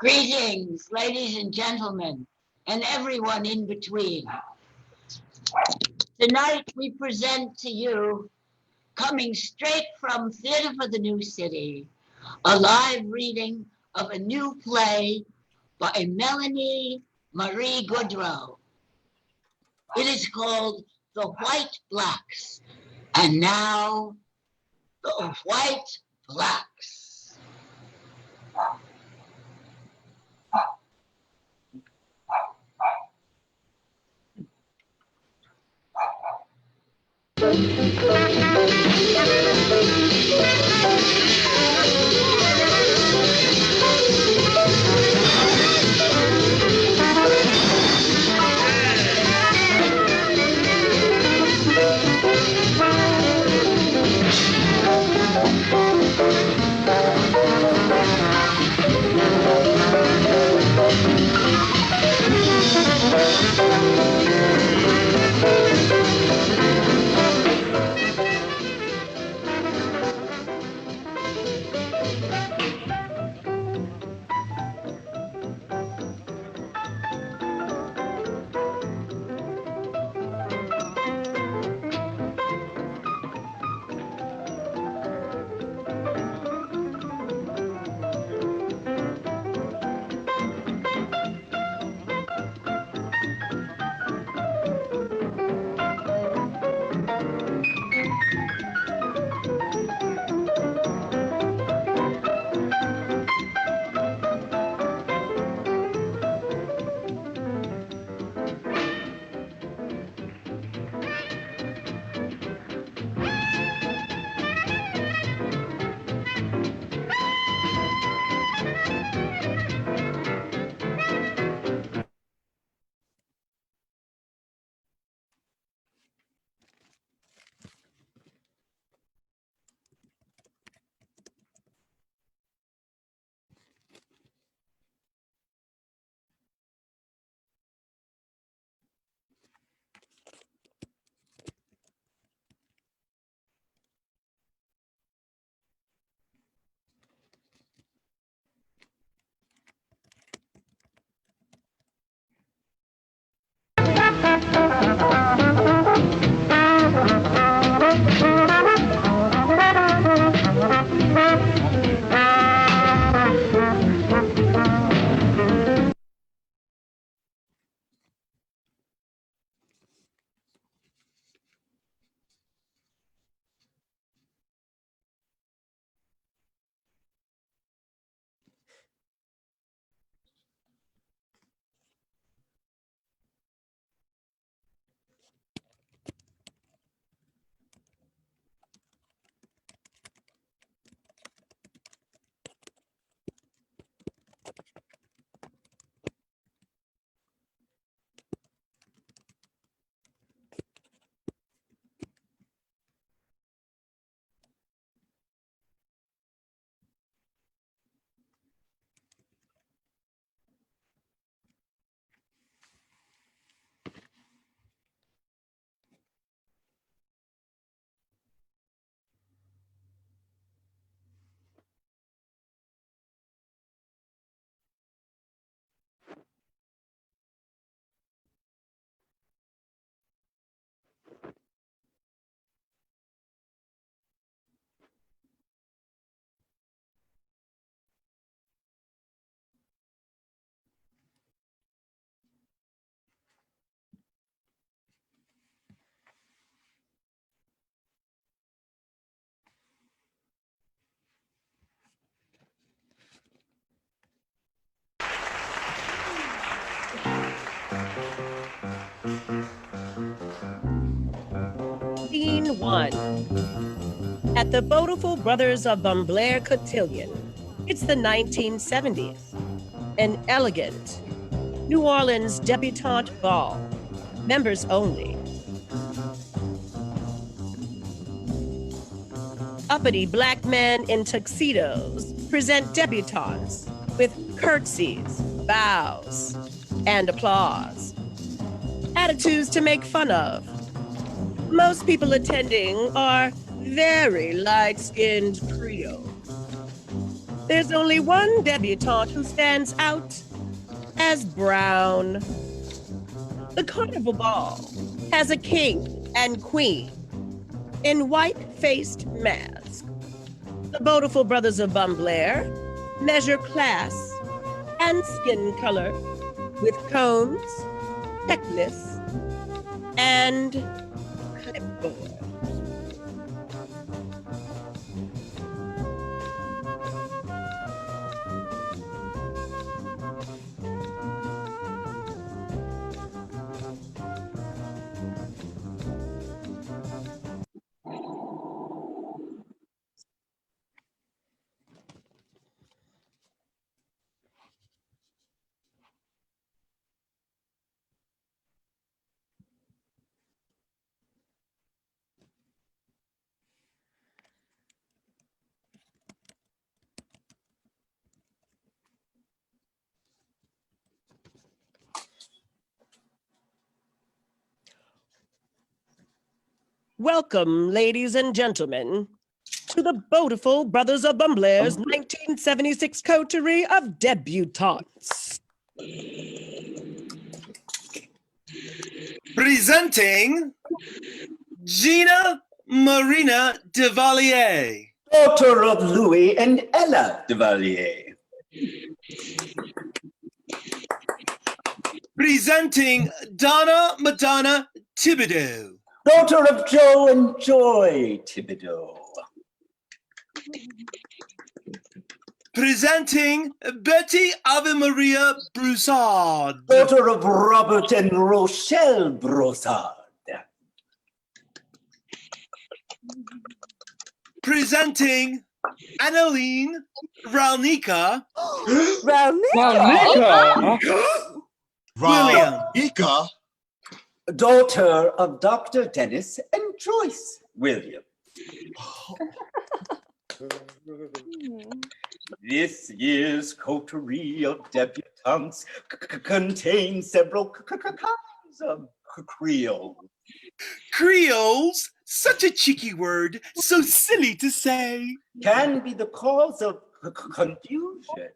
Greetings, ladies and gentlemen, and everyone in between. Tonight we present to you, coming straight from Theatre for the New City, a live reading of a new play by Melanie Marie Goodreaux. It is called The White Blacks, and now The White Blacks. Scene 1. At the Beautiful Brothers of Blair Cotillion. It's the 1970s. An elegant New Orleans debutante ball. Members only. Uppity black men in tuxedos present debutantes with curtsies, bows, and applause. Attitudes to make fun of. Most people attending are very light-skinned Creole. There's only one debutante who stands out as brown. The Carnival Ball has a king and queen in white-faced masks. The Beautiful Brothers of Blair measure class and skin color with combs, checklists, and clipboard. Welcome, ladies and gentlemen, to the Beautiful Brothers of Blair's 1976 coterie of debutantes. Presenting Gina Marina Duvalier, daughter of Louis and Ella Duvalier. presenting Donna Madonna Thibodeau, Daughter of Joe and Joy Thibodeau. presenting Betty Ave Maria Broussard, Daughter of Robert and Rochelle Broussard. presenting Annaline Ralnica William, Daughter of Dr. Dennis and Joyce William. This year's coterie of debutantes contains several kinds of Creole. Creoles, such a cheeky word, so silly to say. Can be the cause of confusion.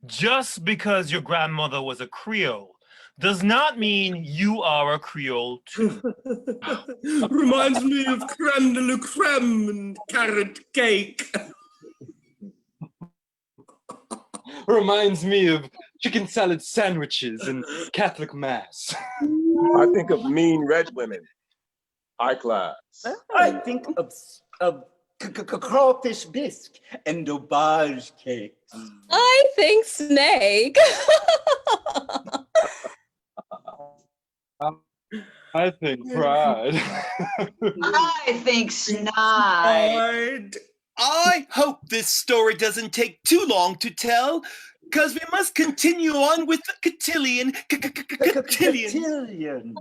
Just because your grandmother was a Creole does not mean you are a Creole too. Reminds me of creme de la creme and carrot cake. Reminds me of chicken salad sandwiches and Catholic mass. I think of mean red women, high class. I think of crawfish bisque and aubage cakes. I think snake. I think pride. I think snide. I hope this story doesn't take too long to tell, because we must continue on with the cotillion. Cotillion.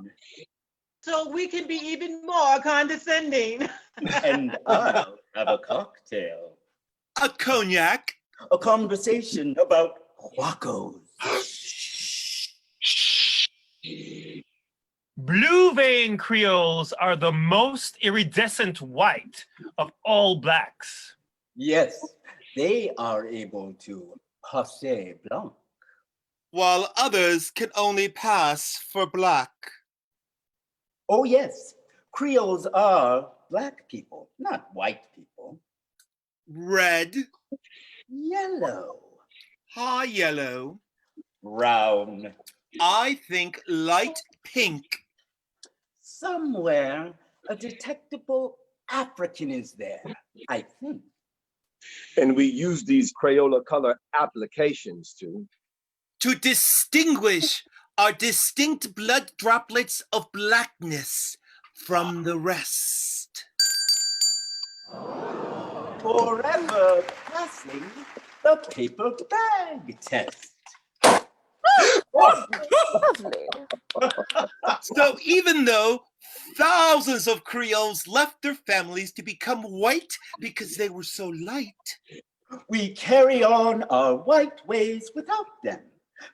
So we can be even more condescending. And I'll have a cocktail. A cognac. A conversation about guacos. Blue vein Creoles are the most iridescent white of all blacks. Yes, they are able to passer blanc. While others can only pass for black. Oh yes, Creoles are black people, not white people. Red. Yellow. High yellow. Brown. I think light pink. Somewhere a detectable African is there, I think. And we use these Crayola color applications to distinguish our distinct blood droplets of blackness from the rest. Forever passing the paper bag test. Lovely. So even though thousands of Creoles left their families to become white because they were so light, We carry on our white ways without them,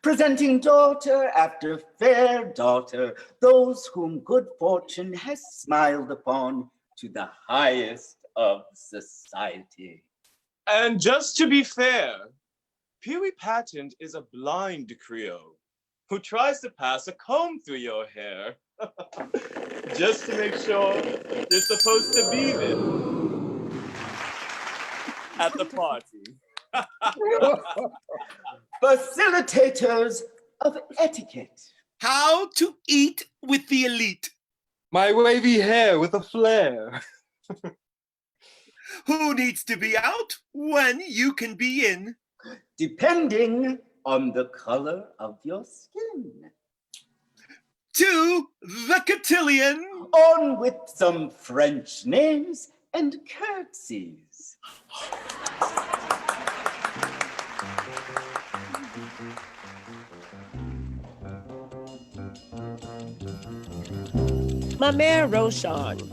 presenting daughter after fair daughter, those whom good fortune has smiled upon to the highest of society. And just to be fair, Pee-wee Patent is a blind Creole who tries to pass a comb through your hair just to make sure you're supposed to be there at the party. Facilitators of etiquette. how to eat with the elite. My wavy hair with a flare. Who needs to be out when you can be in? Depending on the color of your skin. To the cotillion. On with some French names and curtsies. My mare Roshan,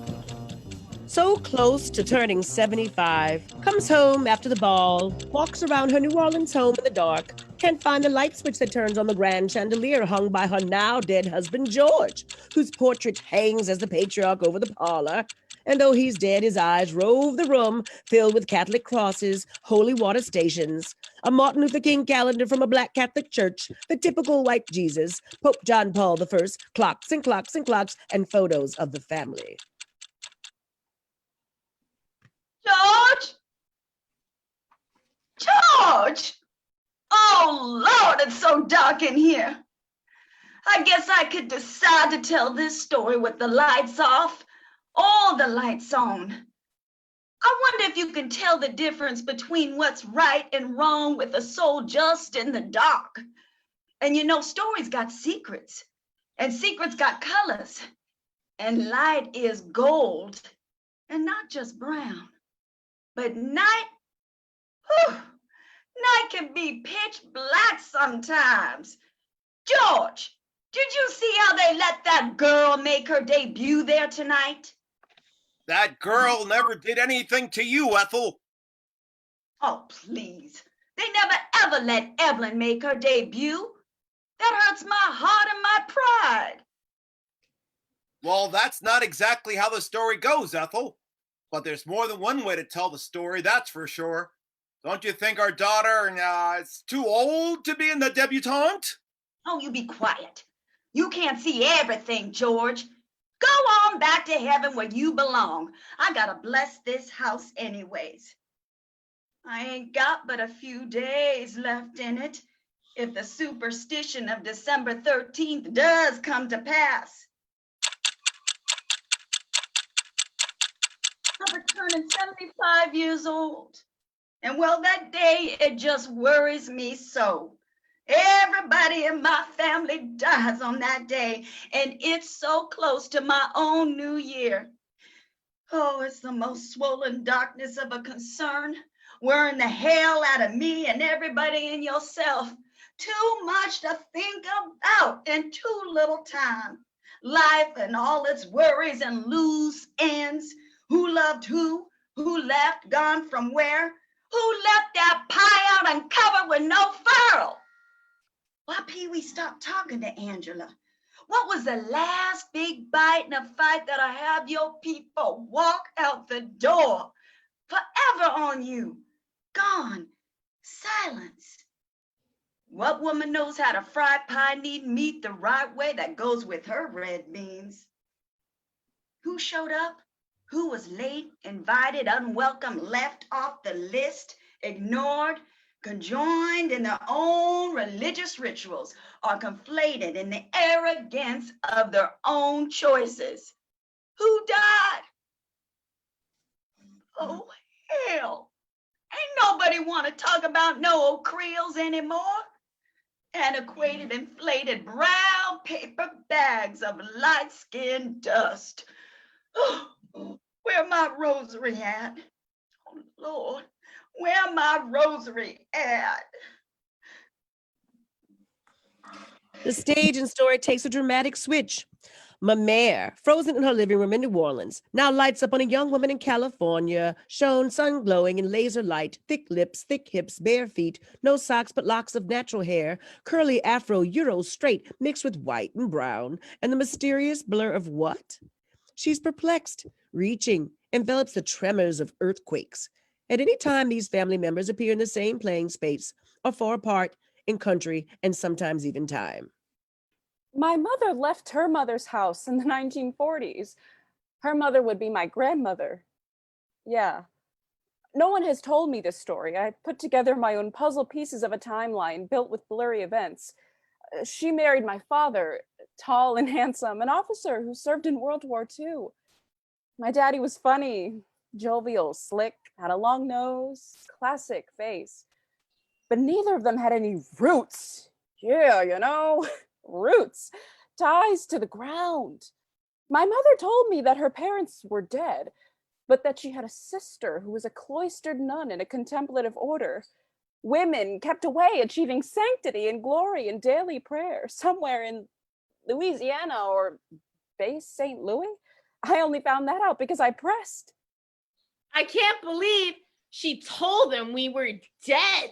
so close to turning 75, comes home after the ball, walks around her New Orleans home in the dark, can't find the light switch that turns on the grand chandelier hung by her now dead husband George, whose portrait hangs as the patriarch over the parlor. And though he's dead, his eyes rove the room filled with Catholic crosses, holy water stations, a Martin Luther King calendar from a Black Catholic church, the typical white Jesus, Pope John Paul I, clocks and clocks and clocks, and photos of the family. George? George! Oh, Lord, it's so dark in here. I guess I could decide to tell this story with the lights off, all the lights on. I wonder if you can tell the difference between what's right and wrong with a soul just in the dark. And you know, stories got secrets, and secrets got colors, and light is gold, and not just brown. But night, whew, night can be pitch black sometimes. George, did you see how they let that girl make her debut there tonight? That girl never did anything to you, Ethel. Oh, please. They never ever let Evelyn make her debut. That hurts my heart and my pride. Well, that's not exactly how the story goes, Ethel. But there's more than one way to tell the story, that's for sure. Don't you think our daughter is too old to be in the debutante? Oh, you be quiet. You can't see everything, George. Go on back to heaven where you belong. I gotta bless this house anyways. I ain't got but a few days left in it, if the superstition of December 13th does come to pass. I'm turning 75 years old. And well, that day, it just worries me so. Everybody in my family dies on that day, and it's so close to my own new year. Oh, it's the most swollen darkness of a concern, worrying the hell out of me and everybody in yourself. Too much to think about in too little time. Life and all its worries and loose ends. Who loved who left, gone from where? Who left that pie out uncovered with no furrow? Why, Pee-wee, stop talking to Angela? What was the last big bite in a fight that'll have your people walk out the door? Forever on you. Gone. Silence. What woman knows how to fry pie needing meat the right way that goes with her red beans? Who showed up? Who was late, invited, unwelcome, left off the list, ignored, conjoined in their own religious rituals, or conflated in the arrogance of their own choices? Who died? Oh, hell. Ain't nobody want to talk about no old Creoles anymore. Antiquated, inflated, brown paper bags of light-skinned dust. Where my rosary at? Oh, Lord, where my rosary at? The stage and story takes a dramatic switch. Ma Mère, frozen in her living room in New Orleans, now lights up on a young woman in California, shown sun glowing in laser light, thick lips, thick hips, bare feet, no socks but locks of natural hair, curly afro Euro straight mixed with white and brown, and the mysterious blur of what? She's perplexed, reaching, envelops the tremors of earthquakes. At any time, these family members appear in the same playing space, or far apart, in country, and sometimes even time. My mother left her mother's house in the 1940s. Her mother would be my grandmother. Yeah. No one has told me this story. I put together my own puzzle pieces of a timeline built with blurry events. She married my father, tall and handsome, an officer who served in World War II. My daddy was funny, jovial, slick, had a long nose, classic face. But neither of them had any roots. Yeah, you know, roots, ties to the ground. My mother told me that her parents were dead, but that she had a sister who was a cloistered nun in a contemplative order. Women kept away, achieving sanctity and glory in daily prayer, somewhere in Louisiana or base St. Louis. I only found that out because I pressed. I can't believe she told them we were dead.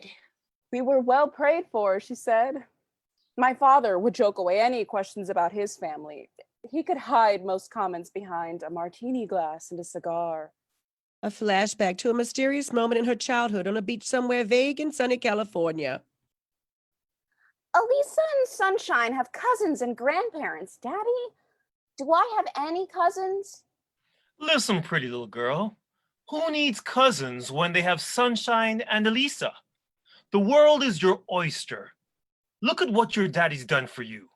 We were well prayed for, she said. My father would joke away any questions about his family. He could hide most comments behind a martini glass and a cigar. A flashback to a mysterious moment in her childhood on a beach somewhere vague in sunny California. Elisa and Sunshine have cousins and grandparents, Daddy. Do I have any cousins? Listen, pretty little girl. Who needs cousins when they have Sunshine and Elisa? The world is your oyster. Look at what your daddy's done for you.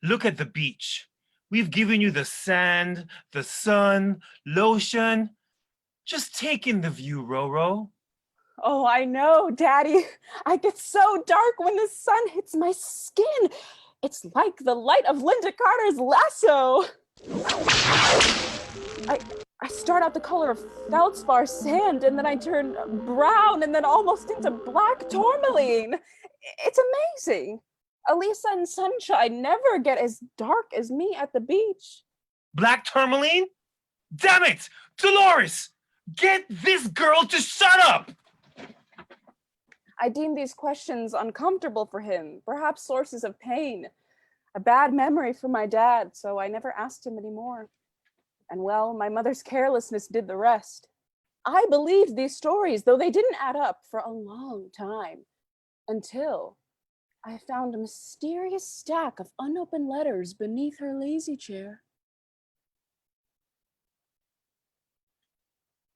Look at the beach. We've given you the sand, the sun, lotion. Just take in the view, Roro. Oh, I know, Daddy. I get so dark when the sun hits my skin. It's like the light of Linda Carter's lasso. I start out the color of feldspar sand, and then I turn brown, and then almost into black tourmaline. It's amazing. Elisa and Sunshine never get as dark as me at the beach. Black tourmaline? Damn it! Dolores! Get this girl to shut up! I deem these questions uncomfortable for him, perhaps sources of pain. A bad memory from my dad, so I never asked him anymore. And well, my mother's carelessness did the rest. I believed these stories, though they didn't add up for a long time, until I found a mysterious stack of unopened letters beneath her lazy chair.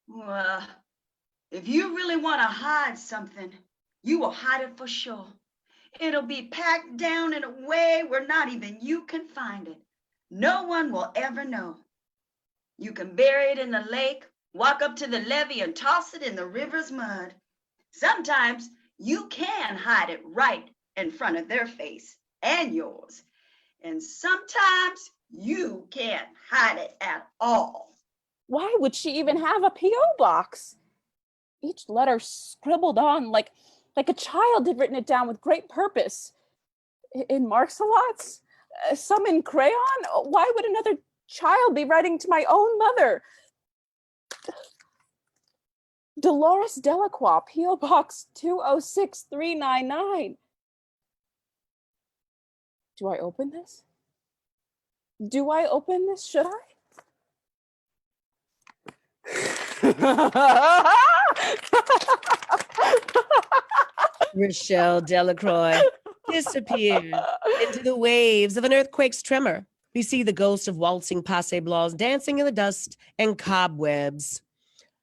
Well, if you really want to hide something, you will hide it for sure. It'll be packed down in a way where not even you can find it. No one will ever know. You can bury it in the lake, walk up to the levee and toss it in the river's mud. Sometimes you can hide it right in front of their face and yours. And sometimes you can't hide it at all. Why would she even have a P.O. box? Each letter scribbled on like a child had written it down with great purpose. In marks-a-lots? Some in crayon? Why would another child be writing to my own mother? Dolores Delacroix, P.O. Box 206399. Do I open this? Do I open this? Should I? Rochelle Delacroix disappeared into the waves of an earthquake's tremor. We see the ghost of waltzing passe blancs dancing in the dust and cobwebs,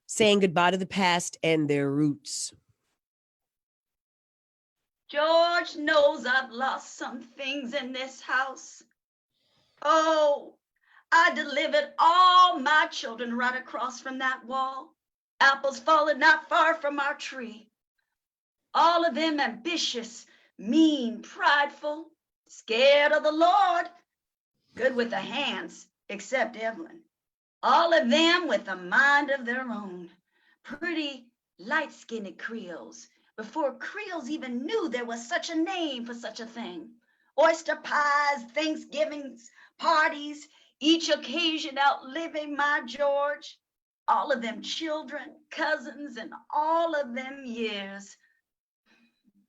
saying goodbye to the past and their roots. George knows I've lost some things in this house. Oh, I delivered all my children right across from that wall. Apples falling not far from our tree. All of them ambitious, mean, prideful, scared of the Lord. Good with the hands, except Evelyn. All of them with a mind of their own. Pretty light-skinned Creoles, before Creoles even knew there was such a name for such a thing. Oyster pies, Thanksgivings, parties, each occasion outliving my George. All of them children, cousins, and all of them years.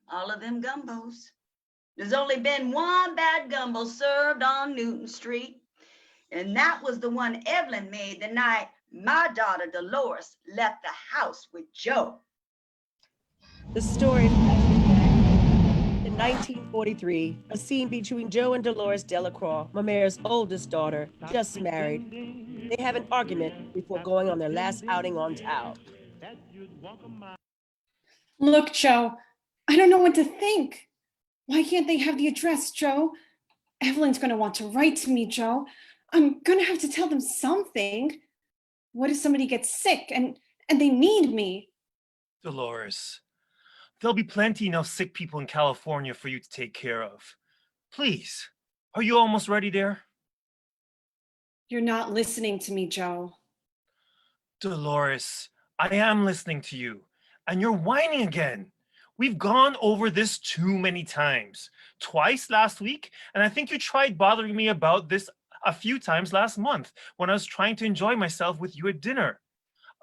All of them gumbos. There's only been one bad gumbo served on Newton Street, and that was the one Evelyn made the night my daughter Dolores left the house with Joe. The story flashes back. In 1943, a scene between Joe and Dolores Delacroix, my mayor's oldest daughter, just married. They have an argument before going on their last outing on town. Look, Joe, I don't know what to think. Why can't they have the address, Joe? Evelyn's going to want to write to me, Joe. I'm going to have to tell them something. What if somebody gets sick and they need me? Dolores, there'll be plenty enough sick people in California for you to take care of. Please, are you almost ready there? You're not listening to me, Joe. Dolores, I am listening to you, and you're whining again. We've gone over this too many times. Twice last week, and I think you tried bothering me about this a few times last month when I was trying to enjoy myself with you at dinner.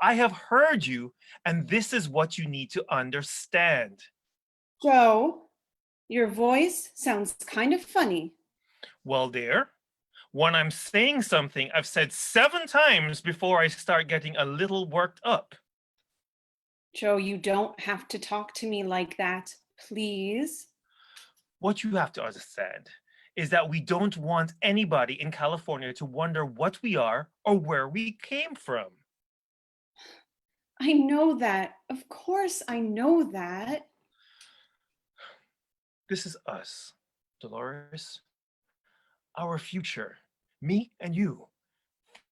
I have heard you, and this is what you need to understand. Joe, your voice sounds kind of funny. Well, dear, when I'm saying something I've said 7 times before I start getting a little worked up. Joe, you don't have to talk to me like that, please. What you have to understand is that we don't want anybody in California to wonder what we are or where we came from. I know that. Of course, I know that. This is us, Dolores. Our future, me and you.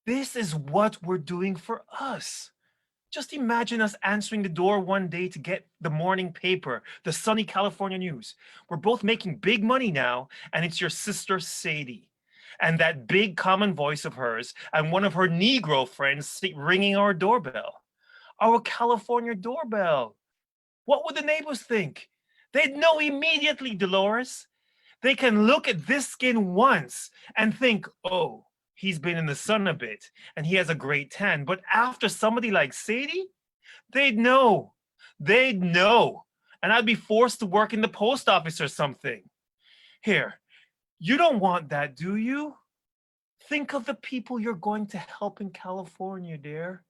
This is what we're doing for us. Just imagine us answering the door one day to get the morning paper, the sunny California news. We're both making big money now, and it's your sister Sadie. And that big common voice of hers and one of her Negro friends ringing our doorbell. Our California doorbell. What would the neighbors think? They'd know immediately, Dolores. They can look at this skin once and think, oh, he's been in the sun a bit and he has a great tan. But after somebody like Sadie, they'd know. They'd know. And I'd be forced to work in the post office or something. Here, you don't want that, do you? Think of the people you're going to help in California, dear.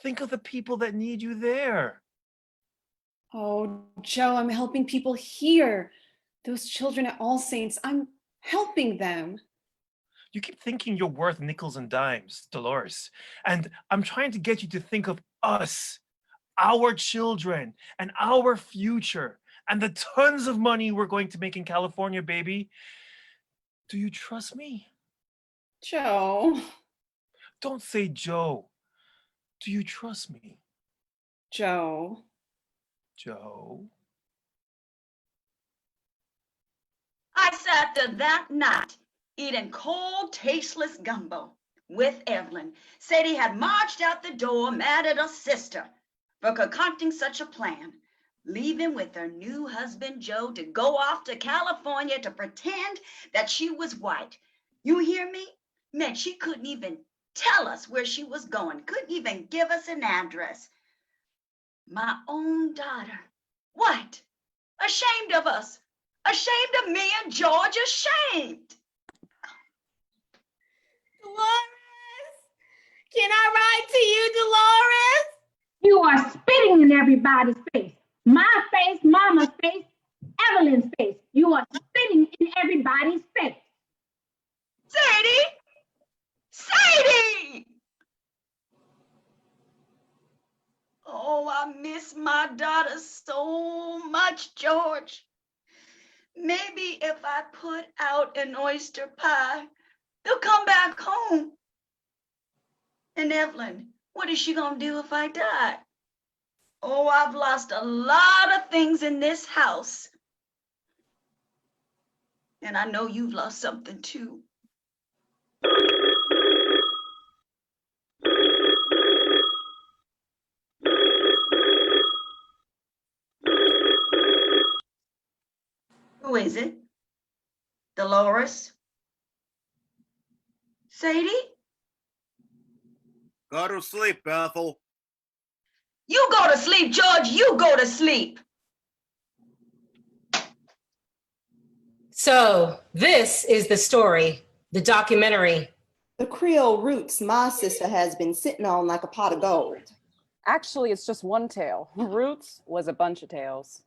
Think of the people that need you there. Oh, Joe, I'm helping people here. Those children at All Saints, I'm helping them. You keep thinking you're worth nickels and dimes, Dolores. And I'm trying to get you to think of us, our children, and our future, and the tons of money we're going to make in California, baby. Do you trust me? Joe. Don't say Joe. Do you trust me? Joe. Joe. I sat there that night eating cold, tasteless gumbo with Evelyn. Sadie had marched out the door mad at her sister for concocting such a plan, leaving with her new husband, Joe, to go off to California to pretend that she was white. You hear me? Meant she couldn't even tell us where she was going, couldn't even give us an address. My own daughter, white, ashamed of us, ashamed of me and George, ashamed. Dolores, can I write to you, Dolores? You are spitting in everybody's face. My face, Mama's face, Evelyn's face. You are spitting in everybody's face. Sadie! Sadie! Oh, I miss my daughter so much, George. Maybe if I put out an oyster pie, they'll come back home. And Evelyn, what is she gonna do if I die? Oh, I've lost a lot of things in this house. And I know you've lost something too. Dolores. Sadie? Go to sleep, Ethel. You go to sleep, George. You go to sleep. So this is the story, the documentary. The Creole roots my sister has been sitting on like a pot of gold. Actually, it's just one tale. Roots was a bunch of tales.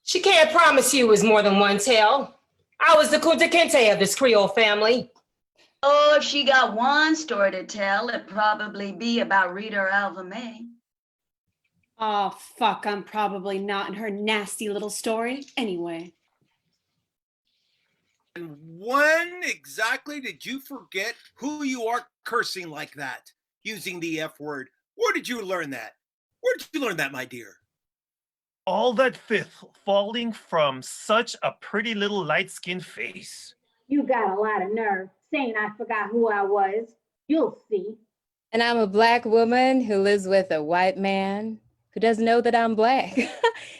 She can't promise you it was more than one tale. I was the Kunta Kinte of this Creole family. Oh, if she got one story to tell, it'd probably be about Rita or Alva May. Oh, fuck, I'm probably not in her nasty little story anyway. And when exactly did you forget who you are cursing like that, using the F word? Where did you learn that? Where did you learn that, my dear? All that filth falling from such a pretty little light-skinned face. You got a lot of nerve saying I forgot who I was. You'll see. And I'm a Black woman who lives with a white man who doesn't know that I'm Black.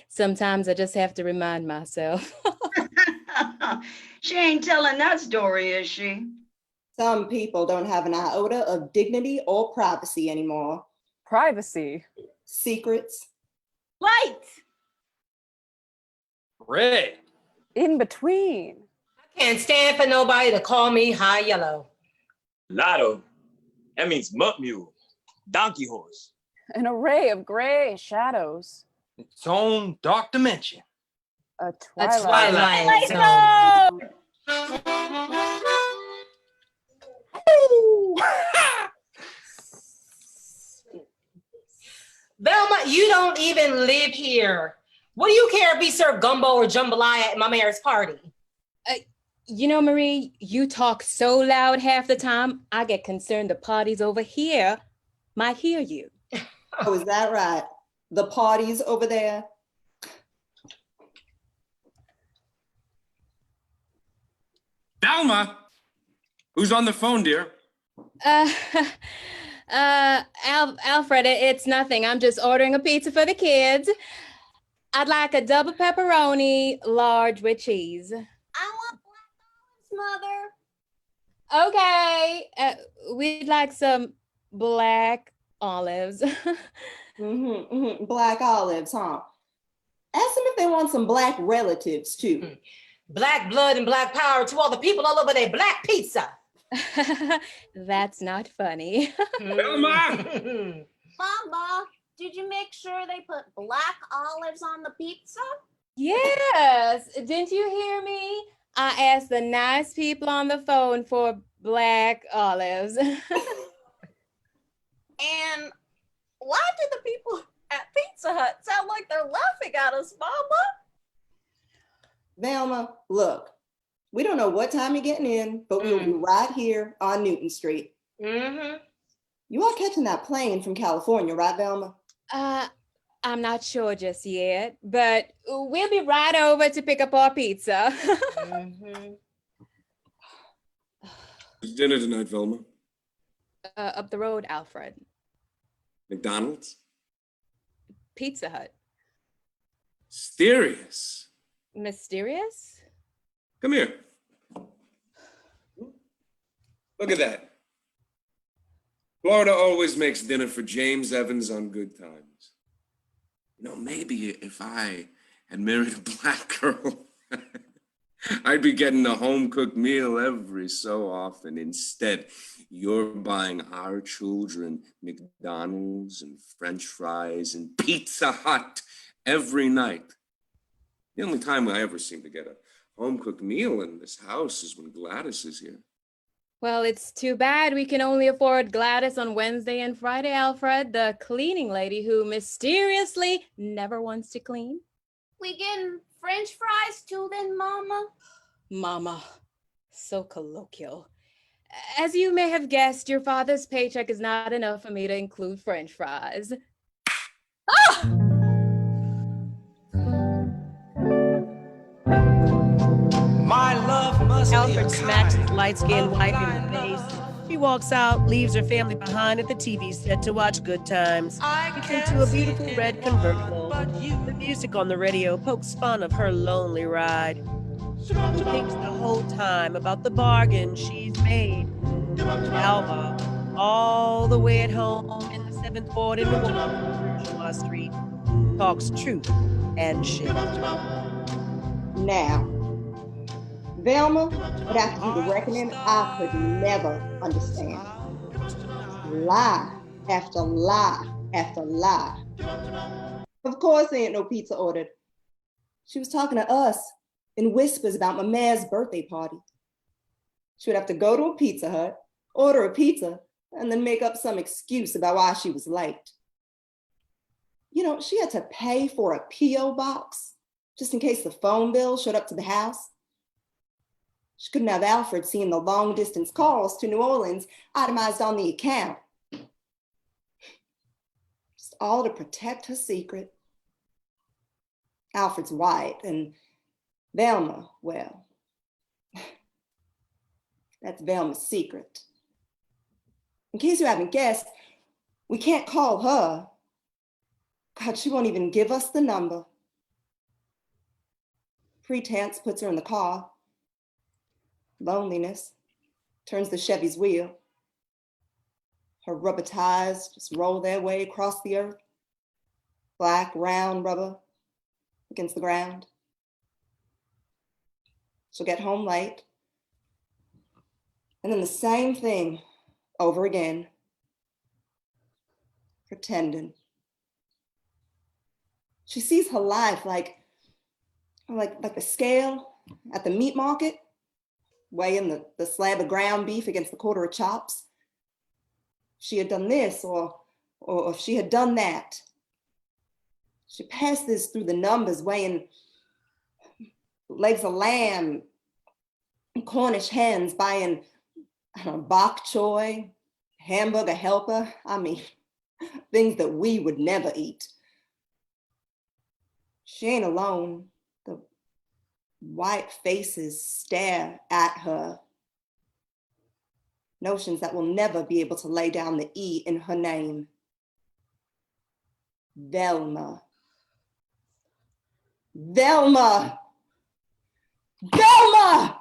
Sometimes I just have to remind myself. She ain't telling that story, is she? Some people don't have an iota of dignity or privacy anymore. Privacy? Secrets. Light! Red. In between. I can't stand for nobody to call me high yellow. Lotto. That means mutt mule. Donkey horse. An array of gray shadows. Its own dark dimension. A twilight zone. Velma, you don't even live here. What do you care if we serve gumbo or jambalaya at my mayor's party? You know, Marie, you talk so loud half the time, I get concerned the parties over here might hear you. Oh, is that right? The parties over there? Alma, who's on the phone, dear? Alfred, it's nothing. I'm just ordering a pizza for the kids. I'd like a double pepperoni, large with cheese. I want black olives, Mother. Okay, we'd like some black olives. Black olives, huh? Ask them if they want some black relatives too. Black blood and black power to all the people all over their black pizza. That's not funny. Mama! Mama, did you make sure they put black olives on the pizza? Yes, didn't you hear me? I asked the nice people on the phone for black olives. And why did the people at Pizza Hut sound like they're laughing at us, Mama? Velma, look, we don't know what time you're getting in, but we'll be right here on Newton Street. Mm-hmm. You are catching that plane from California, right, Velma? I'm not sure just yet, but we'll be right over to pick up our pizza. What's dinner tonight, Velma? Up the road, Alfred. McDonald's? Pizza Hut. Mysterious. Mysterious? Come here. Look at that. Florida always makes dinner for James Evans on good times. You know, maybe if I had married a Black girl, I'd be getting a home-cooked meal every so often. Instead, you're buying our children McDonald's and French fries and Pizza Hut every night. The only time I ever seem to get a home-cooked meal in this house is when Gladys is here. Well, it's too bad we can only afford Gladys on Wednesday and Friday, Alfred, the cleaning lady who mysteriously never wants to clean. We getting French fries too then, Mama? Mama, so colloquial. As you may have guessed, your father's paycheck is not enough for me to include French fries. Ah! My love must Alfred smacks his light-skinned wife in the face She walks out, leaves her family behind at the TV set to watch Good Times. Gets into a beautiful red convertible. The music on the radio pokes fun of her lonely ride. She thinks the whole time about the bargain she's made. Alma, all the way at home in the 7th Ward in New Orleans, Bourgeois Street, talks truth and shit. Now, Velma would have to do the reckoning I could never understand. Lie after lie after lie. Of course, there ain't no pizza ordered. She was talking to us in whispers about my mayor's birthday party. She would have to go to a Pizza Hut, order a pizza, and then make up some excuse about why she was late. You know, she had to pay for a P.O. box just in case the phone bill showed up to the house. She couldn't have Alfred seeing the long distance calls to New Orleans itemized on the account. Just all to protect her secret. Alfred's white and Velma, well, that's Velma's secret. In case you haven't guessed, we can't call her. God, she won't even give us the number. Pretense puts her in the car. Loneliness turns the Chevy's wheel. Her rubber tires just roll their way across the earth. Black, round rubber against the ground. She'll get home late. And then the same thing over again. Pretending. She sees her life like the scale at the meat market, weighing the slab of ground beef against the quarter of chops. If she had done this or if she had done that. She passed this through the numbers, weighing legs of lamb, Cornish hens, buying bok choy, hamburger helper. I mean, things that we would never eat. She ain't alone. The white faces stare at her. Notions that will never be able to lay down the E in her name. Velma. Velma! Velma!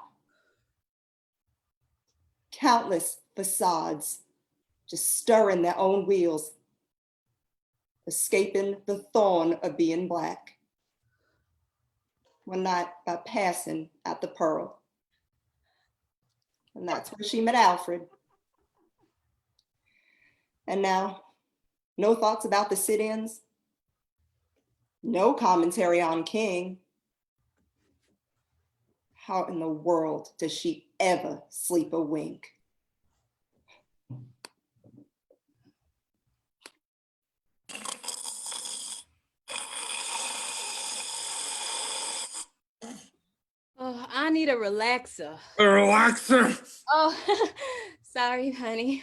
Countless facades just stirring their own wheels, escaping the thorn of being Black. One night by passing at the Pearl. And that's where she met Alfred. And now, no thoughts about the sit-ins, no commentary on King. How in the world does she ever sleep a wink? Oh, I need a relaxer. A relaxer? Oh, sorry, honey.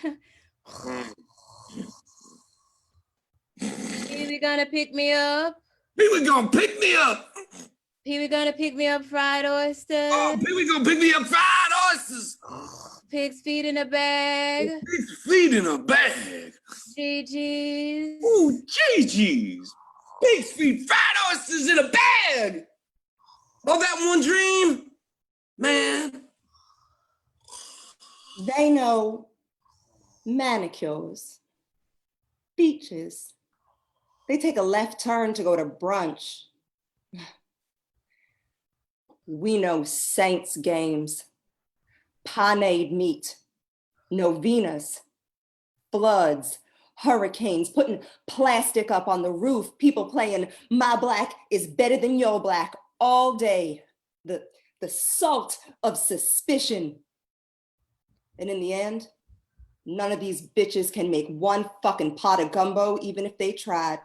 Pee-wee gonna pick me up? Pee-wee gonna pick me up! Pee-wee gonna pick me up fried oysters? Oh, Pee-wee gonna pick me up fried oysters! Pig's feet in a bag? Pig's feet in a bag! GG's? Ooh, GG's! Pig's feet, fried oysters in a bag! Oh, that one dream? Man. They know manicures, beaches. They take a left turn to go to brunch. We know Saints games, panade meat, novenas, floods, hurricanes, putting plastic up on the roof, people playing My Black is Better Than Your Black all day. The salt of suspicion. And in the end, none of these bitches can make one fucking pot of gumbo, even if they tried.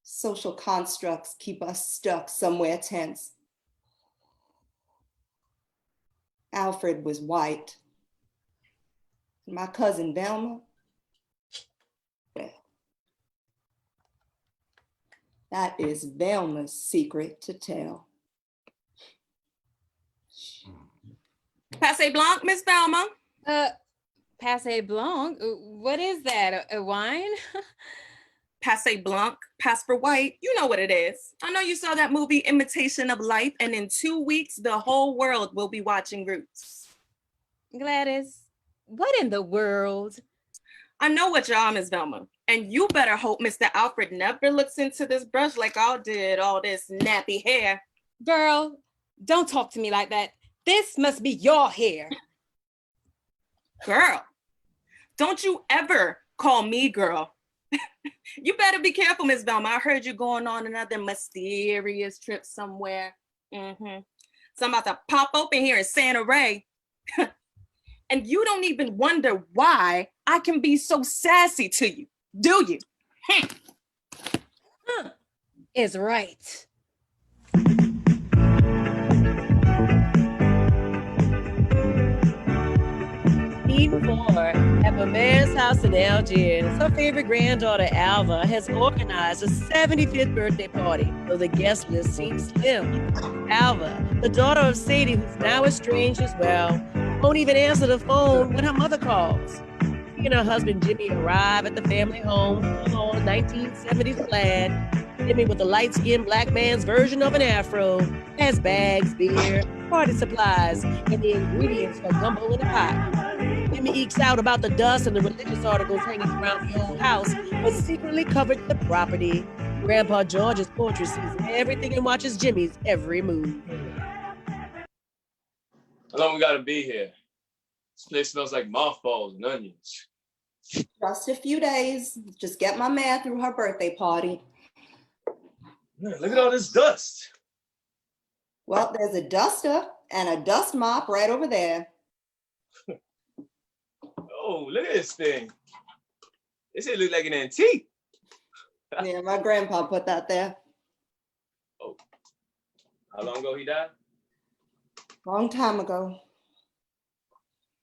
Social constructs keep us stuck somewhere tense. Alfred was white. My cousin Velma, well, that is Velma's secret to tell. Passe blanc, Miss Velma. Passé Blanc? What is that? A wine? Passé Blanc, pass for white. You know what it is. I know you saw that movie Imitation of Life, and in 2 weeks, the whole world will be watching Roots. Gladys, what in the world? I know what your arm is, Velma. And you better hope Mr. Alfred never looks into this brush like I did, all this nappy hair. Girl, don't talk to me like that. This must be your hair. Girl, don't you ever call me girl. You better be careful, Miss Velma. I heard you going on another mysterious trip somewhere. So I'm about to pop open here in Santa Ray. And you don't even wonder why I can be so sassy to you, do you? Is right. Scene 4, at my man's house in Algiers, her favorite granddaughter Alva has organized a 75th birthday party, though the guest list seems slim. Alva, the daughter of Sadie, who's now estranged as well, won't even answer the phone when her mother calls. She and her husband Jimmy arrive at the family home, full on 1970s plaid. Jimmy, with a light-skinned black man's version of an afro, has bags, beer, party supplies, and the ingredients for gumbo in a pot. Jimmy ekes out about the dust and the religious articles hanging around the old house, but secretly covered the property. Grandpa George's portrait sees everything and watches Jimmy's every move. How long we gotta be here? This place smells like mothballs and onions. Just a few days. Just get my man through her birthday party. Man, look at all this dust. Well, there's a duster and a dust mop right over there. Oh, look at this thing. This shit look like an antique. Yeah, my grandpa put that there. Oh, how long ago he died? Long time ago.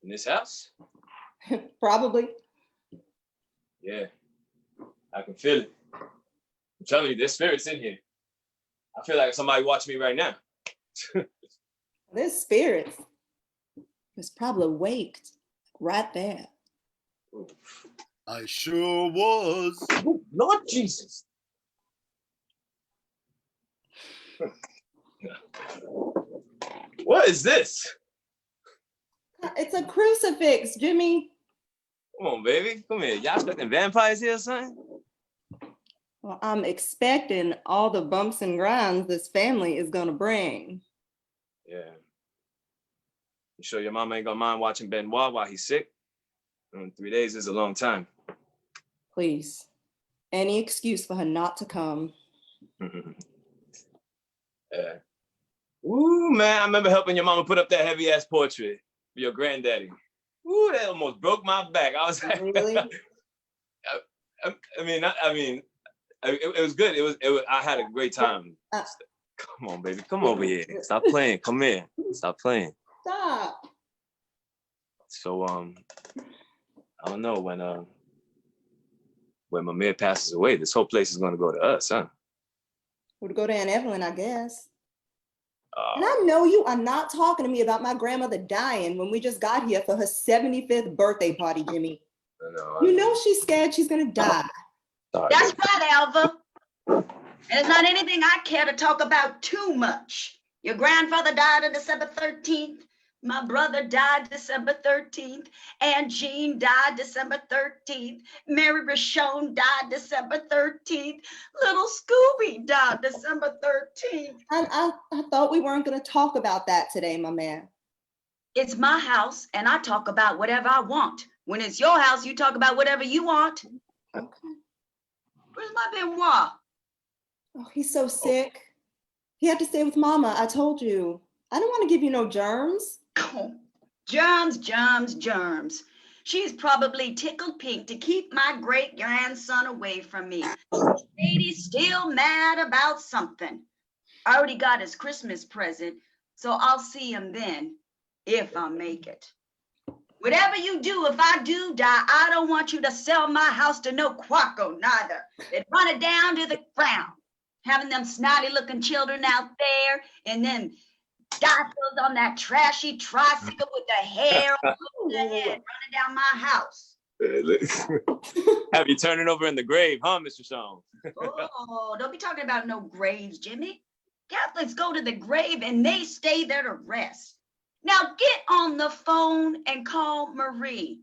In this house? Probably. Yeah, I can feel it. I'm telling you, there's spirits in here. I feel like somebody watching me right now. There's spirits. It's probably waked right there. I sure was. Oh, Lord Jesus. What is this? It's a crucifix, Jimmy. Come on, baby. Come here. Y'all expecting vampires here or something? Well, I'm expecting all the bumps and grinds this family is gonna bring. Yeah. You sure your mama ain't gonna mind watching Benoit while he's sick? 3 days is a long time. Please. Any excuse for her not to come. Yeah. Ooh, man, I remember helping your mama put up that heavy ass portrait for your granddaddy. Ooh, that almost broke my back. I was like, really? It was good. It was. I had a great time. Come on, baby. Come over here. Stop playing. Come here. Stop playing. Stop. So, I don't know when Mamiya passes away, this whole place is gonna go to us, huh? We'll go to Aunt Evelyn, I guess. And I know you are not talking to me about my grandmother dying when we just got here for her 75th birthday party, Jimmy. You know she's scared she's gonna die. That's right, Alva. And it's not anything I care to talk about too much. Your grandfather died on December 13th. My brother died December 13th. Aunt Jean died December 13th. Mary Rochon died December 13th. Little Scooby died December 13th. And I thought we weren't going to talk about that today, my man. It's my house, and I talk about whatever I want. When it's your house, you talk about whatever you want. Okay. Where's my Benoit? Oh, he's so sick. He had to stay with Mama. I told you. I don't want to give you no germs. Oh, germs, germs, germs. She's probably tickled pink to keep my great-grandson away from me. Sadie's still mad about something. I already got his Christmas present, so I'll see him then, if I make it. Whatever you do, if I do die, I don't want you to sell my house to no quacko, neither. They'd run it down to the ground, having them snotty-looking children out there, and then Diapers on that trashy tricycle with the hair on the head running down my house. Have you turning over in the grave, huh, Mr. Sean? Oh, don't be talking about no graves, Jimmy. Catholics go to the grave and they stay there to rest. Now get on the phone and call Marie.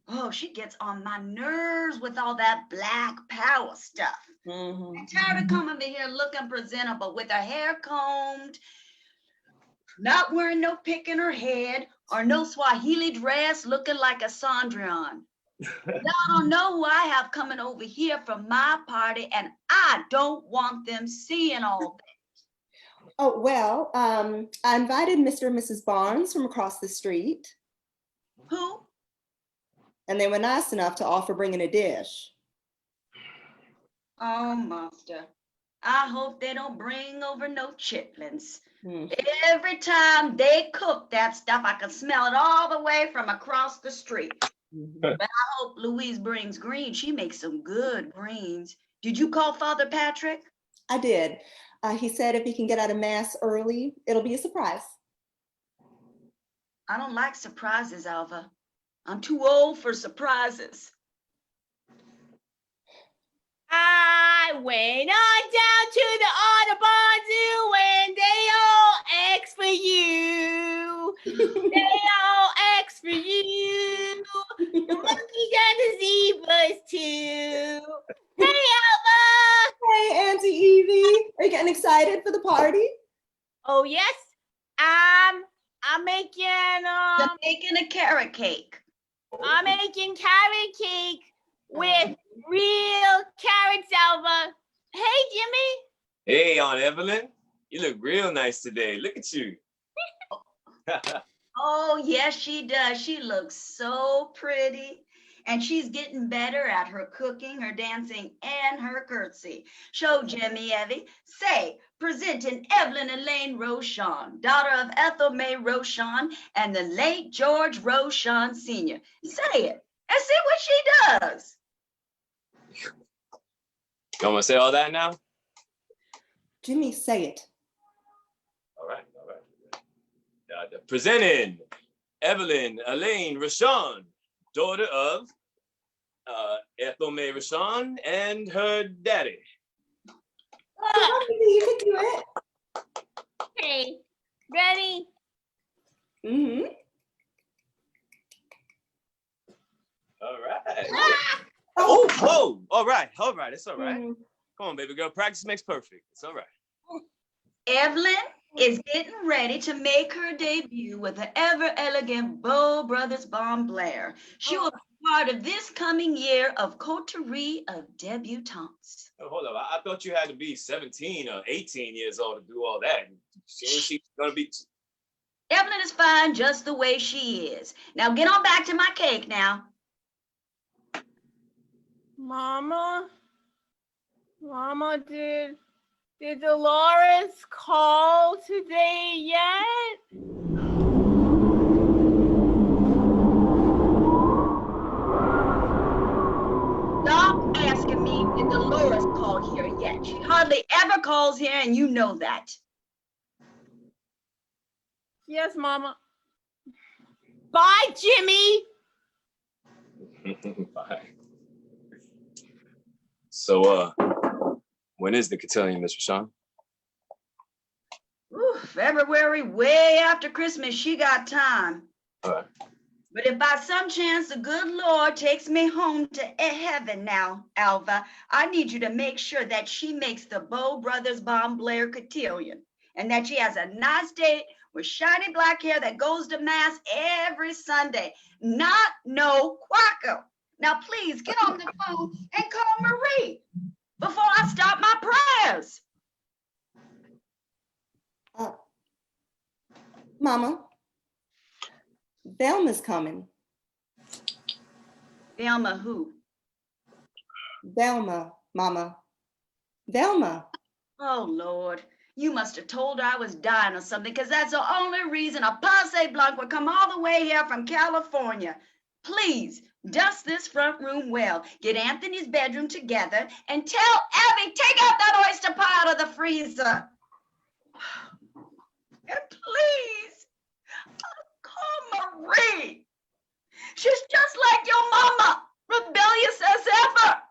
Oh, she gets on my nerves with all that black power stuff. I'm tired of coming over here looking presentable with her hair combed, not wearing no pick in her head or no Swahili dress looking like a Sondrian. Y'all don't know who I have coming over here from my party, and I don't want them seeing all that. Oh, well, I invited Mr. and Mrs. Barnes from across the street. Who? And they were nice enough to offer bringing a dish. Oh, master, I hope they don't bring over no chitlins. Every time they cook that stuff, I can smell it all the way from across the street. But I hope Louise brings greens. She makes some good greens. Did you call Father Patrick? I did. He said if he can get out of mass early, it'll be a surprise. I don't like surprises, Alva. I'm too old for surprises. I went on down to the Audubon Zoo and they all asked for you. They all asked for you. The monkeys and the zebras too. Hey, Alva. Hey, Auntie Evie. Are you getting excited for the party? Oh, yes. I'm making You're making a carrot cake. I'm making carrot cake with real carrots, Alva. Hey, Jimmy. Hey, Aunt Evelyn. You look real nice today. Look at you. Oh, yes, she does. She looks so pretty. And she's getting better at her cooking, her dancing, and her curtsy. Show Jimmy, Evie. Say, presenting Evelyn Elaine Rochon, daughter of Ethel May Rochon and the late George Rochon Sr. Say it and see what she does. You want to say all that now? Jimmy, say it. All right. Presenting Evelyn Elaine Rochon, daughter of Ethel May Rochon and her daddy. You can do it. Okay, ready? All right. Oh, all right. It's all right. Come on, baby girl. Practice makes perfect. It's all right. Evelyn is getting ready to make her debut with the ever elegant Bow Brothers Bon Blair. She will be part of this coming year of Coterie of Debutantes. Oh, hold up. I thought you had to be 17 or 18 years old to do all that. She's gonna be. Evelyn is fine just the way she is. Now get on back to my cake now. Mama, did Dolores call today yet? Stop asking me did Dolores call here yet. She hardly ever calls here, and you know that. Yes, Mama. Bye, Jimmy. Bye. So, when is the cotillion, Mr. Sean? February, way after Christmas, she got time. All right. But if by some chance the good Lord takes me home to heaven now, Alva, I need you to make sure that she makes the Bow Brothers Bon Blair cotillion and that she has a nice date with shiny black hair that goes to mass every Sunday, not no quacko. Now, please get on the phone and call Marie before I stop my prayers. Mama, Velma's coming. Velma who? Velma, Mama. Velma. Oh, Lord. You must have told her I was dying or something, because that's the only reason a Passe Blanc would come all the way here from California. Please, dust this front room well. Get Anthony's bedroom together and tell Abby, take out that oyster pie out of the freezer. And please, call Marie. She's just like your mama, rebellious as ever.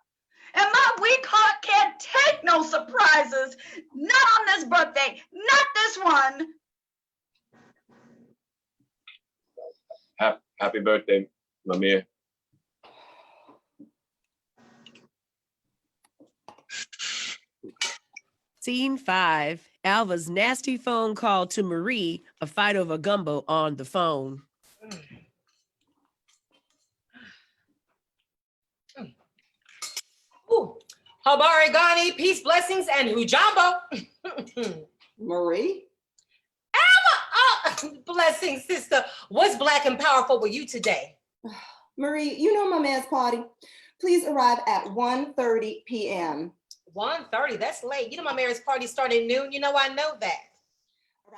And my weak heart can't take no surprises. Not on this birthday, not this one. Happy birthday, Lamia. Scene 5. Alva's nasty phone call to Marie, a fight over gumbo on the phone. Ooh. Habari Gani, peace, blessings, and hujambo. Marie? Alva! Blessings, sister. What's black and powerful with you today? Marie, you know my man's party. Please arrive at 1:30 p.m. 1:30, that's late. You know my marriage party started at noon. You know I know that.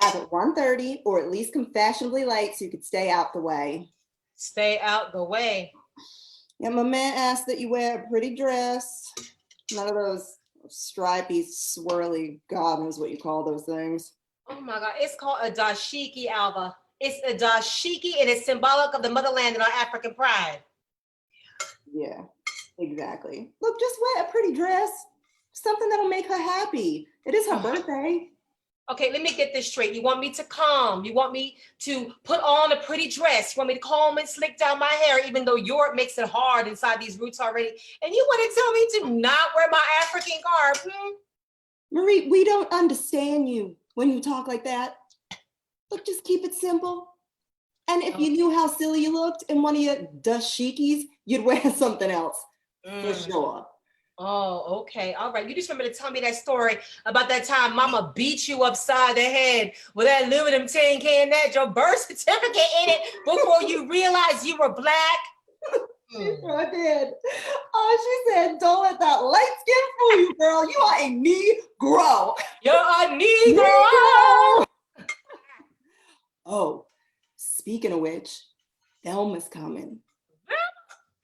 Arrive at 1:30 or at least come fashionably late so you could stay out the way. Stay out the way. Yeah, my man asked that you wear a pretty dress. None of those stripy, swirly, God knows what you call those things. Oh my God, it's called a dashiki, Alva. It's a dashiki and it's symbolic of the motherland and our African pride. Yeah, exactly. Look, just wear a pretty dress. Something that'll make her happy. It is her birthday. Okay, let me get this straight. You want me to calm? You want me to put on a pretty dress? You want me to comb and slick down my hair, even though Europe makes it hard inside these roots already? And you want to tell me to not wear my African garb? Marie, we don't understand you when you talk like that. Look, just keep it simple. And if you knew how silly you looked in one of your dashikis, you'd wear something else, for sure. Oh, okay. All right. You just remember to tell me that story about that time mama beat you upside the head with that aluminum tin can that your birth certificate in it before you realized you were black. She sure did. Oh, she said, don't let that light skin fool you, girl. You are a Negro. You're a Negro. Oh, speaking of which, Thelma's coming.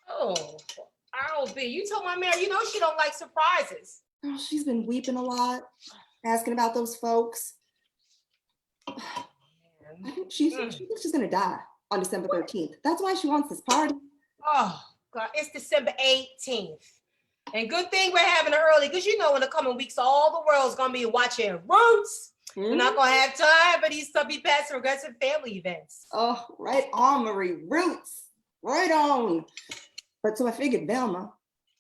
Oh. I'll be. You told my man, you know she don't like surprises. Oh, she's been weeping a lot, asking about those folks. I think she thinks she's gonna die on December 13th. That's why she wants this party. Oh God, it's December 18th. And good thing we're having it early, because you know in the coming weeks, all the world's gonna be watching Roots. We're not gonna have time for these subby passive aggressive family events. Oh, right on, Marie. Roots. Right on. But so I figured Velma,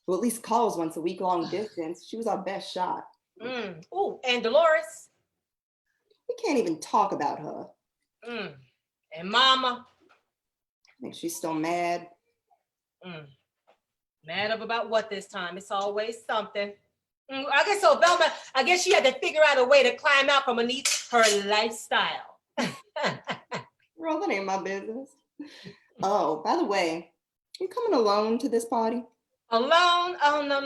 who at least calls once a week long distance, she was our best shot. Ooh, and Dolores. We can't even talk about her. And Mama. I think she's still mad. Mad up about what this time? It's always something. I guess so, Velma, I guess she had to figure out a way to climb out from beneath her lifestyle. Well, that ain't my business. Oh, by the way, you coming alone to this party? Alone? Oh, no.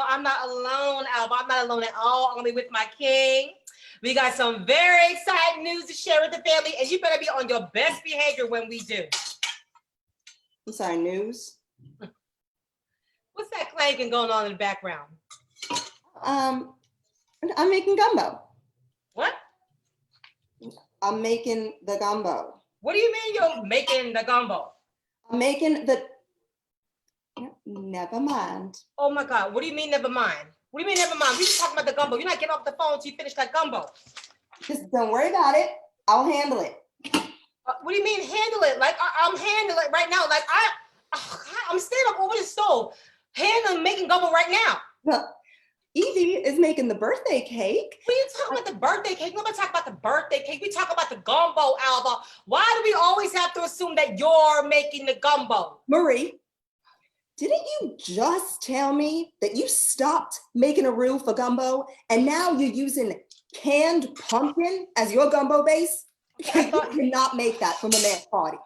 I'm not alone, Alba. I'm not alone at all. I'm gonna be with my king. We got some very exciting news to share with the family, and you better be on your best behavior when we do. I'm sorry, news? What's that clanking going on in the background? I'm making gumbo. What? I'm making the gumbo. What do you mean you're making the gumbo? I'm making the... Never mind. Oh my God, what do you mean never mind? What do you mean never mind? We just talking about the gumbo. You're not getting off the phone until you finish that gumbo. Just don't worry about it. I'll handle it. What do you mean handle it? Like I'm handling it right now. Like I'm standing up over the stove, handling making gumbo right now. Well, Evie is making the birthday cake. What are you talking about the birthday cake? Nobody talk about the birthday cake. We talk about the gumbo, Alba. Why do we always have to assume that you're making the gumbo? Marie, didn't you just tell me that you stopped making a roux for gumbo and now you're using canned pumpkin as your gumbo base? You cannot make that from a man's party.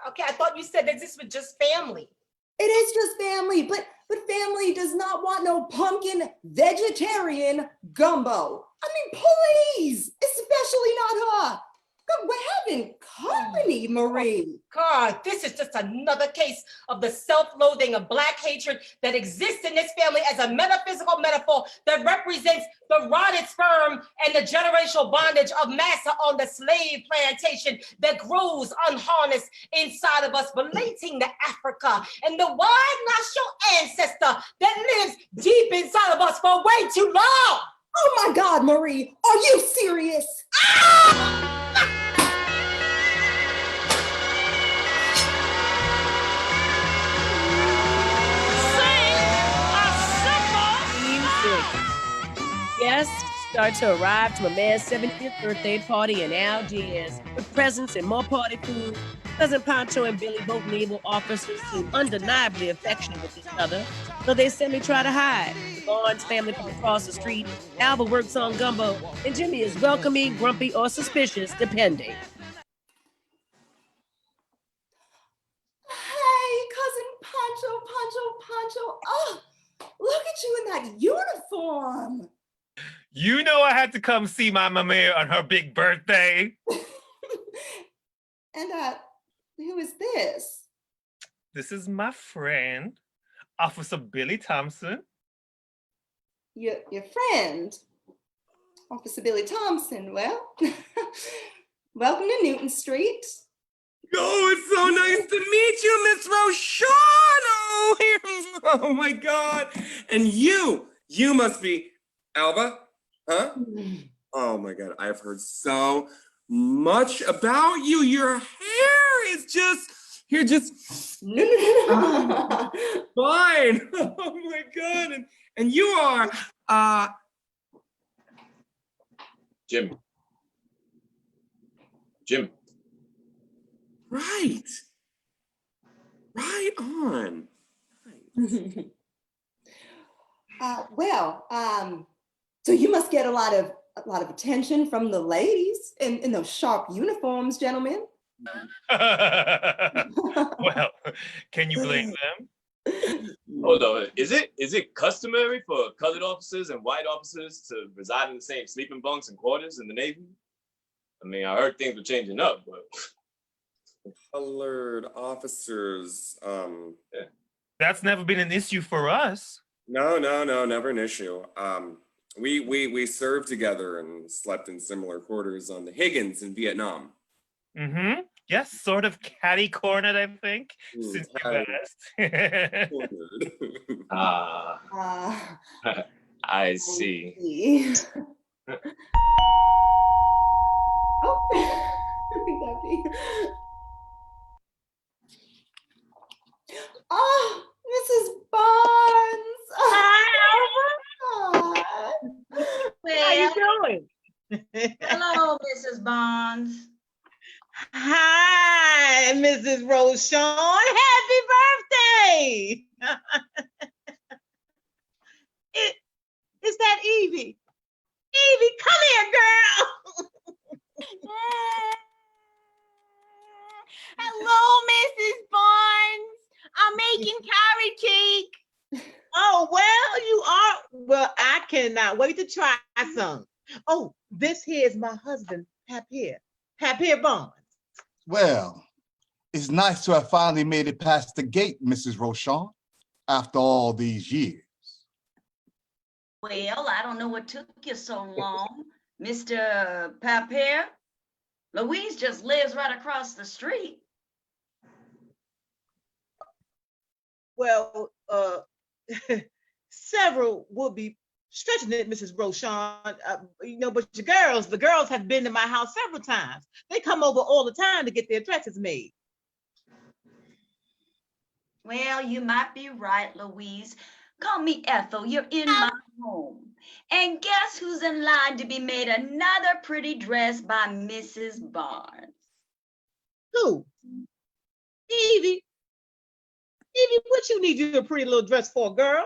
Okay, I thought you said that this was just family. It is just family, but family does not want no pumpkin vegetarian gumbo. I mean, please, especially not her. But we're having company, Marie. God, this is just another case of the self-loathing of Black hatred that exists in this family as a metaphysical metaphor that represents the rotted sperm and the generational bondage of massa on the slave plantation that grows unharnessed inside of us, relating to Africa and the wide-nostril ancestor that lives deep inside of us for way too long. Oh my God, Marie, are you serious? Guests start to arrive to a man's 70th birthday party in Algiers with presents and more party food. Cousin Pancho and Billy, both naval officers, seem undeniably affectionate with each other, though they semi-try to hide. The Barnes family from across the street, Alva works on gumbo, and Jimmy is welcoming, grumpy, or suspicious, depending. Hey, cousin Pancho. Oh, look at you in that uniform. You know I had to come see my mama on her big birthday. And who is this? This is my friend, Officer Billy Thompson. Your friend, Officer Billy Thompson. Well, welcome to Newton Street. Oh, it's so nice to meet you, Miss Roshano. Oh my God. And you must be Alva, huh? Oh my God, I've heard so much about you. Your hair is just, you're just fine. Oh my God. And you are, Jim. Right on. So you must get a lot of attention from the ladies in those sharp uniforms, gentlemen. Well, can you blame them? Hold on, is it customary for colored officers and white officers to reside in the same sleeping bunks and quarters in the Navy? I mean, I heard things were changing up, but colored officers, yeah. That's never been an issue for us. No, never an issue. We served together and slept in similar quarters on the Higgins in Vietnam. Mm-hmm. Yes, sort of catty-cornered, I think, since you asked. I see. Oh, Mrs. Barnes. How you doing? Hello, Mrs. Barnes. Hi, Mrs. Roshon. Happy birthday! Is that Evie? Evie, come here, girl. Hello, Mrs. Barnes. I'm making carrot cake. Oh, well, you are. Well, I cannot wait to try some. Oh, this here is my husband, Papir Barnes. Well, it's nice to have finally made it past the gate, Mrs. Roshon, after all these years. Well, I don't know what took you so long, Mr. Papir. Louise just lives right across the street. Well, several would be stretching it, Mrs. Roshon. But the girls have been to my house several times. They come over all the time to get their dresses made. Well, you might be right, Louise. Call me Ethel. You're in my home. And guess who's in line to be made another pretty dress by Mrs. Barnes? Who? Evie. Evie, what you need your pretty little dress for, girl?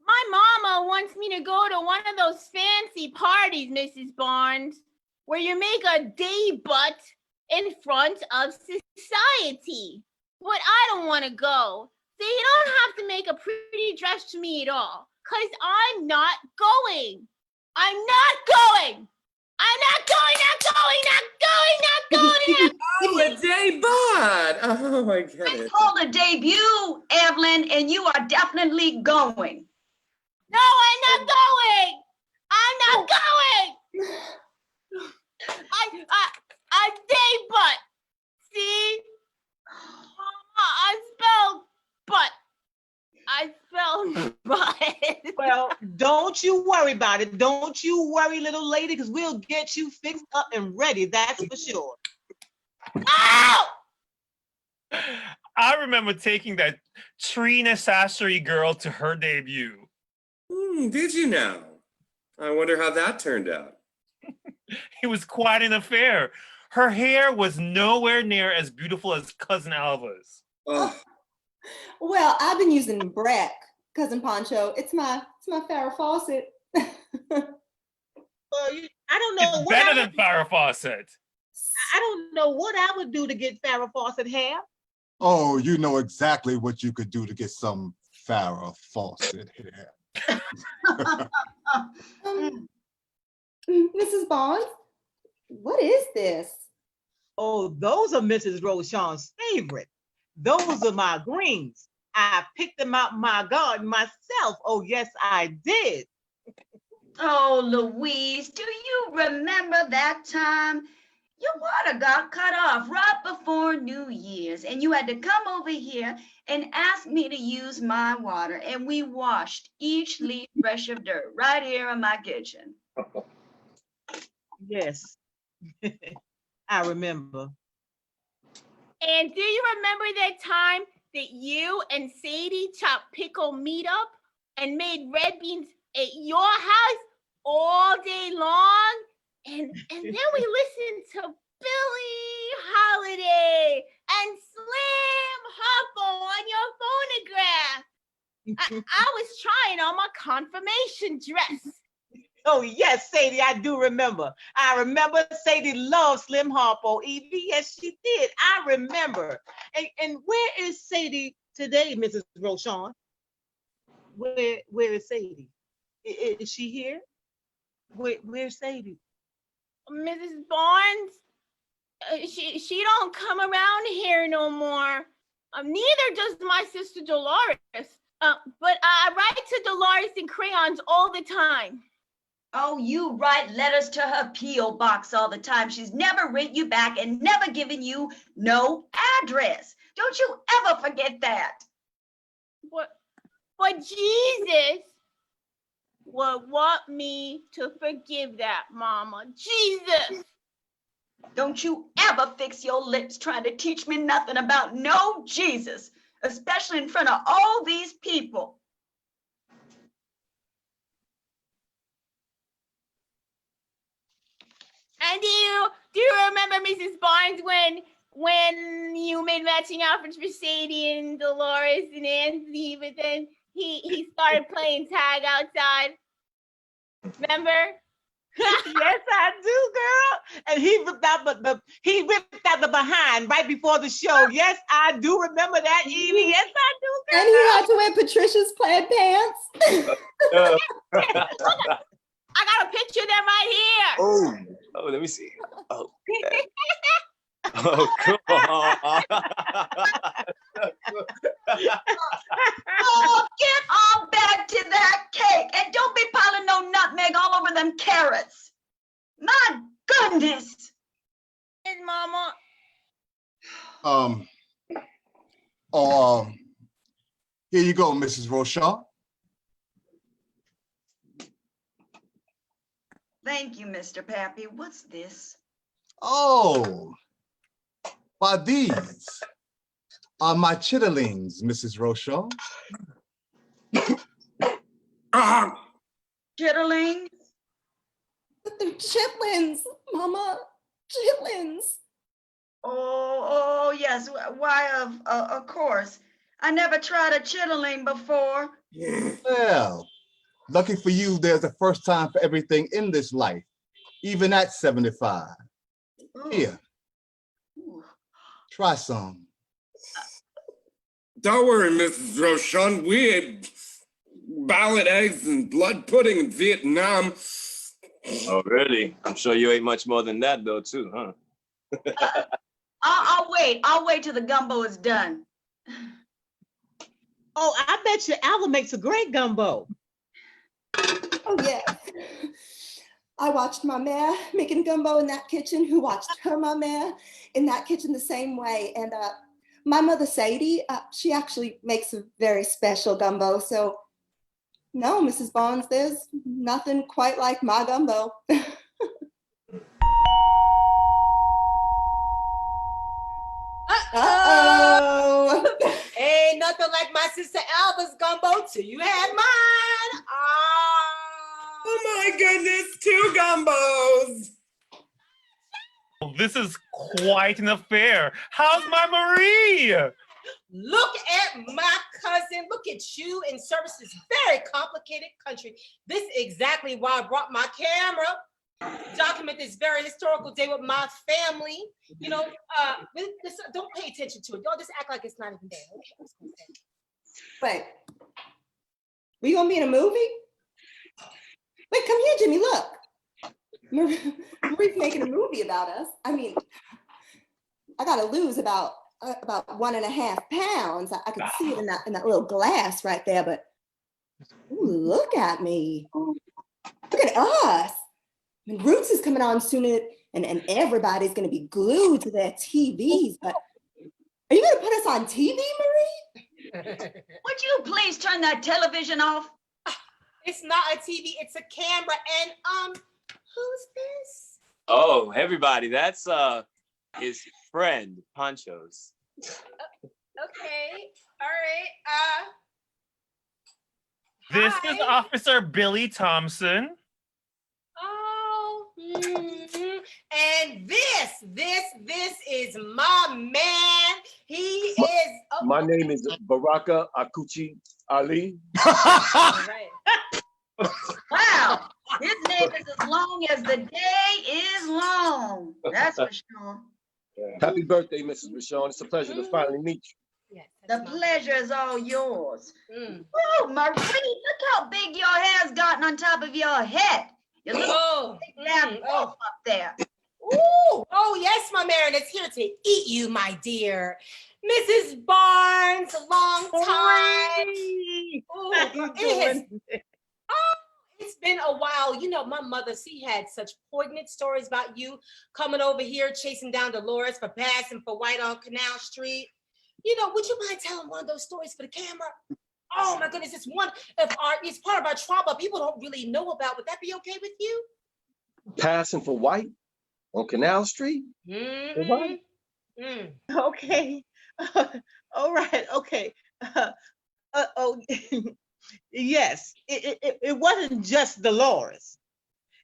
My mama wants me to go to one of those fancy parties, Mrs. Barnes, where you make a debut in front of society. But I don't want to go. So you don't have to make a pretty dress to me at all, because I'm not going. I'm not going. I'm not going. Oh, a debut. Oh, I get It's it. called a debut, Evelyn, and you are definitely going. No, I'm not going. I'm not going. I debut. See? I spelled butt. I spelled butt. Well, don't you worry about it. Don't you worry, little lady, because we'll get you fixed up and ready. That's for sure. Ow! I remember taking that Trina Sassery girl to her debut. Did you now? I wonder how that turned out. It was quite an affair. Her hair was nowhere near as beautiful as Cousin Alva's. Oh. Well, I've been using Brack, Cousin Poncho. It's my Farrah Fawcett. Well, I don't know It's what better than Farrah Fawcett. I don't know what I would do to get Farrah Fawcett hair. Oh, you know exactly what you could do to get some Farrah Fawcett hair. Mrs. Barnes, what is this? Oh, those are Mrs. Roshan's favorite. Those are my greens. I picked them out in my garden myself. Oh, yes, I did. Oh, Louise, do you remember that time? Your water got cut off right before New Year's, and you had to come over here and ask me to use my water, and we washed each leaf fresh of dirt right here in my kitchen. Yes, I remember. And do you remember that time that you and Sadie chopped pickle meat up and made red beans at your house all day long? And then we listened to Billie Holiday and Slim Harpo on your phonograph. I was trying on my confirmation dress. Oh, yes, Sadie, I do remember. I remember Sadie loved Slim Harpo, Evie. Yes, she did. I remember. And where is Sadie today, Mrs. Roshan? Where is Sadie? Is she here? Where's Sadie? Mrs. Barnes, she don't come around here no more. Neither does my sister Dolores. But I write to Dolores in crayons all the time. Oh, you write letters to her P.O. box all the time. She's never written you back and never given you no address. Don't you ever forget that. But Jesus would want me to forgive that, Mama. Jesus. Don't you ever fix your lips trying to teach me nothing about no Jesus, especially in front of all these people. And do you remember, Mrs. Barnes, when you made matching outfits for Sadie and Dolores and Anthony, but then he started playing tag outside? Remember? Yes, I do, girl. And he ripped out the behind right before the show. Yes, I do remember that, Evie. Yes, I do, girl. And he had to wear Patricia's plaid pants. I got a picture of them right here. Oh, let me see. Oh, okay. Oh, come on. Oh, get on back to that cake and don't be piling no nutmeg all over them carrots. My goodness. Yes, Mama. Here you go, Mrs. Roshan. Thank you, Mr. Pappy. What's this? Oh, why these are my chitterlings, Mrs. Roshan. Chitterlings? But they're chitlins, Mama. Chitlins. Oh, yes. Why, of course. I never tried a chitterling before. Well, lucky for you, there's a first time for everything in this life, even at 75. Here, try some. Don't worry, Mrs. Roshan. We had ballot eggs and blood pudding in Vietnam. Oh, really? I'm sure you ate much more than that, though, too, huh? I'll wait. I'll wait till the gumbo is done. Oh, I bet you Alva makes a great gumbo. Oh, yeah. I watched my mare making gumbo in that kitchen, who watched her my mare in that kitchen the same way. And my mother, Sadie, she actually makes a very special gumbo. So no, Mrs. Barnes, there's nothing quite like my gumbo. Uh-oh. Ain't nothing like my sister Alva's gumbo till you had mine. Oh my goodness, 2 gumbos. This is quite an affair. How's my Marie? Look at my cousin. Look at you in service to this very complicated country. This is exactly why I brought my camera to document this very historical day with my family. You know, don't pay attention to it. Y'all just act like it's not even there. Okay? Wait, we gonna be in a movie? Wait, come here, Jimmy, look. Marie's making a movie about us. I mean, I gotta lose about 1.5 pounds. I can see it in that little glass right there, but ooh, look at me. Look at us. And Roots is coming on soon, and everybody's gonna be glued to their TVs, but are you gonna put us on TV, Marie? Would you please turn that television off? It's not a TV, it's a camera. And who's this? Oh, everybody, that's his friend, Ponchos. Okay, all right. This hi. is Officer Billy Thompson. Oh, and this is my man. He is. Oh, My name is Baraka Akuchi Ali. all right. Wow, his name is as long as the day is long. That's for sure. Happy birthday, Mrs. Rashawn. It's a pleasure to finally meet you. Yes, The pleasure is all yours. Mm. Oh, Marie, look how big your hair's gotten on top of your head. Your little lab up there. Ooh, oh yes, my Marin is here to eat you, my dear. Mrs. Barnes, a long time. Ooh, it's been a while. You know, my mother, she had such poignant stories about you coming over here, chasing down Dolores for passing for white on Canal Street. You know, would you mind telling one of those stories for the camera? Oh my goodness, it's part of our trauma people don't really know about. Would that be okay with you? Passing for white on Canal Street? For white? Okay. All right. Okay. Yes, it wasn't just Dolores.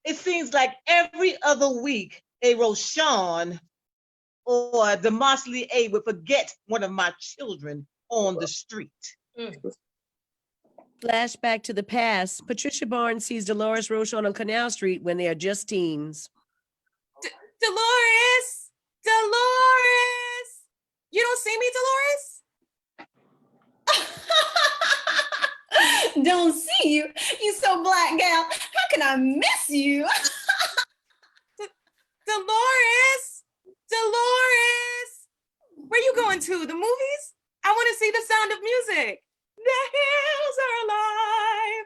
It seems like every other week a Roshan or a Demosley A would forget one of my children on the street. Flashback to the past. Patricia Barnes sees Dolores Rochon on Canal Street when they are just teens. Dolores! Dolores! You don't see me, Dolores? Don't see you. You so black, gal. How can I miss you? Dolores! Dolores! Where you going to? The movies? I want to see The Sound of Music. The hills are alive.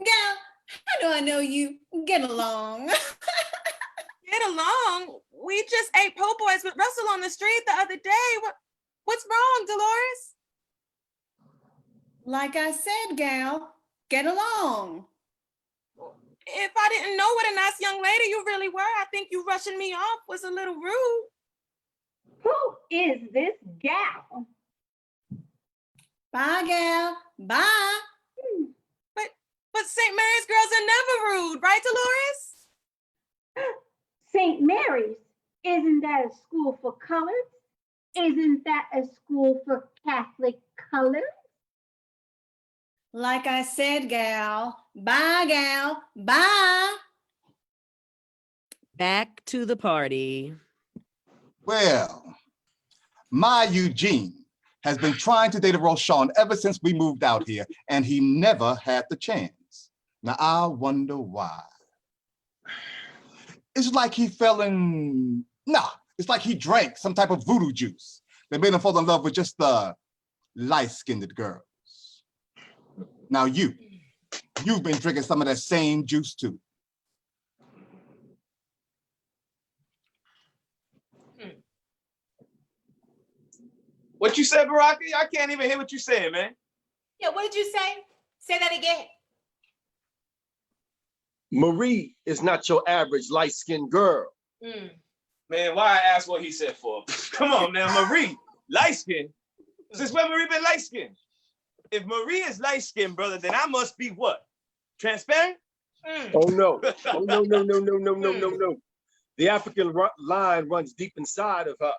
Gal, how do I know you? Get along. Get along? We just ate po' boys with Russell on the street the other day. What's wrong, Dolores? Like I said, gal, get along. If I didn't know what a nice young lady you really were, I think you rushing me off was a little rude. Who is this gal? Bye, gal. Bye. But St. Mary's girls are never rude, right, Dolores? St. Mary's, isn't that a school for colors? Isn't that a school for Catholic colors? Like I said, gal. Bye, gal. Bye. Back to the party. Well, my Eugene has been trying to date a Roshan ever since we moved out here, and he never had the chance. Now I wonder why. It's like he fell in, it's like he drank some type of voodoo juice that made him fall in love with just the light-skinned girls. Now you've been drinking some of that same juice too. What you said, Baraka? I can't even hear what you saying, man. Yeah, what did you say? Say that again. Marie is not your average light-skinned girl. Man, why I ask what he said for? Come on now, Marie, light-skinned? Since when Marie been light-skinned? If Marie is light-skinned, brother, then I must be what? Transparent? Oh no. Oh no, no, no, no, no, no, no, no. The African line runs deep inside of her.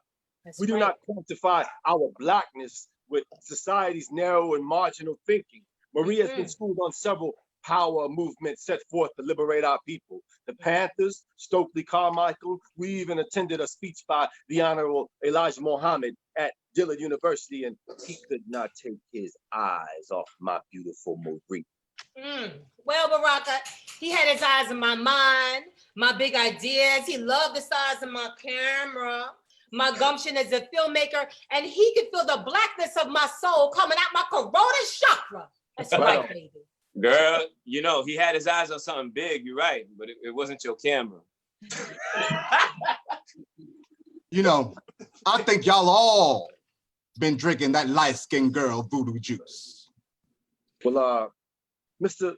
We do not quantify our blackness with society's narrow and marginal thinking. Marie has been schooled on several power movements set forth to liberate our people. The Panthers, Stokely Carmichael. We even attended a speech by the Honorable Elijah Muhammad at Dillard University, and he could not take his eyes off my beautiful Marie. Well, Baraka, he had his eyes on my mind, my big ideas. He loved the size of my camera, my gumption as a filmmaker, and he could feel the blackness of my soul coming out my corona chakra. That's right, baby. Girl, you know, he had his eyes on something big, you're right, but it wasn't your camera. You know, I think y'all all been drinking that light-skinned girl voodoo juice. Well, Mr.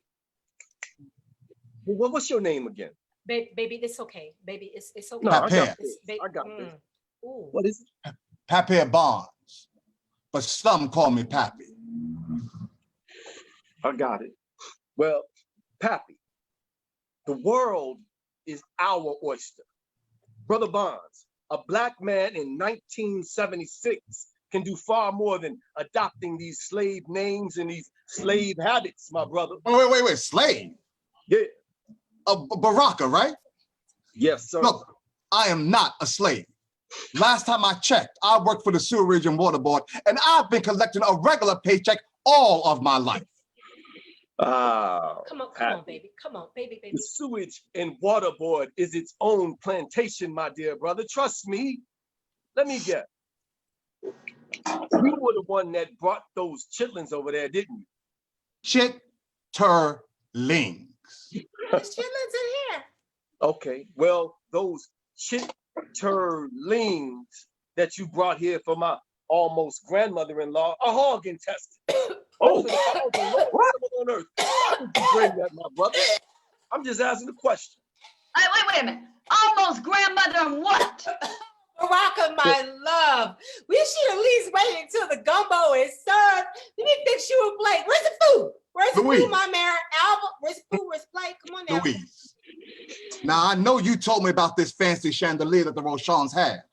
What's your name again? Baby, it's okay. Baby, it's okay. No, I got this. I got this. What is it? Pappy Barnes, but some call me Pappy. I got it. Well, Pappy, the world is our oyster. Brother Barnes, a black man in 1976 can do far more than adopting these slave names and these slave habits, my brother. Wait, slave? Yeah. Baraka, right? Yes, sir. Look, I am not a slave. Last time I checked, I worked for the Sewerage and Water Board, and I've been collecting a regular paycheck all of my life. Come on, baby. Come on, baby. The Sewage and Water Board is its own plantation, my dear brother. Trust me. Let me guess. You were the one that brought those chitlins over there, didn't you? Chitterlings. There's chitlins in here. Okay, well, those chitterlings that you brought here for my almost grandmother-in-law are hogging tested. Oh, what on earth? Why would you bring that, my brother? I'm just asking the question. Wait a minute. Almost grandmother and what? Baraka, my love. We should at least wait until the gumbo is served. Let me fix you a plate. Where's the food? Where's the food, my man? Albert, where's the food? Where's the plate? Come on now. Louise. Now, I know you told me about this fancy chandelier that the Rochons had,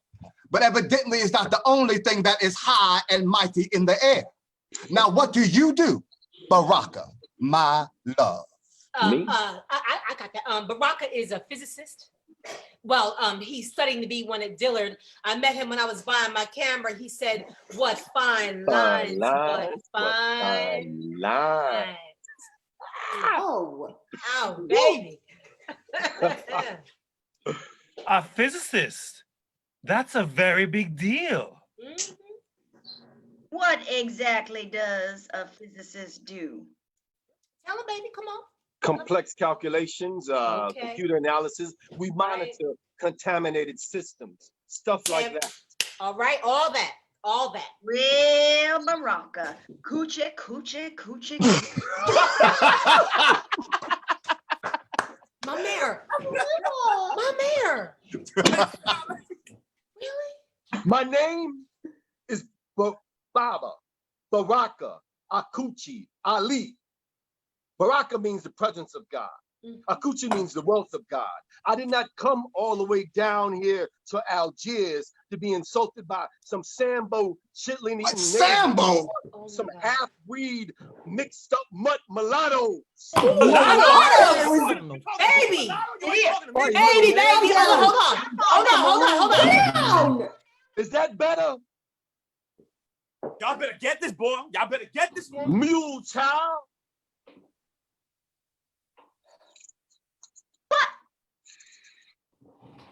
but evidently it's not the only thing that is high and mighty in the air. Now, what do, Baraka, my love? I got that. Baraka is a physicist. Well, he's studying to be one at Dillard. I met him when I was buying my camera. He said, "What fine lines, what fine lines." Oh, baby. A physicist. That's a very big deal. What exactly does a physicist do? Tell him, baby, come on. Complex calculations, computer analysis. We monitor contaminated systems, stuff like that. All right, all that. Well, Baraka, coochie. My mayor. My mayor. Really? My name is Baba, Baraka, Akuchi, Ali. Baraka means the presence of God. Akuchi means the wealth of God. I did not come all the way down here to Algiers to be insulted by some Sambo chitlin eating. Sambo? Some half-breed mixed up mulattoes. Baby! Baby, hold on. Is that better? Y'all better get this, boy. Y'all better get this one. Mule child.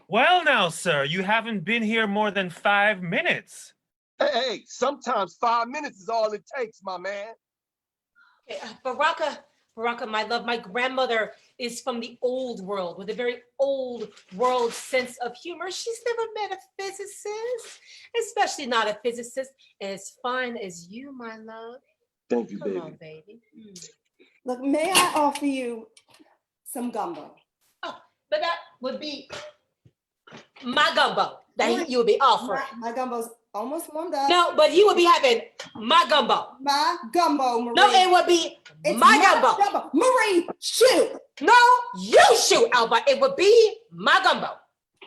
Well now, sir, you haven't been here more than 5 minutes. Hey, sometimes 5 minutes is all it takes, my man. Baraka, my love, my grandmother is from the old world with a very old world sense of humor. She's never met a physicist, especially not a physicist as fine as you, my love. Thank you, Come baby. on, baby. Look, may I offer you some gumbo? Oh, but that would be my gumbo that you would be offering. My gumbo's almost warmed up. No, but you would be having my gumbo. My gumbo, Marie. No, it would be my gumbo. Marie, shoot. No, you shoot, Alba. It would be my gumbo.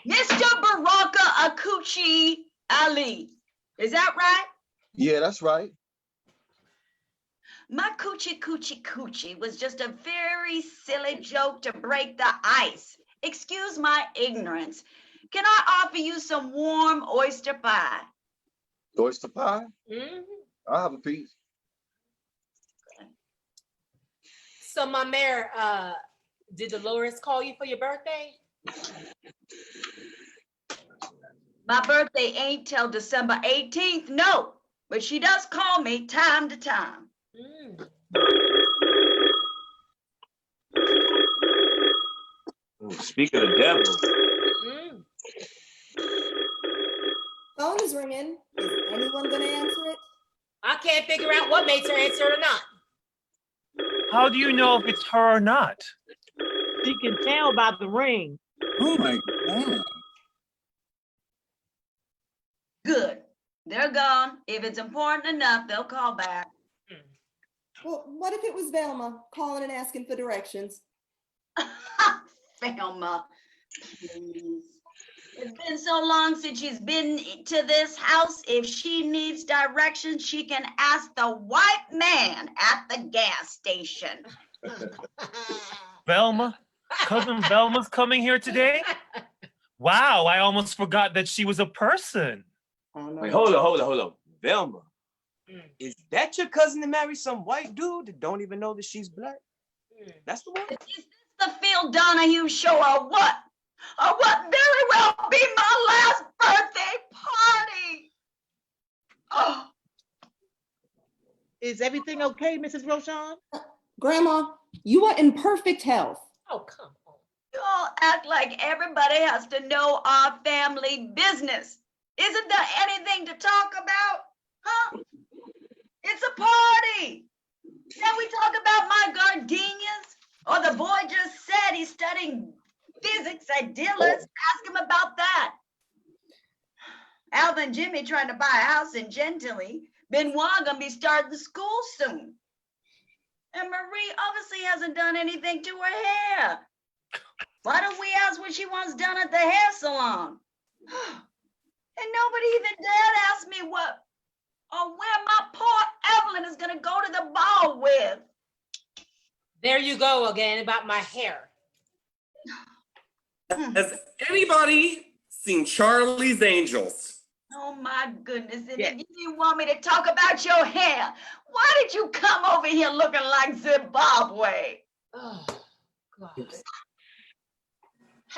Mr. Baraka Akuchi Ali. Is that right? Yeah, that's right. My coochie was just a very silly joke to break the ice. Excuse my ignorance. Can I offer you some warm oyster pie? Oyster pie? Mm-hmm. I'll have a piece. So, my mayor, did Dolores call you for your birthday? My birthday ain't till December 18th, no. But she does call me time to time. Speak of the devil. Phone is ringing. Is anyone gonna answer it? I can't figure out what makes her answer it or not. How do you know if it's her or not? She can tell by the ring. Oh my God. Good. They're gone. If it's important enough, they'll call back. Well, what if it was Velma calling and asking for directions? Velma, please. It's been so long since she's been to this house. If she needs directions, she can ask the white man at the gas station. Velma? Cousin Velma's coming here today? Wow, I almost forgot that she was a person. Wait, hold on. Velma, is that your cousin that married some white dude that don't even know that she's black? That's the one? Is this the Phil Donahue show or what? Or what very well be my last birthday party? Oh. Is everything okay, Mrs. Rochon? Grandma, you are in perfect health. Oh, come on. You all act like everybody has to know our family business. Isn't there anything to talk about? Huh? It's a party. Can we talk about my gardenias? Or the boy just said he's studying physics at Dillard's. Ask him about that. Alvin and Jimmy trying to buy a house in Gentilly. Benoit gonna be starting school soon. And Marie obviously hasn't done anything to her hair. Why don't we ask what she wants done at the hair salon? And nobody even dared ask me what or where my poor Evelyn is gonna go to the ball with. There you go again about my hair. Has anybody seen Charlie's Angels? Oh my goodness, and if you didn't want me to talk about your hair, why did you come over here looking like Zimbabwe? Oh, God.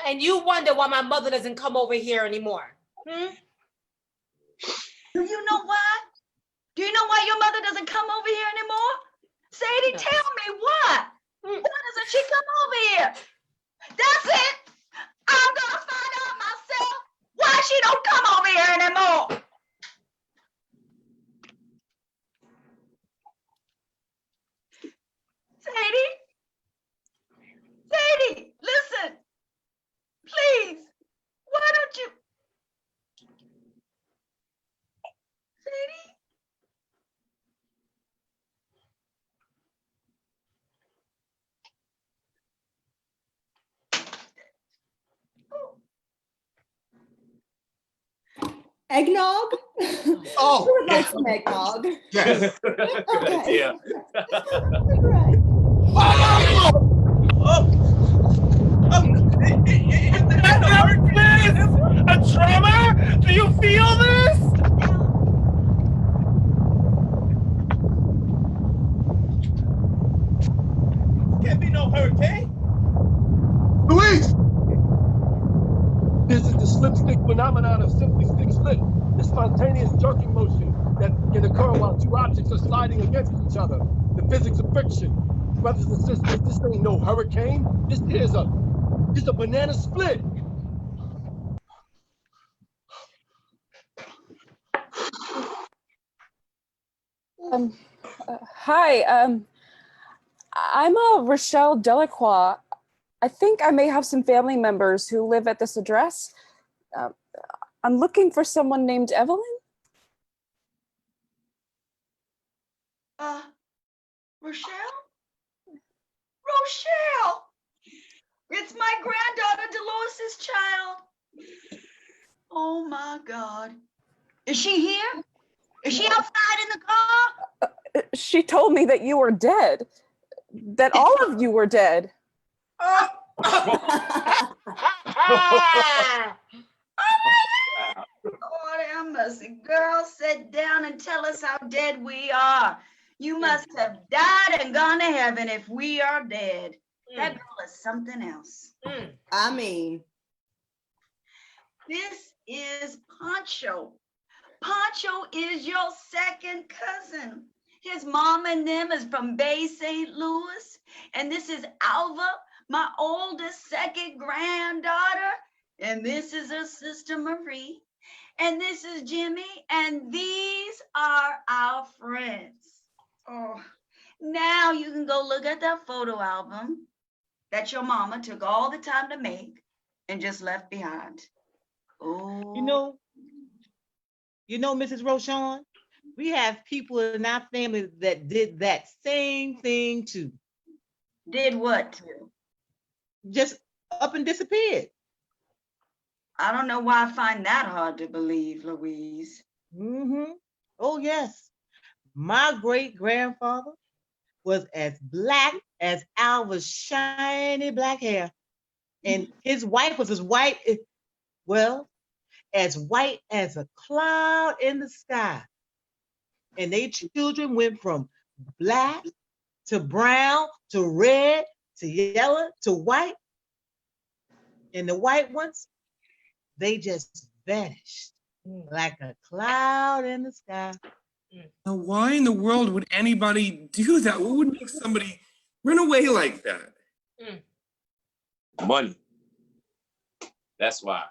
And you wonder why my mother doesn't come over here anymore. Do you know why? Do you know why your mother doesn't come over here anymore? Sadie, tell me why. Why doesn't she come over here? That's it. I'm gonna find out myself why she don't come over here anymore. Sadie, listen. Please, why don't you? Sadie? Eggnog? Oh, Who would like some eggnog? Yes. Good idea. A tremor? Do you feel this? Can't be no hurricane. Luis! This is split, the spontaneous jerking motion that can occur while two objects are sliding against each other, the physics of friction. Brothers and sisters, this ain't no hurricane. This is a banana split. Hi, I'm Rochelle Delacroix. I think I may have some family members who live at this address. I'm looking for someone named Evelyn. Rochelle? Rochelle! It's my granddaughter Dolores' child. Oh my God. Is she here? Is she outside in the car? She told me that you were dead. That all of you were dead. Lord have mercy. Girl, sit down and tell us how dead we are. You must have died and gone to heaven if we are dead. That girl is something else. I mean, this is Pancho. Pancho is your second cousin. His mom and them is from Bay St. Louis. And this is Alva, my oldest second granddaughter. And this is her sister Marie. And this is Jimmy. And these are our friends. Oh, now you can go look at that photo album that your mama took all the time to make and just left behind. Oh, You know, Mrs. Rochon, we have people in our family that did that same thing too. Did what too? Just up and disappeared. I don't know why I find that hard to believe, Louise. Oh, yes. My great-grandfather was as black as Alva's shiny black hair. And his wife was as white, well, as white as a cloud in the sky. And their children went from black to brown to red to yellow to white. And the white ones, they just vanished like a cloud in the sky. Now, why in the world would anybody do that? What would make somebody run away like that? Money. That's why.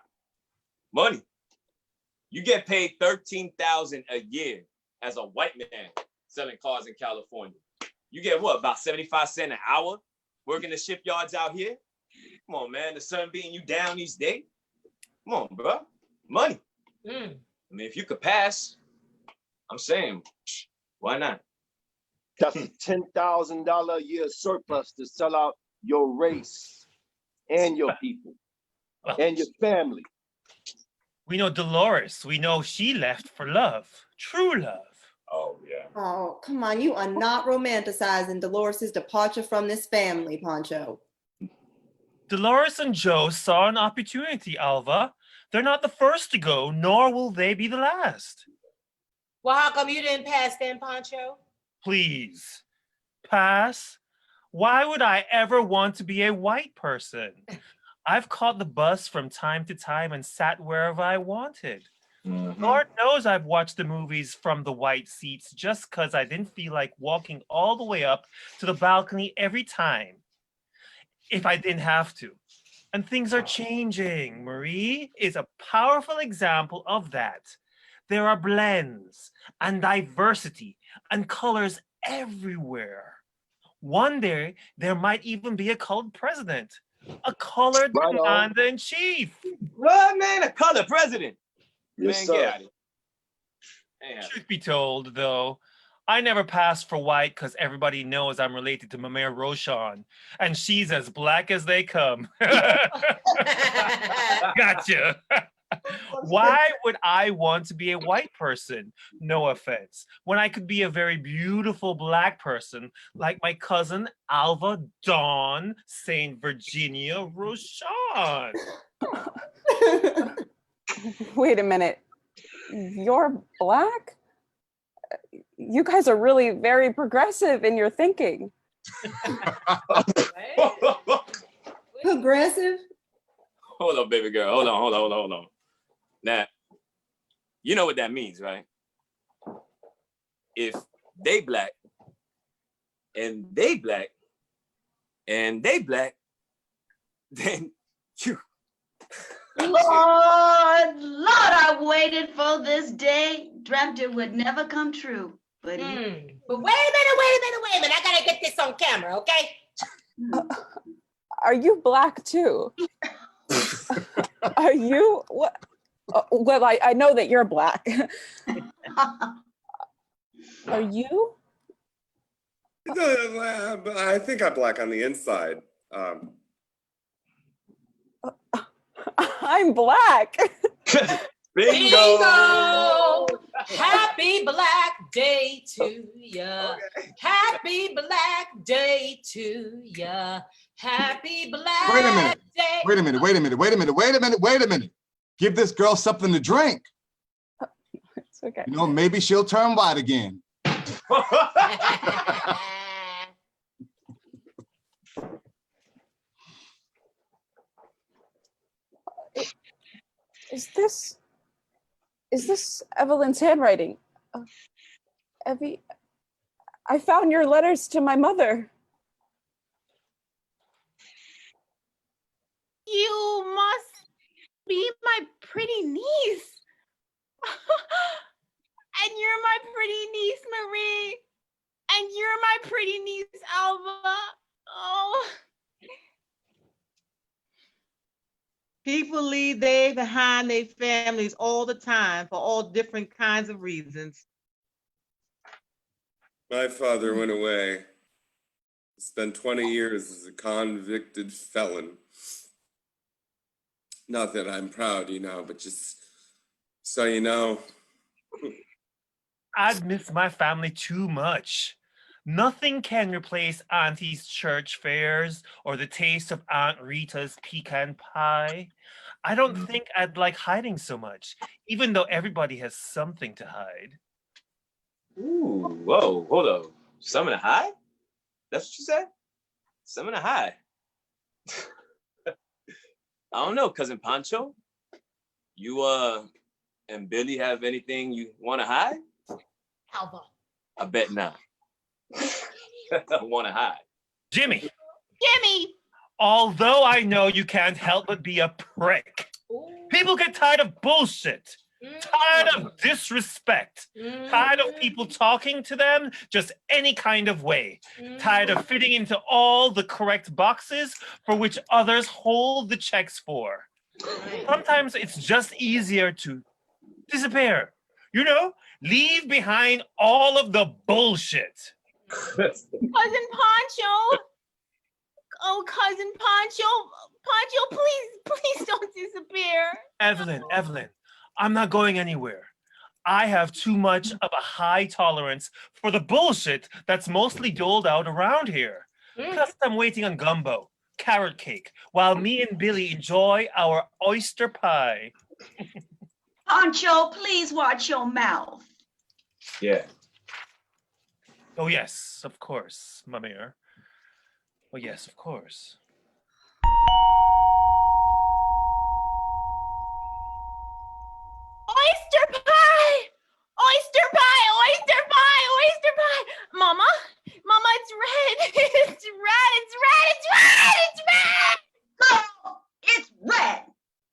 Money. You get paid $13,000 a year as a white man selling cars in California. You get what, about 75 cents an hour working the shipyards out here? Come on, man, the sun beating you down these days. Come on, bro. Money. I mean, if you could pass, I'm saying, why not? That's a $10,000 a year surplus to sell out your race and your people and your family. We know Dolores. We know she left for love, true love. Oh, yeah. oh, come on. You are not romanticizing Dolores' departure from this family, Pancho. Dolores and Joe saw an opportunity, Alva. They're not the first to go, nor will they be the last. Well, how come you didn't pass then, Pancho? Please, pass? Why would I ever want to be a white person? I've caught the bus from time to time and sat wherever I wanted. Lord knows I've watched the movies from the white seats just because I didn't feel like walking all the way up to the balcony every time if I didn't have to. And things are changing. Marie is a powerful example of that. There are blends and diversity and colors everywhere. One day, there might even be a colored president, a colored commander-in-chief. What, man? A colored president? Yes, Man, sir. get out of here. Truth be told, though, I never passed for white because everybody knows I'm related to Mamer Roshan, and she's as black as they come. Gotcha. Why would I want to be a white person? No offense. When I could be a very beautiful black person like my cousin Alva Dawn St. Virginia Roshan. Wait a minute. You're black? You guys are really very progressive in your thinking. Progressive? Hold on, baby girl. Hold on. Now, You know what that means, right? If they black, and they black, and they black, then you. Lord, I waited for this day, dreamt it would never come true. But But wait a minute. I gotta get this on camera, okay? Are you black too? Are you what? Well, I know that you're black. Are you? I think I'm black on the inside. I'm black. Bingo! Happy Black Day to ya. Happy Black Day to ya. Happy Black Wait a minute. Day. Wait a minute. Give this girl something to drink. It's okay. You know, maybe she'll turn white again. Is this Evelyn's handwriting? Evie, I found your letters to my mother. You must be my pretty niece. And you're my pretty niece, Marie. And you're my pretty niece, Alva. Oh. People leave they behind their families all the time for all different kinds of reasons. My father went away. Spent 20 years as a convicted felon. Not that I'm proud, you know, but just so you know. I'd miss my family too much. Nothing can replace Auntie's church fairs or the taste of Aunt Rita's pecan pie. I don't think I'd like hiding so much, even though everybody has something to hide. Ooh, whoa, hold up. Something to hide? That's what you said? Something to hide. I don't know, Cousin Pancho. You and Billy have anything you want to hide? Alva. I bet not. I want to hide. Jimmy. Jimmy. Although I know you can't help but be a prick. People get tired of bullshit. Tired of disrespect. Tired of people talking to them just any kind of way. Tired of fitting into all the correct boxes for which others hold the checks for. Sometimes it's just easier to disappear. You know, leave behind all of the bullshit. Cousin Pancho. Oh, Cousin Pancho. Pancho, please don't disappear. Evelyn, I'm not going anywhere. I have too much of a high tolerance for the bullshit that's mostly doled out around here. Plus, I'm waiting on gumbo, carrot cake, while me and Billy enjoy our oyster pie. Pancho, please watch your mouth. Yeah. Oh, yes, of course, ma mère. Oh, yes, of course. Oyster pie! Oyster pie! Oyster pie! Oyster pie! Mama, it's red. It's red. Girl, it's red.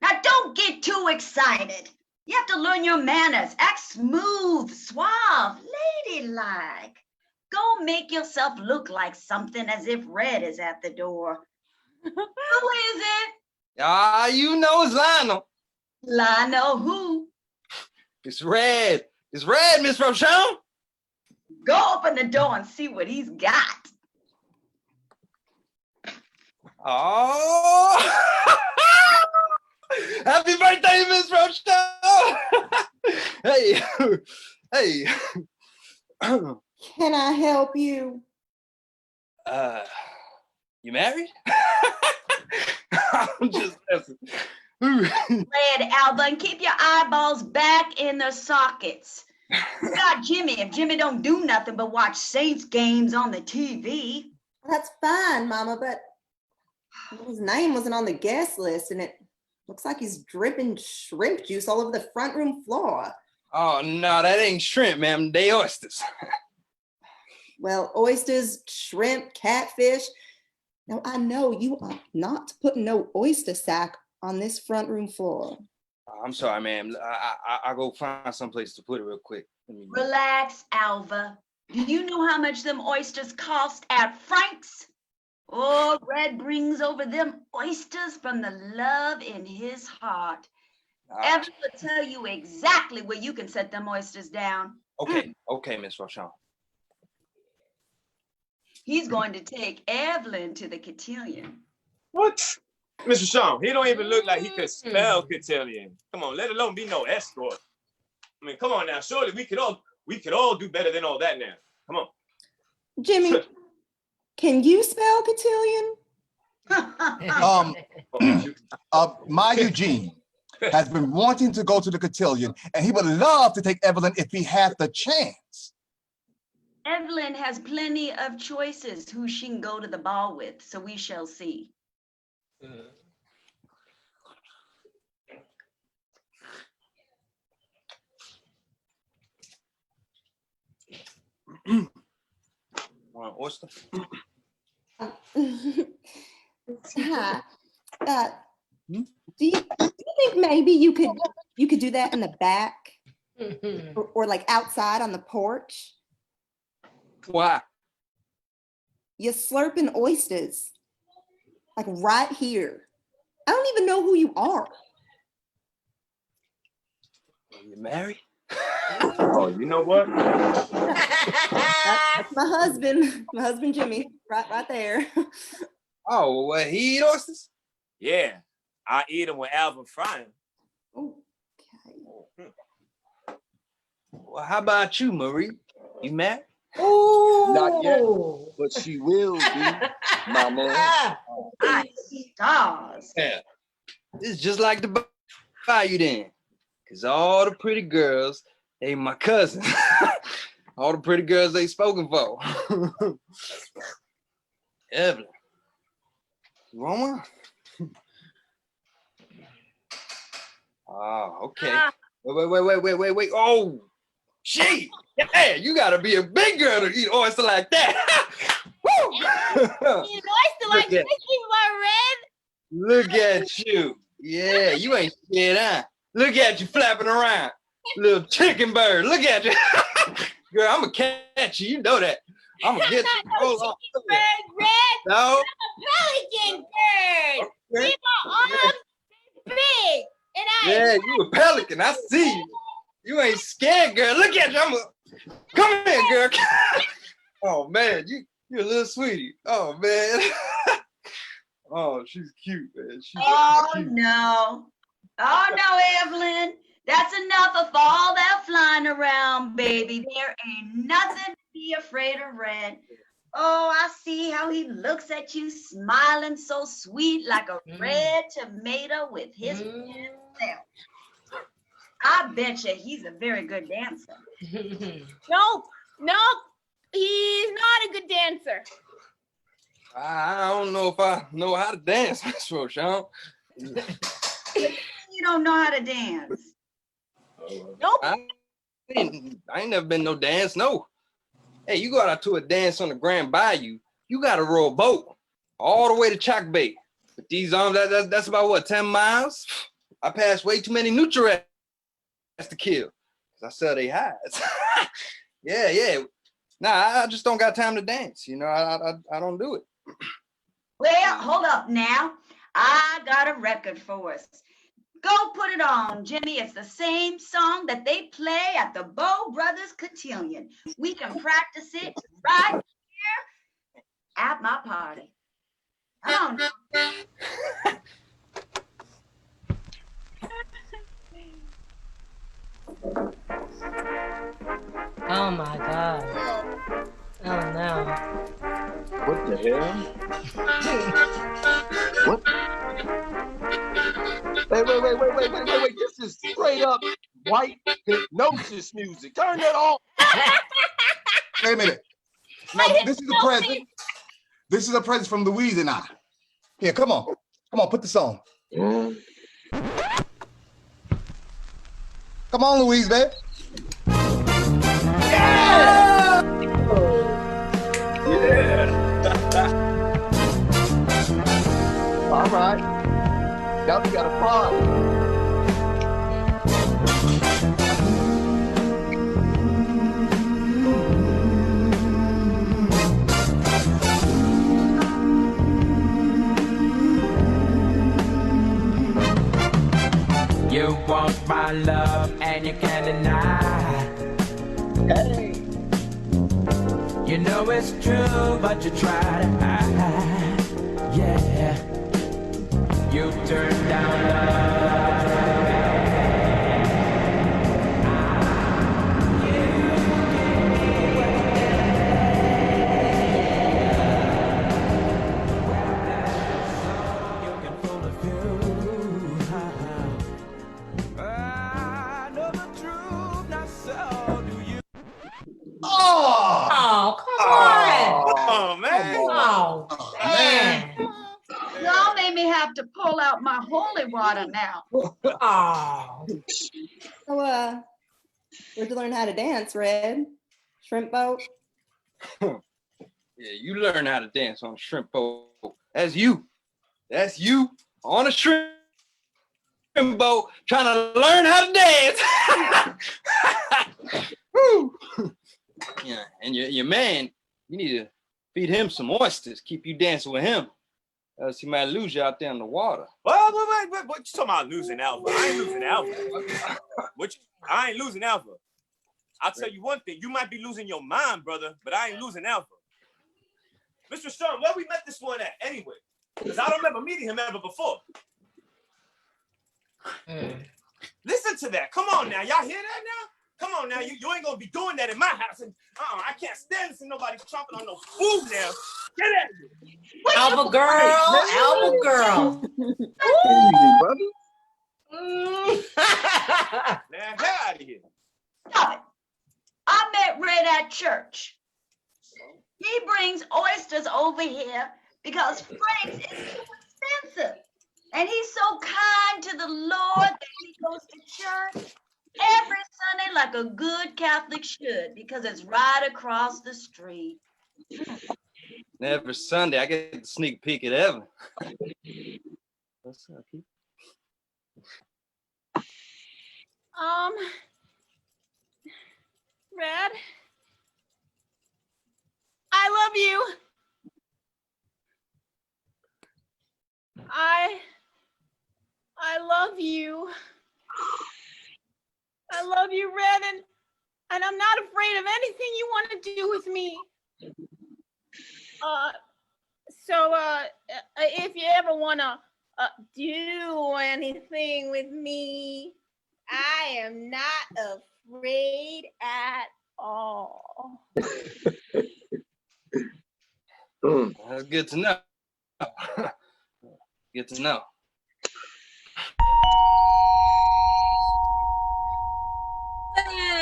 Now don't get too excited. You have to learn your manners. Act smooth, suave, ladylike. Go make yourself look like something as if red is at the door. Who is it? You know it's Lionel. Lionel who? It's red. It's red, Miss Rochon. Go open the door and see what he's got. Oh. Happy birthday, Miss Rochon. Hey. Can I help you? You married? I'm just messing. Red, Alba, and keep your eyeballs back in their sockets. You got Jimmy if Jimmy don't do nothing but watch Saints games on the TV. That's fine, Mama, but his name wasn't on the guest list, and it looks like he's dripping shrimp juice all over the front room floor. Oh, no, that ain't shrimp, ma'am. They oysters. Well, oysters, shrimp, catfish. Now, I know you are not putting no oyster sack on this front room floor. I'm sorry, ma'am. I'll go find someplace to put it real quick. Relax, Alva. Do you know how much them oysters cost at Frank's? Oh, Red brings over them oysters from the love in his heart. Evan will tell you exactly where you can set them oysters down. Okay, Miss Rochon. He's going to take Evelyn to the cotillion. What? Mr. Sean, he don't even look like he could spell cotillion. Come on, let alone be no escort. I mean, come on now. Surely we could all do better than all that now. Come on. Jimmy, can you spell cotillion? My Eugene has been wanting to go to the cotillion, and he would love to take Evelyn if he had the chance. Evelyn has plenty of choices who she can go to the ball with, so we shall see. Want an oyster? Hi. Do you think maybe you could do that in the back or like outside on the porch? Why? You're slurping oysters like right here. I don't even know who you are. Are you married? Oh, you know what? That's my husband Jimmy, right there. Oh, well, he eat oysters? Yeah, I eat them with Alvin frying. Well, how about you, Marie? You married? Not yet, but she will be, mama. Stars. Yeah. It's just like the bayou then. Because all the pretty girls, they my cousins. All the pretty girls they spoken for. Evelyn. Roma? Oh, okay. Wait. Oh, she. Yeah, you gotta be a big girl to eat oyster like that. Woo! Eat oyster like this, Red. Look at you. Yeah, you ain't scared, huh? Look at you flapping around. Little chicken bird. Look at you. Girl, I'm gonna catch you. You know that. I'm gonna get you. Hold on. Bird, Red. No. I'm a pelican bird. See my arms big. And Yeah, you a pelican. I see you. You ain't scared, girl. Look at you. Come here, girl. Oh man, you're a little sweetie. Oh man. Oh, she's cute, man. She's cute. No. Oh no, Evelyn. That's enough of all that flying around, baby. There ain't nothing to be afraid of, Red. Oh, I see how he looks at you, smiling so sweet like a red tomato with his red self. I bet you he's a very good dancer. Nope. He's not a good dancer. I don't know if I know how to dance, Miss Rochon. You don't know how to dance. Nope. I ain't never been no dance, no. Hey, you go out to a dance on the Grand Bayou, you gotta row a boat all the way to Chalk Bay. With these arms, that's about what, 10 miles? I passed way too many nutri-rats to kill. Cause I sell they hides. Yeah. Nah, I just don't got time to dance. You know, I don't do it. Well, hold up now. I got a record for us. Go put it on, Jimmy. It's the same song that they play at the Bow Brothers Cotillion. We can practice it right here at my party. I don't know. Oh my God. Oh no. What the hell? What? Wait. This is straight up white hypnosis music. Turn that off. Wait a minute. Now, this is a present. This is a present from Louise and I. Here, come on. Put this on. Come on, Louise, babe. Y'all got a party. You want my love and you can't deny. Hey. You know it's true, but you try to hide. Yeah. You turn down love. Oh, come on. Oh, man. Oh, man. Y'all made me have to pull out my holy water now. Oh. So, where'd you learn how to dance, Red? Shrimp boat? Yeah, you learn how to dance on a shrimp boat. That's you. That's you on a shrimp boat trying to learn how to dance. Woo. Yeah, and your man, you need to feed him some oysters, keep you dancing with him. Else he might lose you out there in the water. Wait, what you talking about losing Alpha? I ain't losing Alpha. I ain't losing Alpha. I'll tell you one thing, you might be losing your mind, brother, but I ain't losing Alpha. Mr. Sean, where we met this one at anyway? Because I don't remember meeting him ever before. Listen to that. Come on now. Y'all hear that now? Come on now. You ain't going to be doing that in my house. And I can't stand to see nobody chomping on no food now. Get at me. Alpha girl. Alpha girl. Now, get out of here. Stop it. I met Red at church. He brings oysters over here because Frank's is too expensive. And he's so kind to the Lord that he goes to church every Sunday like a good Catholic should, because it's right across the street. Every Sunday, I get a sneak peek at Evan. What's up, Keith? Red, I love you. I love you. I love you, Red, and I'm not afraid of anything you want to do with me. So if you ever want to do anything with me, I am not afraid at all. That's good to know. Good to know.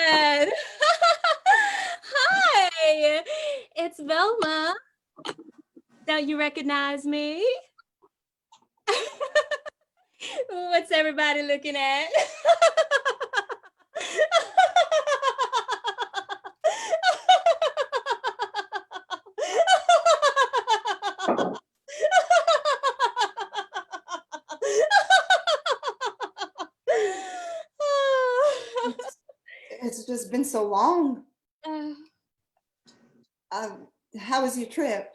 Ed. Hi, it's Velma. Don't you recognize me? What's everybody looking at? It's just been so long. How was your trip?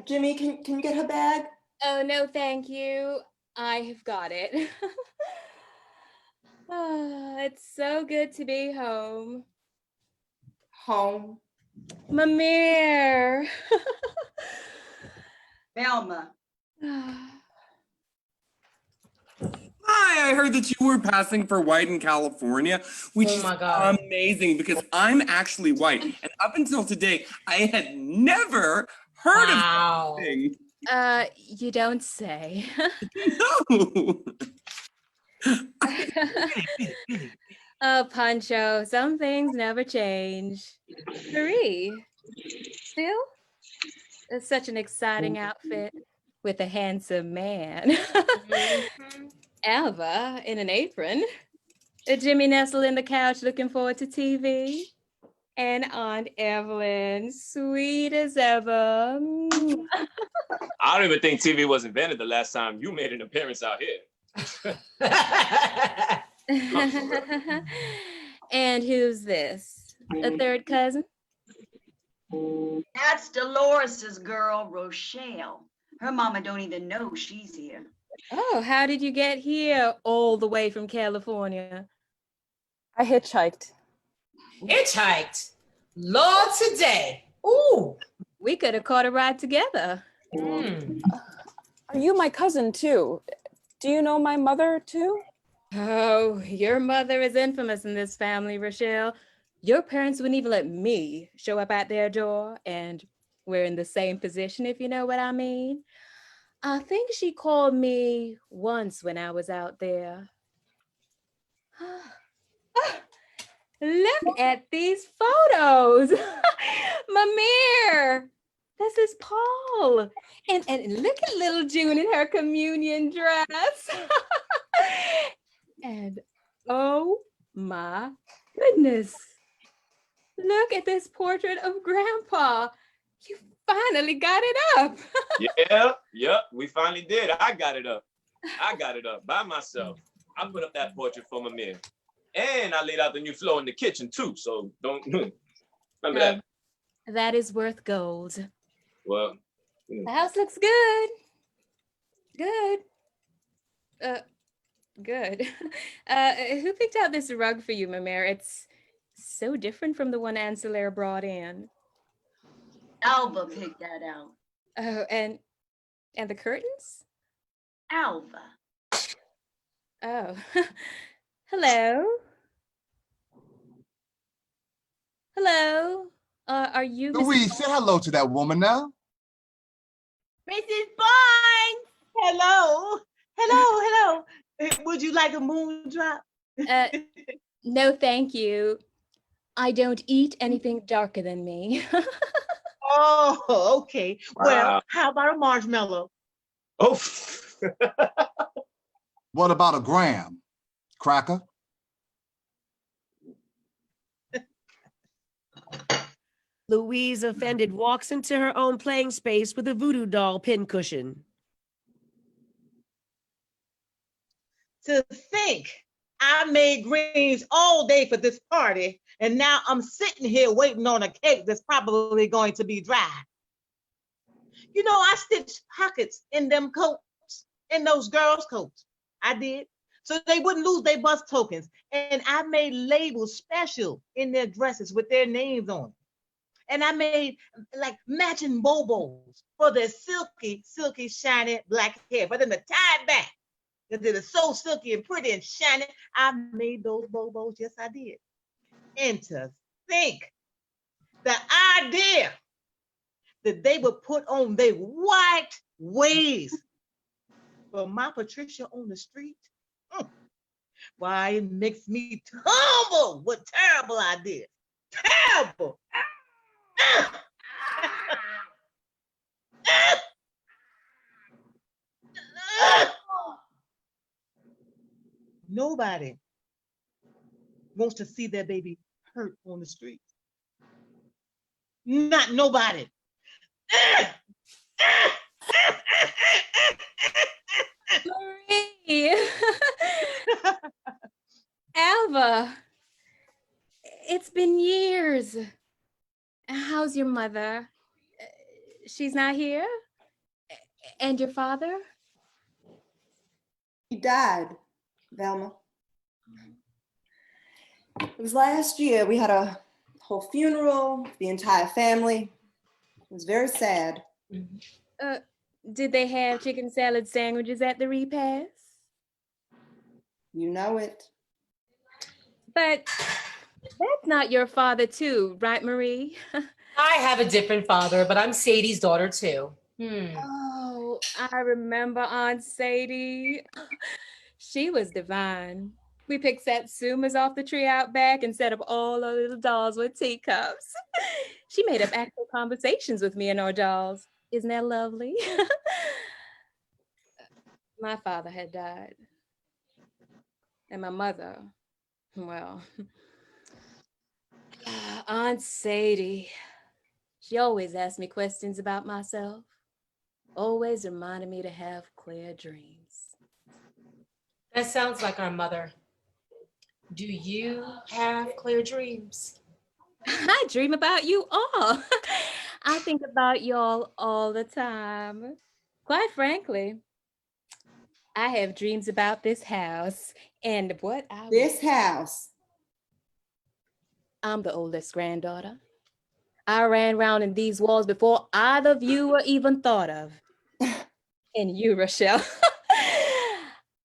Jimmy, can you get her bag? Oh, no, thank you. I have got it. It's so good to be home. Home? Mimir. Velma. Hi, I heard that you were passing for white in California, which is amazing because I'm actually white. And up until today, I had never heard of something. You don't say. No. Oh, Pancho, some things never change. Marie, still? It's such an exciting outfit with a handsome man. Alva in an apron. Jimmy nestled in the couch looking forward to TV. And Aunt Evelyn, sweet as ever. I don't even think TV was invented the last time you made an appearance out here. And who's this? A third cousin? That's Dolores's girl, Rochelle. Her mama don't even know she's here. Oh, how did you get here all the way from California? I hitchhiked. Hitchhiked? Lord, today. Ooh. We could have caught a ride together. Are you my cousin too? Do you know my mother too? Oh, your mother is infamous in this family, Rochelle. Your parents wouldn't even let me show up at their door, and we're in the same position, if you know what I mean. I think she called me once when I was out there. Look at these photos. Mamir, this is Paul. And look at little June in her communion dress. And oh my goodness. Look at this portrait of Grandpa. You finally got it up. Yep, we finally did. I got it up by myself. I put up that portrait for my man. And I laid out the new floor in the kitchen too, so don't remember that. That is worth gold. Well, The house looks good. Good. Good. Who picked out this rug for you, Mamere? It's so different from the one Ancillere brought in. Alva picked that out. Oh, and the curtains? Alva. Oh. Hello. Hello. Are you Louise, say hello to that woman now. Mrs. Barnes. Hello. Hello. Would you like a moon drop? No, thank you. I don't eat anything darker than me. Oh, okay. Wow. Well, how about a marshmallow? Oh. What about a graham cracker? Louise, offended, walks into her own playing space with a voodoo doll pincushion. To think I made greens all day for this party, and now I'm sitting here waiting on a cake that's probably going to be dry. You know, I stitched pockets in them coats, in those girls' coats. I did. So they wouldn't lose their bus tokens. And I made labels special in their dresses with their names on it. And I made like matching bobos for their silky, shiny black hair, for them to tie it back. Because it is so silky and pretty and shiny. I made those bobos, yes, I did. And to think, the idea that they would put on their white waves for my Patricia on the street, why, it makes me tumble. What terrible idea. Terrible. Nobody wants to see their baby hurt on the street. Not nobody. Marie. Alva. It's been years. How's your mother? She's not here? And your father? He died, Velma. It was last year. We had a whole funeral, the entire family. It was very sad. Did they have chicken salad sandwiches at the repast? You know it. But that's not your father too, right, Marie? I have a different father, but I'm Sadie's daughter too. Oh, I remember Aunt Sadie. She was divine. We picked satsumas off the tree out back and set up all our little dolls with teacups. She made up actual conversations with me and our dolls. Isn't that lovely? My father had died. And my mother, well, Aunt Sadie. She always asks me questions about myself. Always reminding me to have clear dreams. That sounds like our mother. Do you have clear dreams? I dream about you all. I think about y'all all the time. Quite frankly, I have dreams about this house and what I This house. I'm the oldest granddaughter. I ran around in these walls before either of you were even thought of. And you, Rochelle.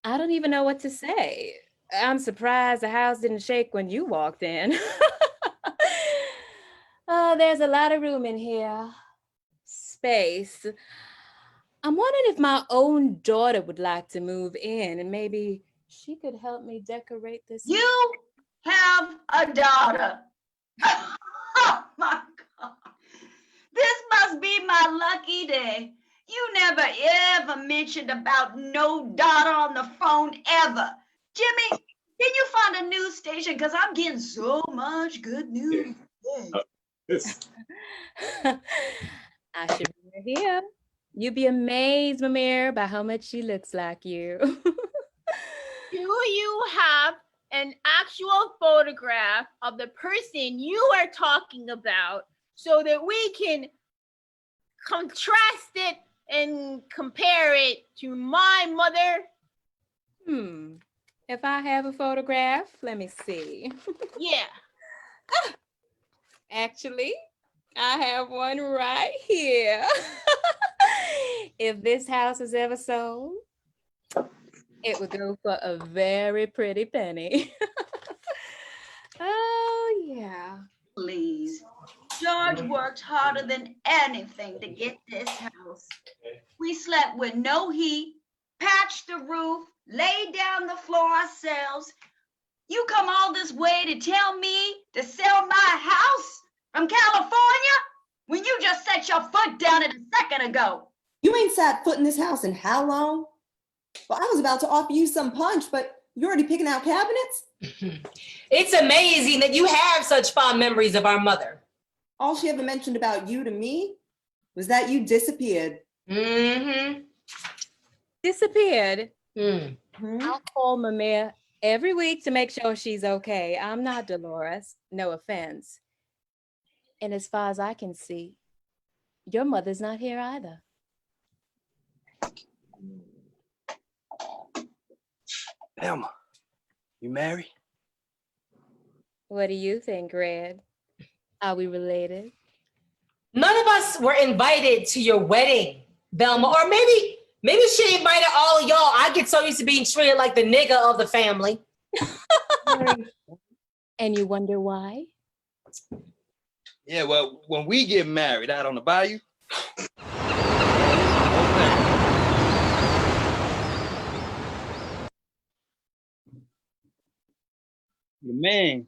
I don't even know what to say. I'm surprised the house didn't shake when you walked in. Oh, there's a lot of room in here. Space. I'm wondering if my own daughter would like to move in and maybe she could help me decorate this. You have a daughter. Oh my God. This must be my lucky day. You never ever mentioned about no daughter on the phone ever. Jimmy, can you find a news station? Because I'm getting so much good news. I should bring her here. You'd be amazed, Mamir, by how much she looks like you. Do you have an actual photograph of the person you are talking about so that we can contrast it and compare it to my mother? If I have a photograph, let me see. Yeah. Actually, I have one right here. If this house is ever sold, it would go for a very pretty penny. Oh, yeah. Please. George worked harder than anything to get this house. We slept with no heat, patched the roof, laid down the floor ourselves. You come all this way to tell me to sell my house from California when you just set your foot down it a second ago? You ain't sat foot in this house in how long? Well, I was about to offer you some punch, but you're already picking out cabinets? It's amazing that you have such fond memories of our mother. All she ever mentioned about you to me was that you disappeared. Mm-hmm. Disappeared? I'll call Mamir every week to make sure she's okay. I'm not Dolores, no offense. And as far as I can see, your mother's not here either. Palma, you married? What do you think, Red? Are we related? None of us were invited to your wedding, Velma, or maybe she invited all of y'all. I get so used to being treated like the nigga of the family. And you wonder why? Yeah, well, when we get married out on the bayou, the man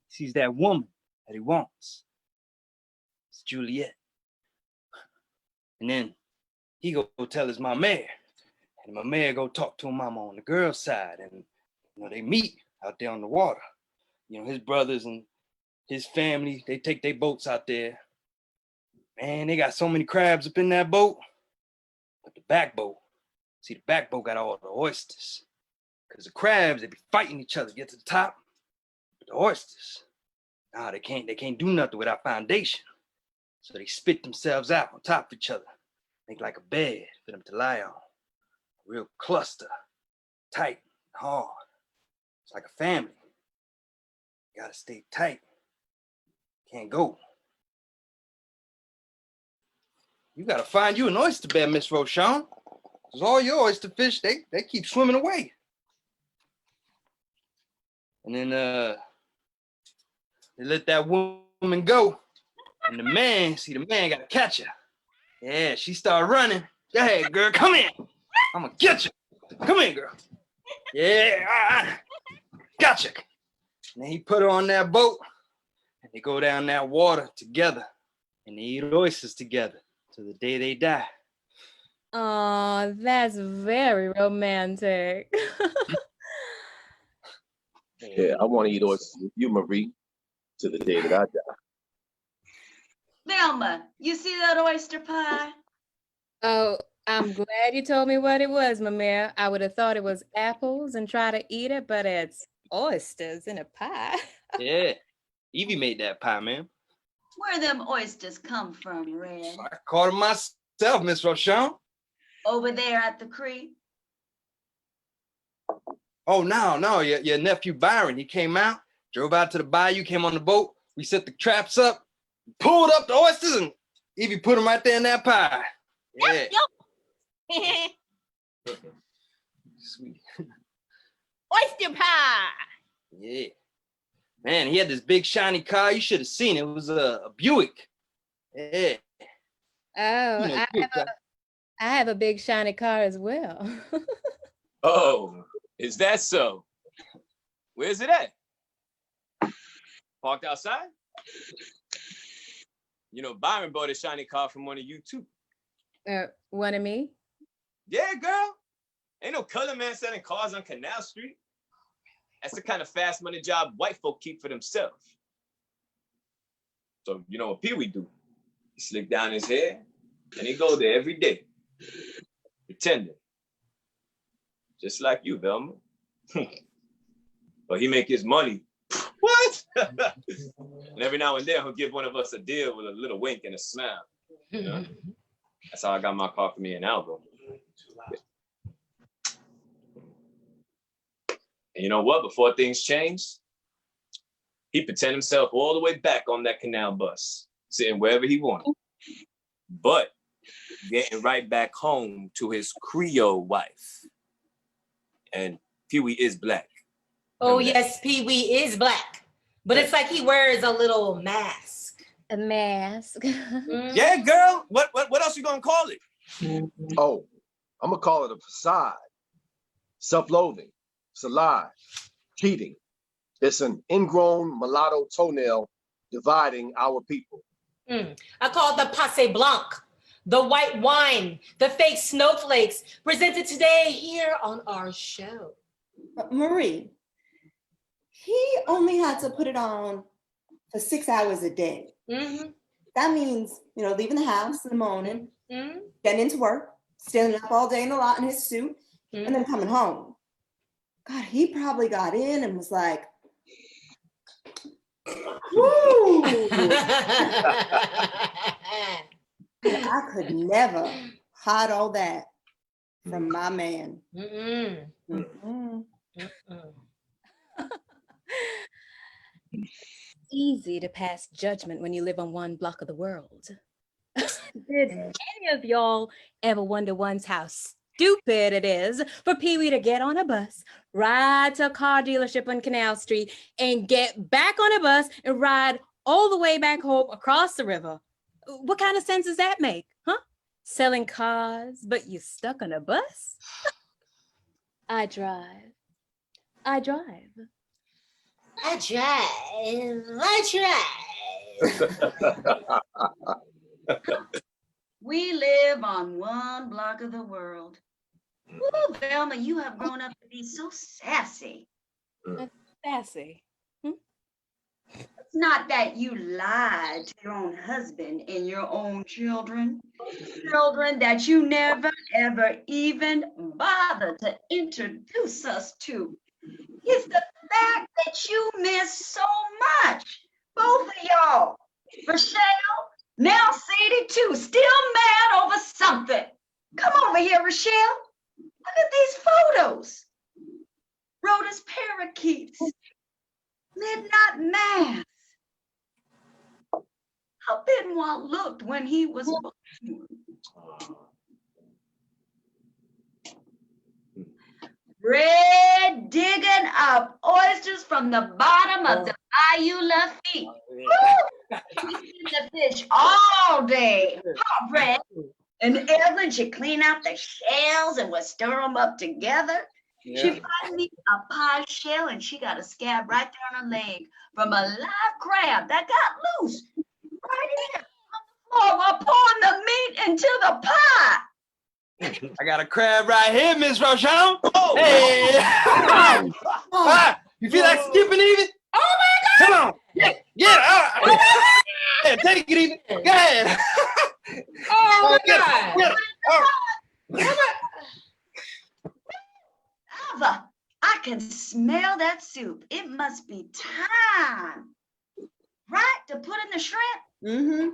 sees that woman that he wants. It's Juliet. And then he go tell his mama, and my mayor go talk to her mama on the girl's side, and they meet out there on the water. His brothers and his family, they take their boats out there. Man, they got so many crabs up in that boat. But the back boat got all the oysters. Because the crabs, they be fighting each other to get to the top. But the oysters, nah, they can't do nothing without foundation. So they spit themselves out on top of each other. Make like a bed for them to lie on. A real cluster, tight, hard. It's like a family. You gotta stay tight. Can't go. You gotta find you an oyster bed, Miss Rochon. Because all your oyster fish, they keep swimming away. And then they let that woman go. And the man gotta catch her. Yeah, she started running. Go ahead, girl, come in. I'm gonna get you. Come in, girl. Yeah, gotcha. And then he put her on that boat, and they go down that water together, and they eat oysters together till the day they die. Oh, that's very romantic. Yeah, I want to eat oysters with you, Marie. to the day that I die. Velma, you see that oyster pie? Oh, I'm glad you told me what it was, Mama. I would have thought it was apples and try to eat it, but it's oysters in a pie. Yeah, Evie made that pie, man. Where them oysters come from, Red? I caught them myself, Miss Rochon. Over there at the creek? Oh, no, your nephew Byron, he came out, drove out to the bayou, came on the boat. We set the traps up, pulled up the oysters, and Evie put them right there in that pie. Yeah. Sweet. Oyster pie. Yeah. Man, he had this big shiny car. You should have seen it. It was a Buick. Yeah. Oh, You know, I have a big shiny car as well. Oh, is that so? Where's it at? Parked outside? You know, Byron bought a shiny car from one of you too. One of me? Yeah, girl. Ain't no color man selling cars on Canal Street. That's the kind of fast money job white folk keep for themselves. So you know what Pee Wee do? He slick down his hair and he go there every day, pretending. Just like you, Velma. But he make his money. What? And every now and then he'll give one of us a deal with a little wink and a smile. You know? That's how I got my car for me and Albo. And you know what? Before things changed, he pretend himself all the way back on that canal bus, sitting wherever he wanted. But getting right back home to his Creole wife. And Pee Wee is black. Oh, yes, Pee Wee is black. But it's like he wears a little mask. A mask. Yeah, girl. What else you gonna call it? Oh, I'm gonna call it a facade. Self-loathing. It's a lie. Cheating. It's an ingrown mulatto toenail dividing our people. I call it the passe blanc, the white wine, the fake snowflakes, presented today here on our show. Marie, he only had to put it on for 6 hours a day. That means, leaving the house in the morning, getting into work, standing up all day in the lot in his suit, and then coming home. God, he probably got in and was like, woo! I could never hide all that from my man. Easy to pass judgment when you live on one block of the world. Did any of y'all ever wonder once how stupid it is for Pee Wee to get on a bus, ride to a car dealership on Canal Street, and get back on a bus and ride all the way back home across the river? What kind of sense does that make, huh? Selling cars, but you're stuck on a bus? I drive. We live on one block of the world. Ooh, Velma, you have grown up to be so sassy. Sassy. It's not that you lied to your own husband and your own children that you never, ever even bothered to introduce us to. It's the fact that you miss so much, both of y'all. Rochelle, now Sadie too, still mad over something. Come over here, Rochelle. Look at these photos. Rhoda's parakeets, midnight mass. How Benoit looked when he was born. Red digging up oysters from the bottom of the Bayou Lafitte. She's seen the fish all day. Hot Red. And Evelyn, she clean out the shells and would stir them up together. Yeah. She found me a pie shell and she got a scab right there on her leg from a live crab that got loose right here on the floor while pouring the meat into the pie. I got a crab right here, Miss Rochon. Oh, hey. You feel like skipping even? Oh my God! Come on. Yeah, yeah, take it easy. Go ahead. Oh my Get God. it. All right. Alva, I can smell that soup. It must be time, right, to put in the shrimp? Mm-hmm.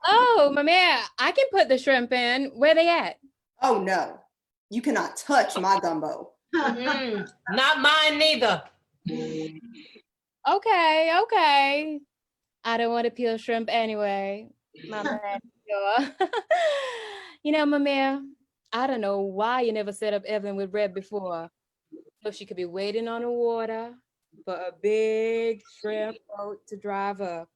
Oh, Mama, I can put the shrimp in. Where they at? Oh no, you cannot touch my gumbo. Not mine neither. Okay. I don't want to peel shrimp anyway. My bad. Sure. You know, Mama, I don't know why you never set up Evelyn with Red before. So she could be waiting on the water for a big shrimp boat to drive up.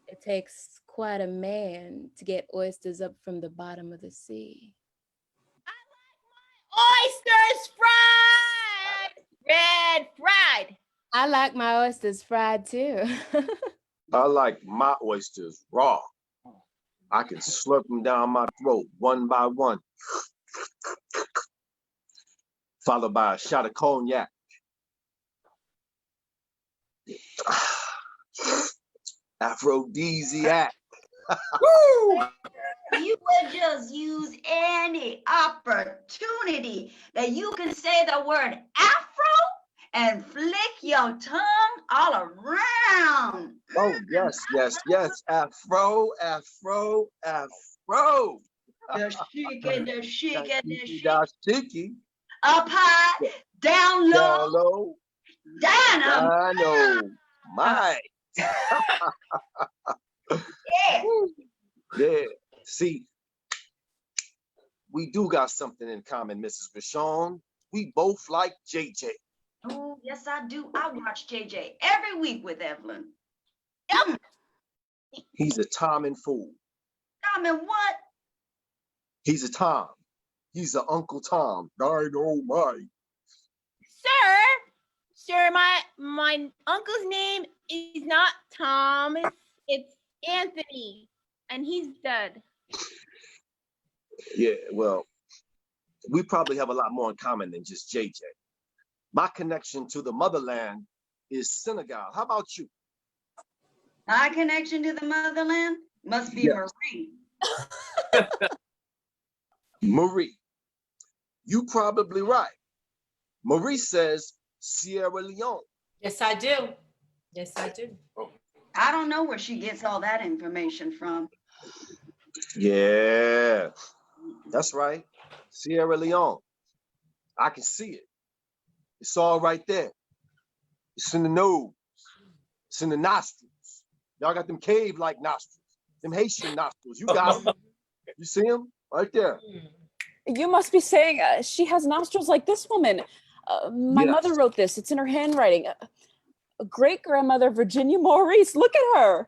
It takes quite a man to get oysters up from the bottom of the sea. Oysters fried! Red fried. I like my oysters fried too. I like my oysters raw. I can slurp them down my throat one by one, followed by a shot of cognac. Aphrodisiac. Woo! You would just use any opportunity that you can say the word Afro and flick your tongue all around. Oh, yes. Afro. The chic and the chic and the chic. Chicky. Up high, down low. Dynamite. Yeah. Yeah. See, we do got something in common, Mrs. Vachon. We both like JJ. Oh, yes, I do. I watch JJ every week with Evelyn. He's a Tom and fool. Tom and what? He's a Tom. He's a Uncle Tom. Dynamite. Sir, my uncle's name is not Tom. It's Anthony, and he's dead. Yeah, well, we probably have a lot more in common than just JJ. My connection to the motherland is Senegal. How about you? My connection to the motherland must be Marie. Marie, you probably right. Marie says Sierra Leone. Yes, I do. I don't know where she gets all that information from. Yeah, that's right. Sierra Leone. I can see it. It's all right there. It's in the nose. It's in the nostrils. Y'all got them cave-like nostrils. Them Haitian nostrils. You got them. You see them? Right there. You must be saying she has nostrils like this woman. My mother wrote this. It's in her handwriting. A great-grandmother, Virginia Maurice. Look at her.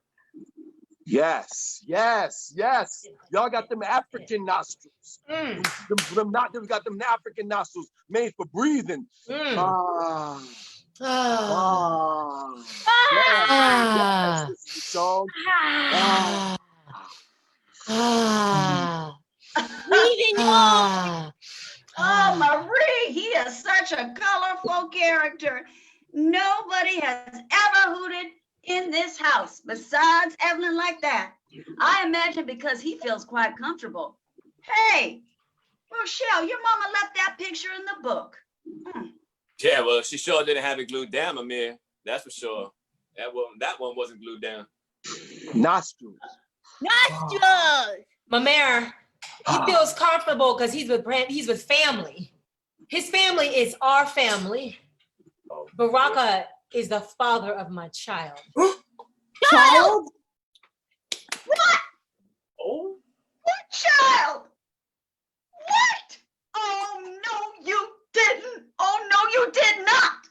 Yes. Y'all got them African nostrils. Them got them African nostrils made for breathing. Oh, Marie, he is such a colorful character. Nobody has ever hooted in this house besides Evelyn like that. I imagine because he feels quite comfortable. Hey, Rochelle, your mama left that picture in the book. Yeah, well, she sure didn't have it glued down, Amir. That's for sure. That one wasn't glued down. Nostrils. Mamere, he feels comfortable because he's with family. His family is our family. Baraka is the father of my child. Child? What? Oh. What child? What? Oh, no, you didn't. Oh, no, you did not.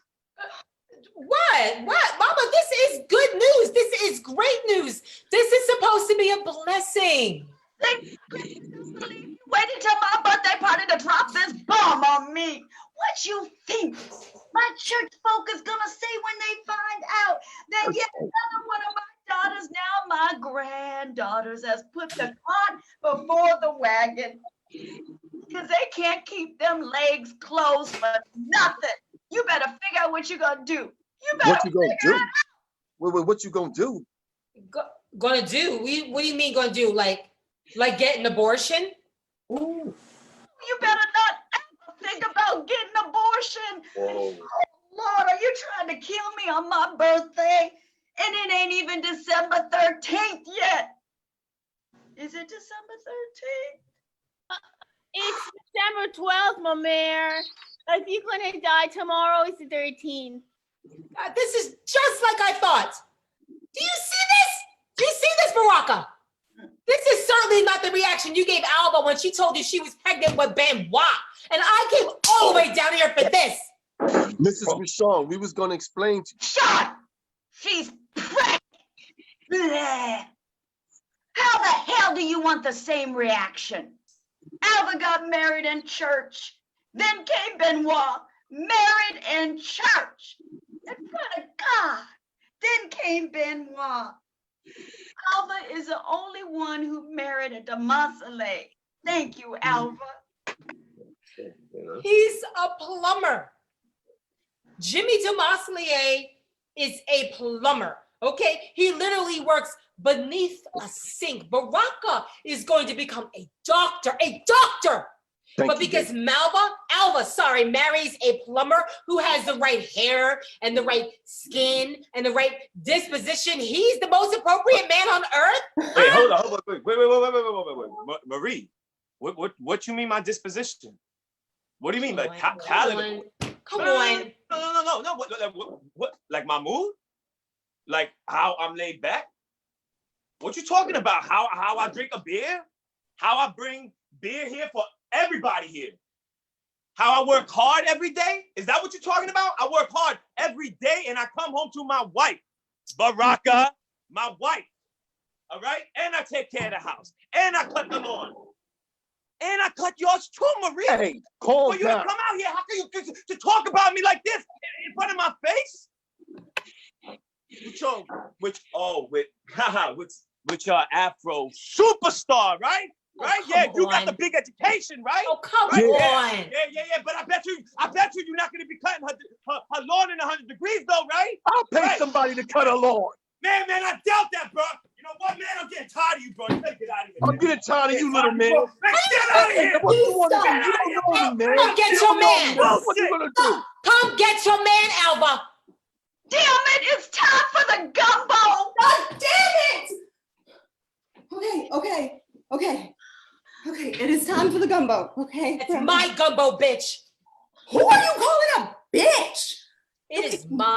What? Mama, this is good news. This is great news. This is supposed to be a blessing. Wait until my birthday party to drop this bomb on me. What you think my church folk is gonna say when they find out that yet another one of my daughters, now my granddaughters, has put the cart before the wagon? Because they can't keep them legs closed for nothing. You better figure out what you're gonna do. You better What you gonna do? What you gonna do? Gonna do? What do you mean gonna do? Like get an abortion? You better not ever think about getting an abortion. Whoa. Oh, Lord, are you trying to kill me on my birthday? And it ain't even December 13th yet. Is it December 13th? It's December 12th, my mare. If you're gonna die tomorrow, it's the 13th. This is just like I thought. Do you see this? Do you see this, Baraka? This is certainly not the reaction you gave Alba when she told you she was pregnant with Benoit. And I came all the way down here for this. Mrs. Rochon, we was gonna explain to you. Shut! She's pregnant. Bleh. How the hell do you want the same reaction? Alva got married in church. Then came Benoit, married in church. In front of God. Then came Benoit. Alva is the only one who married a Demasole. Thank you, Alva. He's a plumber. Jimmy Demaslier is a plumber, okay? He literally works beneath a sink. Baraka is going to become a doctor, But because Alva, marries a plumber who has the right hair and the right skin and the right disposition, he's the most appropriate man on earth. Wait, hold on, wait. Marie, what you mean my disposition? What do you mean? Like, Come on. No. What? Like my mood? Like how I'm laid back? What you talking about? How I drink a beer? How I bring beer here for everybody here? How I work hard every day? Is that what you're talking about? I work hard every day and I come home to my wife, Baraka, my wife. All right? And I take care of the house. And I cut the lawn. And I cut yours too, Marie. Hey, calm For you down. to come out here, how can you to talk about me like this in front of my face? With your Afro superstar, right? Right? Yeah, you got the big education, right? Oh, come right? on. Yeah. But I bet you you're not gonna be cutting her lawn in 100 degrees though, right? I'll pay somebody to cut a lawn. Man, I doubt that, bro. You know what, man? I'm getting tired of you, bro. You better get out of here. I'm getting tired of you, little man. Man, get out of here. What you want to do? You don't know me, man. Come get You your don't know man. me. What you gonna do? Come get your man, Alva. Damn it, it's time for the gumbo. God damn it! Okay, it is time for the gumbo, okay? It's my gumbo, bitch. Who are you calling a bitch? It is my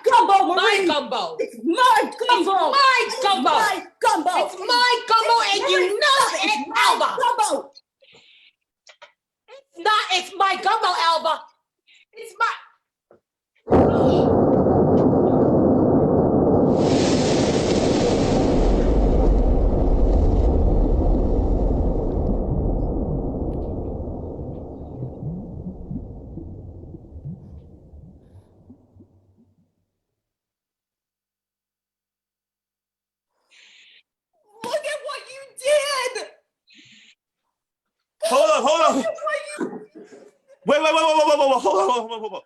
gumbo, Marie. My gumbo. It's my gumbo. It's my gumbo. It's my gumbo. It's my gumbo, and you know it, Alva. Gumbo. It's not. It's my gumbo, Alva. It's my. Look at what you did. Hold on. Wait. Hold on.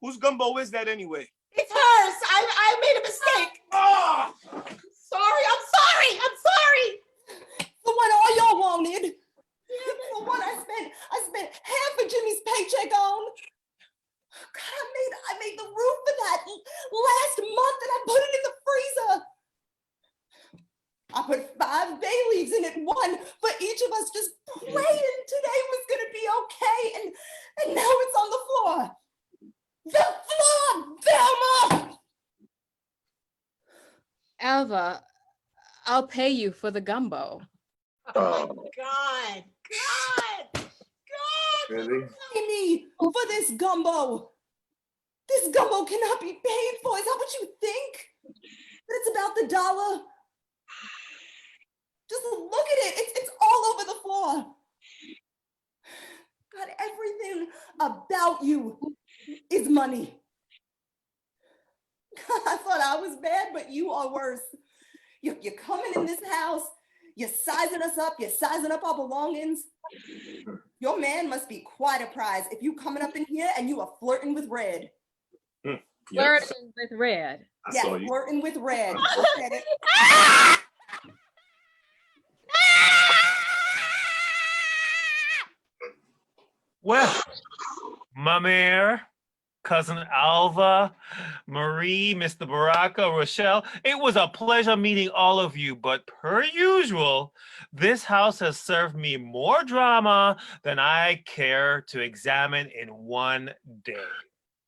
Whose gumbo is that anyway? It's hers. I made a mistake. Oh! Sorry. I'm sorry. The one all y'all wanted. The one I spent half of Jimmy's paycheck on. God, I made the roof for that last month and I put it in the freezer. I put 5 bay leaves in it, one for each of us, just praying today was gonna be okay. And now it's on the floor. The floor, Velma! Alva, I'll pay you for the gumbo. Oh, God. Really? Pay me for this gumbo. This gumbo cannot be paid for. Is that what you think? That it's about the dollar? Just look at it. It's all over the floor. God, everything about you is money. I thought I was bad, but you are worse. You're coming in this house. You're sizing us up. You're sizing up our belongings. Your man must be quite a prize if you coming up in here and you are flirting with Red. Flirting with Red. Yeah, saw you. flirting with Red. I said it. Well, Mamere, Cousin Alva, Marie, Mr. Baraka, Rochelle, it was a pleasure meeting all of you, but per usual, this house has served me more drama than I care to examine in one day.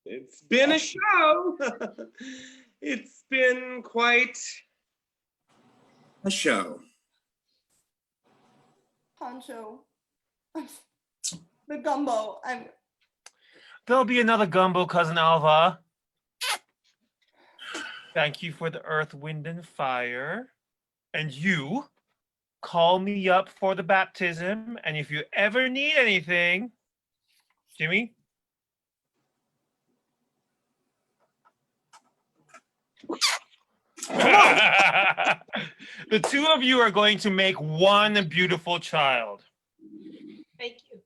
It's been a show. It's been quite a show. Pancho. The gumbo. There'll be another gumbo, Cousin Alva. Thank you for the earth, wind, and fire. And you, call me up for the baptism. And if you ever need anything, Jimmy? The two of you are going to make one beautiful child. Thank you.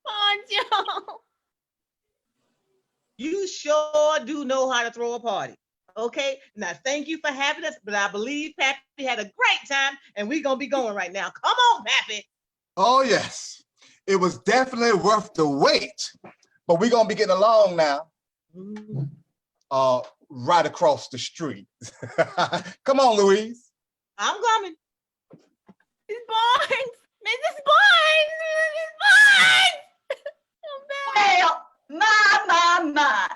Pancho. You sure do know how to throw a party. Okay, now thank you for having us, but I believe Pappy had a great time and we're gonna be going right now. Come on, Pappy. Oh, yes. It was definitely worth the wait. But we're going to be getting along now. Right across the street. Come on, Louise. I'm coming. Miss Barnes. Mrs. Barnes. Mrs. Barnes. Come back. Well, my.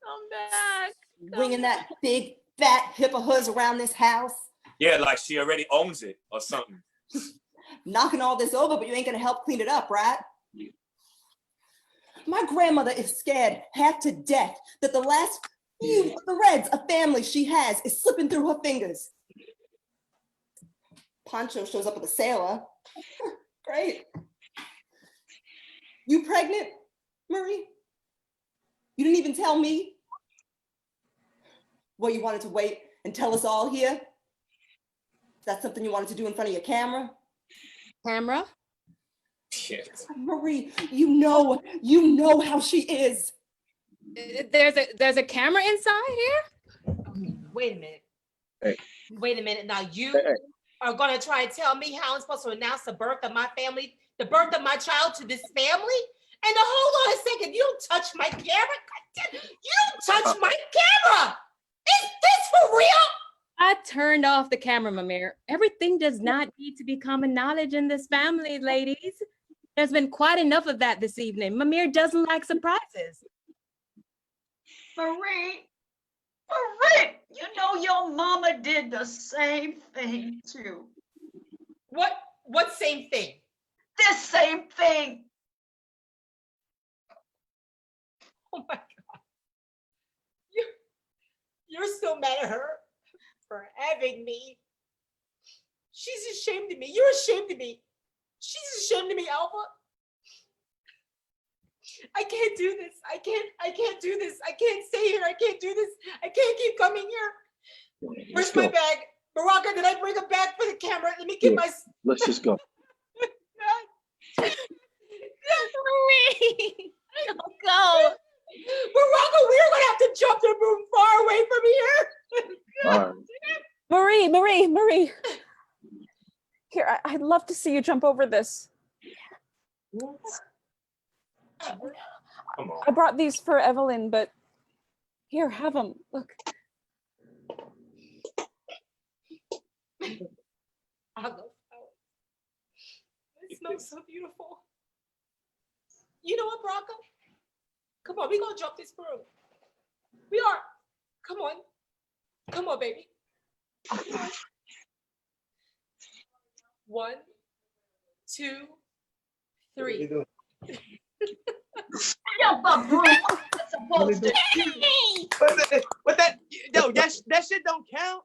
Come back. Bringing that big, fat hip of hers around this house. Yeah, like she already owns it or something. Knocking all this over, but you ain't gonna help clean it up, right? My grandmother is scared half to death that the last few of the Reds, a family she has, is slipping through her fingers. Pancho shows up with a sailor. Great. You pregnant, Marie? You didn't even tell me? Well, you wanted to wait and tell us all here? Is that something you wanted to do in front of your camera? Camera? Shit. Marie, you know how she is. There's a camera inside here? Wait a minute. Hey. Wait a minute. Now you Hey. are gonna try and tell me how I'm supposed to announce the birth of my family, the birth of my child to this family? And hold on a second, you don't touch my camera. You touch my camera. Is this for real? I turned off the camera, Mamere. Everything does not need to be common knowledge in this family, ladies. There's been quite enough of that this evening. Mamere doesn't like surprises. Marie, you know your mama did the same thing too. What same thing? This same thing. Oh my God. You're still mad at her for having me. She's ashamed of me. You're ashamed of me. She's ashamed of me, Alva. I can't do this. I can't do this. I can't stay here. I can't do this. I can't keep coming here. Where's my bag? Baraka, did I bring a bag for the camera? Let me get my... Let's just go. Marie. Don't go. Baraka, we're gonna have to jump the room far away from here. Marie. Here, I'd love to see you jump over this. Come on. I brought these for Evelyn, but here, have them. Look. I love flowers. It smells so beautiful. You know what, Baraka? Come on, we're gonna jump this broom. We are. Come on. Come on, baby. 1, 2, 3. Jump up, bro. What's supposed to do? But that shit don't count.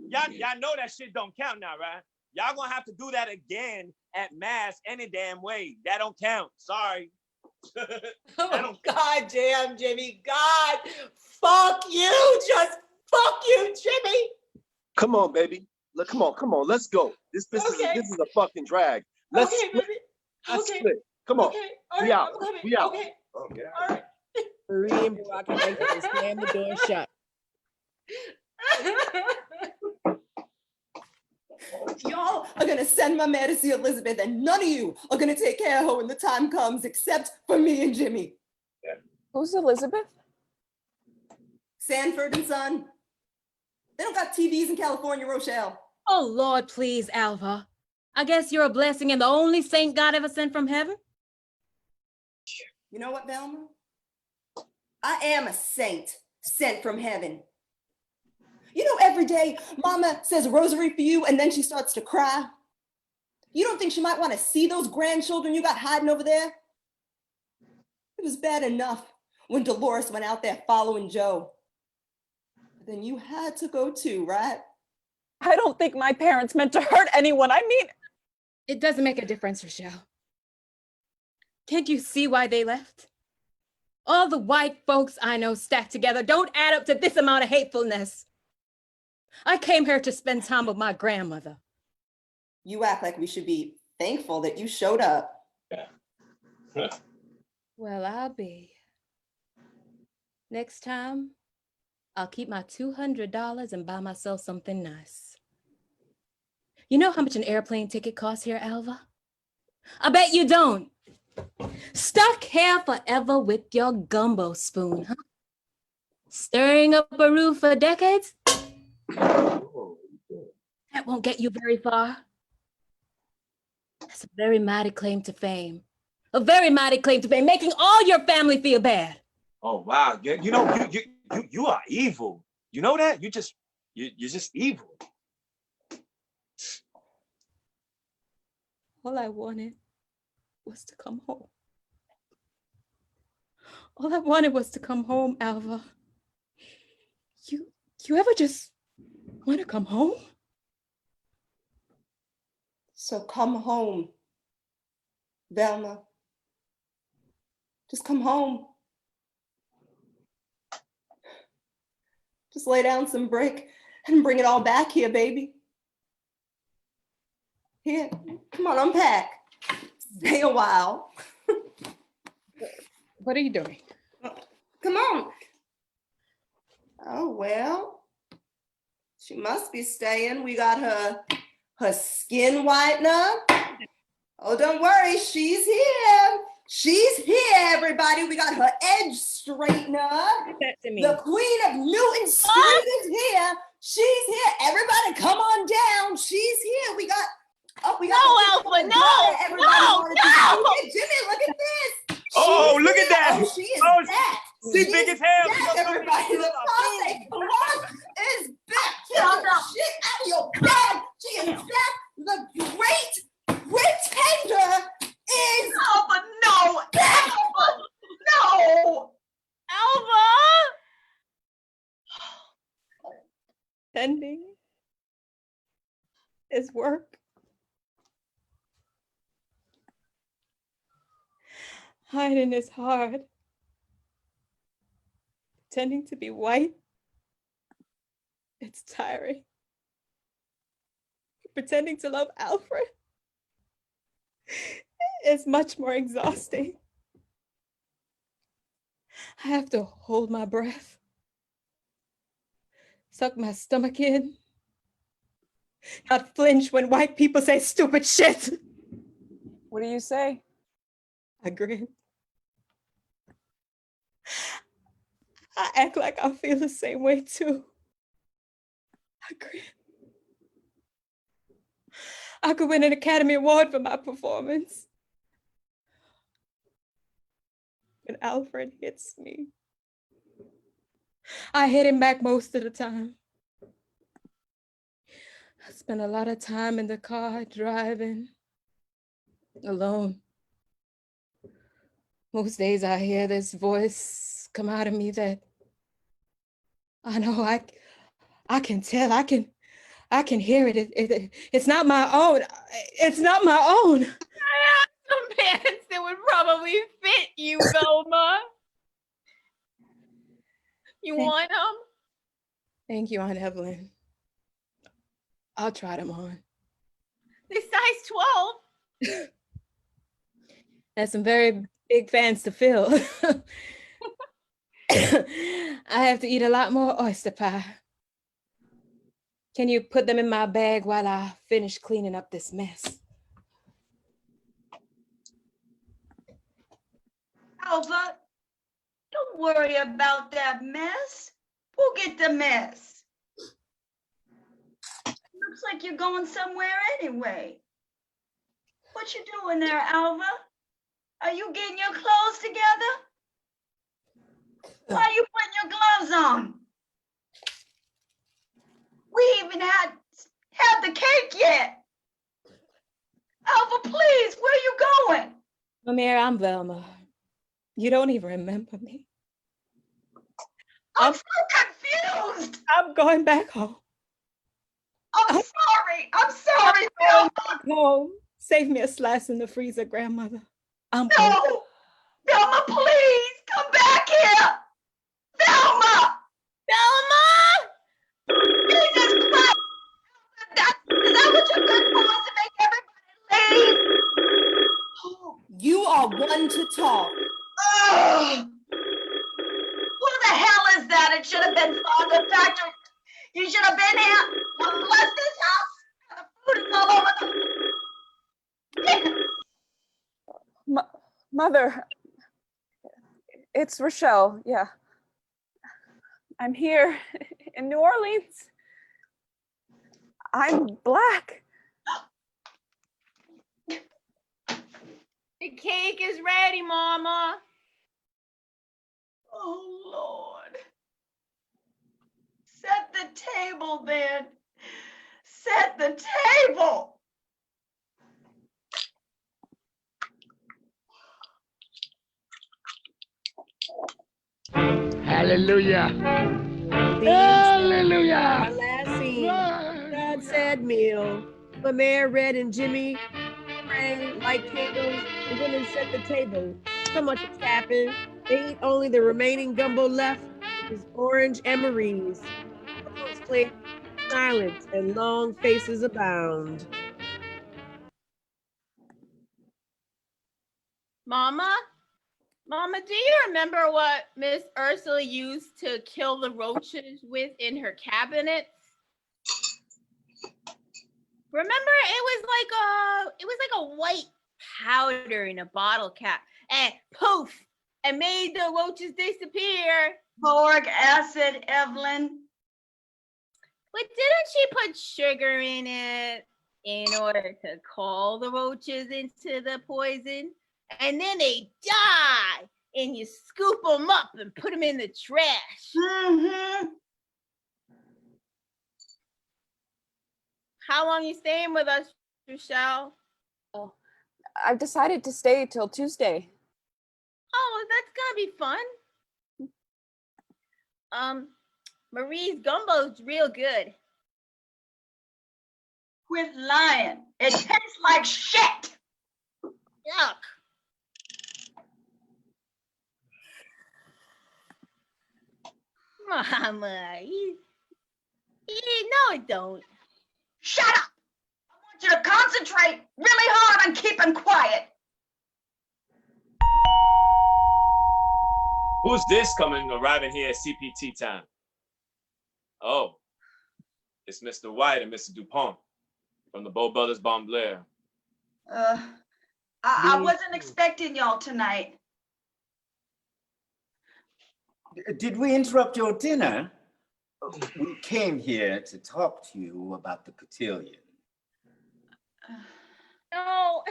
Y'all know that shit don't count now, right? Y'all gonna have to do that again at mass any damn way. That don't count. Sorry. Oh God, Jimmy. God, fuck you. Just fuck you, Jimmy. Come on, baby. Look, come on, let's go. This is a fucking drag. Let's split. Let's split. Come on. Okay. We out. We out. Okay. Okay. All right. Marie and Barack are going to slam the door shut. Y'all are gonna send my man to see Elizabeth, and none of you are gonna take care of her when the time comes, except for me and Jimmy. Who's Elizabeth? Sanford and Son. They don't got TVs in California, Rochelle. Oh, Lord, please, Alva. I guess you're a blessing and the only saint God ever sent from heaven. You know what, Velma? I am a saint sent from heaven. You know, every day Mama says a rosary for you and then she starts to cry. You don't think she might want to see those grandchildren you got hiding over there? It was bad enough when Dolores went out there following Joe. But then you had to go too, right? I don't think my parents meant to hurt anyone. I mean, it doesn't make a difference, Rochelle. Can't you see why they left? All the white folks I know stacked together don't add up to this amount of hatefulness. I came here to spend time with my grandmother. You act like we should be thankful that you showed up. Well, I'll be. Next time, I'll keep my $200 and buy myself something nice. You know how much an airplane ticket costs here, Alva? I bet you don't. Stuck here forever with your gumbo spoon, huh? Stirring up a roof for decades? That won't get you very far. That's a very mighty claim to fame. A very mighty claim to fame, making all your family feel bad. Oh wow, you know you are evil. You know that? You're just evil. All I wanted was to come home. All I wanted was to come home, Alva. You ever just want to come home? So come home, Velma. Just come home. Just lay down some brick and bring it all back here, baby. Here, come on, unpack. Stay a while. What are you doing? Come on. Oh, well, she must be staying. We got her skin whitener. Oh, don't worry, she's here. She's here, everybody. We got her edge straightener. The Queen of Newton Street is here. She's here. Everybody come on down. She's here. We got Alva, no. Jimmy, look at this. Oh, look at that. Oh, she is Oh, back. she's big as hell. Yes, everybody. The prostate is back. Get the shit out of your bag. She is back. The great pretender is Alva, no. back. No. Alva. Pretending is work. Hiding is hard. Pretending to be white, it's tiring. Pretending to love Alfred is much more exhausting. I have to hold my breath, suck my stomach in, not flinch when white people say stupid shit. What do you say? I grin. I act like I feel the same way too. I grin. I could win an Academy Award for my performance. When Alfred hits me, I hit him back most of the time. I spend a lot of time in the car driving alone. Most days I hear this voice come out of me that I know I can tell, I can hear it. It's not my own. It's not my own. I have some pants that would probably fit you, Velma. You want them? Thank you, Aunt Evelyn. I'll try them on. They size 12. That's some very big fans to fill. I have to eat a lot more oyster pie. Can you put them in my bag while I finish cleaning up this mess? Alva, don't worry about that mess. We'll get the mess. Looks like you're going somewhere anyway. What you doing there, Alva? Are you getting your clothes together? Why are you putting your gloves on? We even had the cake yet. Alva, please, where are you going? Amir, I'm Velma. You don't even remember me. I'm so confused. I'm going back home. I'm sorry, Velma. Back home. Save me a slice in the freezer, grandmother. No, Velma, please come back here. Velma! Jesus Christ! Is that what you're good for, to make everybody leave? You are one to talk. Ugh. Who the hell is that? It should have been Father Factor. You should have been here. God bless this house. The food is all over the... Mother, it's Rochelle. Yeah. I'm here in New Orleans. I'm Black. The cake is ready, Mama. Oh, Lord. Set the table, then. Set the table. Hallelujah. Hallelujah. Last scene. God said meal. The mayor, Red, and Jimmy rang light candles and women set the table. So much has happened. They eat only the remaining gumbo left is orange and Marie's. Plate, silence, and long faces abound. Mama, do you remember what Miss Ursula used to kill the roaches with in her cabinet? Remember, it was like a white powder in a bottle cap, and poof, and made the roaches disappear. Boric acid, Evelyn. But didn't she put sugar in it in order to call the roaches into the poison? And then they die, and you scoop them up and put them in the trash. Mm-hmm. How long you staying with us, Rochelle? Oh, I've decided to stay till Tuesday. Oh, that's gonna be fun. Marie's gumbo's real good. Quit lying. It tastes like shit. Yuck. Mama, no, it don't. Shut up. I want you to concentrate really hard on keeping quiet. Who's this arriving here at CPT time? Oh, it's Mr. White and Mr. DuPont from the Bow Brothers Bon Blair. I wasn't expecting y'all tonight. Did we interrupt your dinner? We came here to talk to you about the cotillion. No,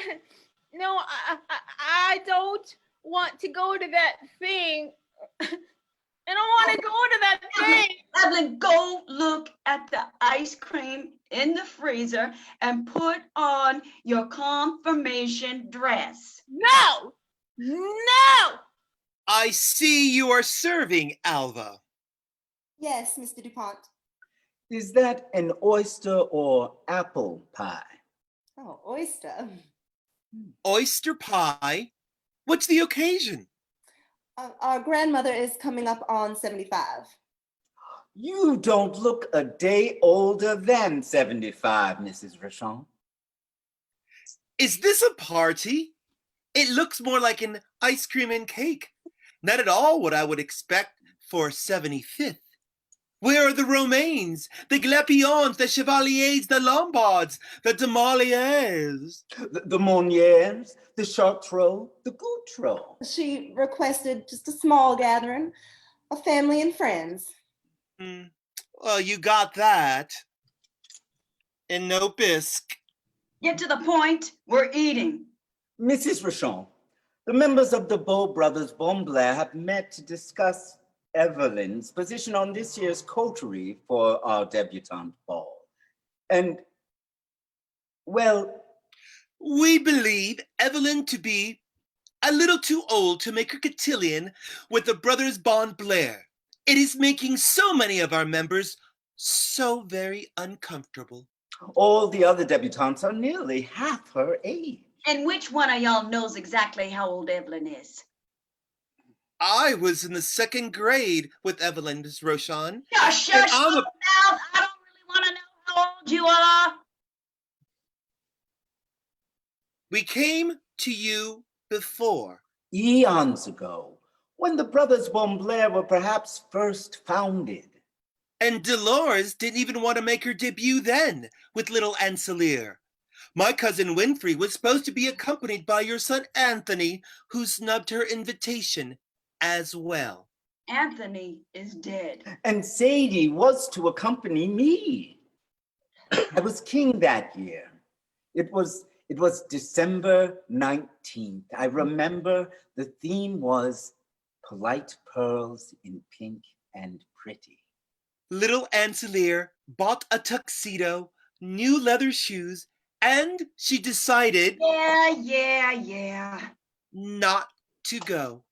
I don't want to go to that thing. I don't want to go to that thing. Evelyn, go look at the ice cream in the freezer and put on your confirmation dress. No! I see you are serving, Alva. Yes, Mr. DuPont. Is that an oyster or apple pie? Oh, oyster. Oyster pie? What's the occasion? Our grandmother is coming up on 75. You don't look a day older than 75, Mrs. Rochon. Is this a party? It looks more like an ice cream and cake. Not at all what I would expect for 75th. Where are the Romains, the Glepillons, the Chevaliers, the Lombards, the Demoliers? The Moniers, the Chartreux, the Goutreaux. She requested just a small gathering of family and friends. Well, you got that. And no bisque. Get to the point. We're eating. Mrs. Rochon, the members of the Beau Brothers Bonblair have met to discuss Evelyn's position on this year's coterie for our debutante ball. And, well... We believe Evelyn to be a little too old to make her cotillion with the Brothers Bonblair. It is making so many of our members so very uncomfortable. All the other debutantes are nearly half her age. And which one of y'all knows exactly how old Evelyn is? I was in the 2nd grade with Evelyn, Ms. Rochon. Shush your mouth. I don't really want to know how old you are. We came to you before. Eons ago, when the Brothers Bonblair were perhaps first founded. And Dolores didn't even want to make her debut then with little Ancelier. My cousin Winfrey was supposed to be accompanied by your son Anthony, who snubbed her invitation as well. Anthony is dead. And Sadie was to accompany me. I was king that year. It was December 19th. I remember the theme was polite pearls in pink and pretty. Little Ancelier bought a tuxedo, new leather shoes, and she decided... Yeah. ...not to go.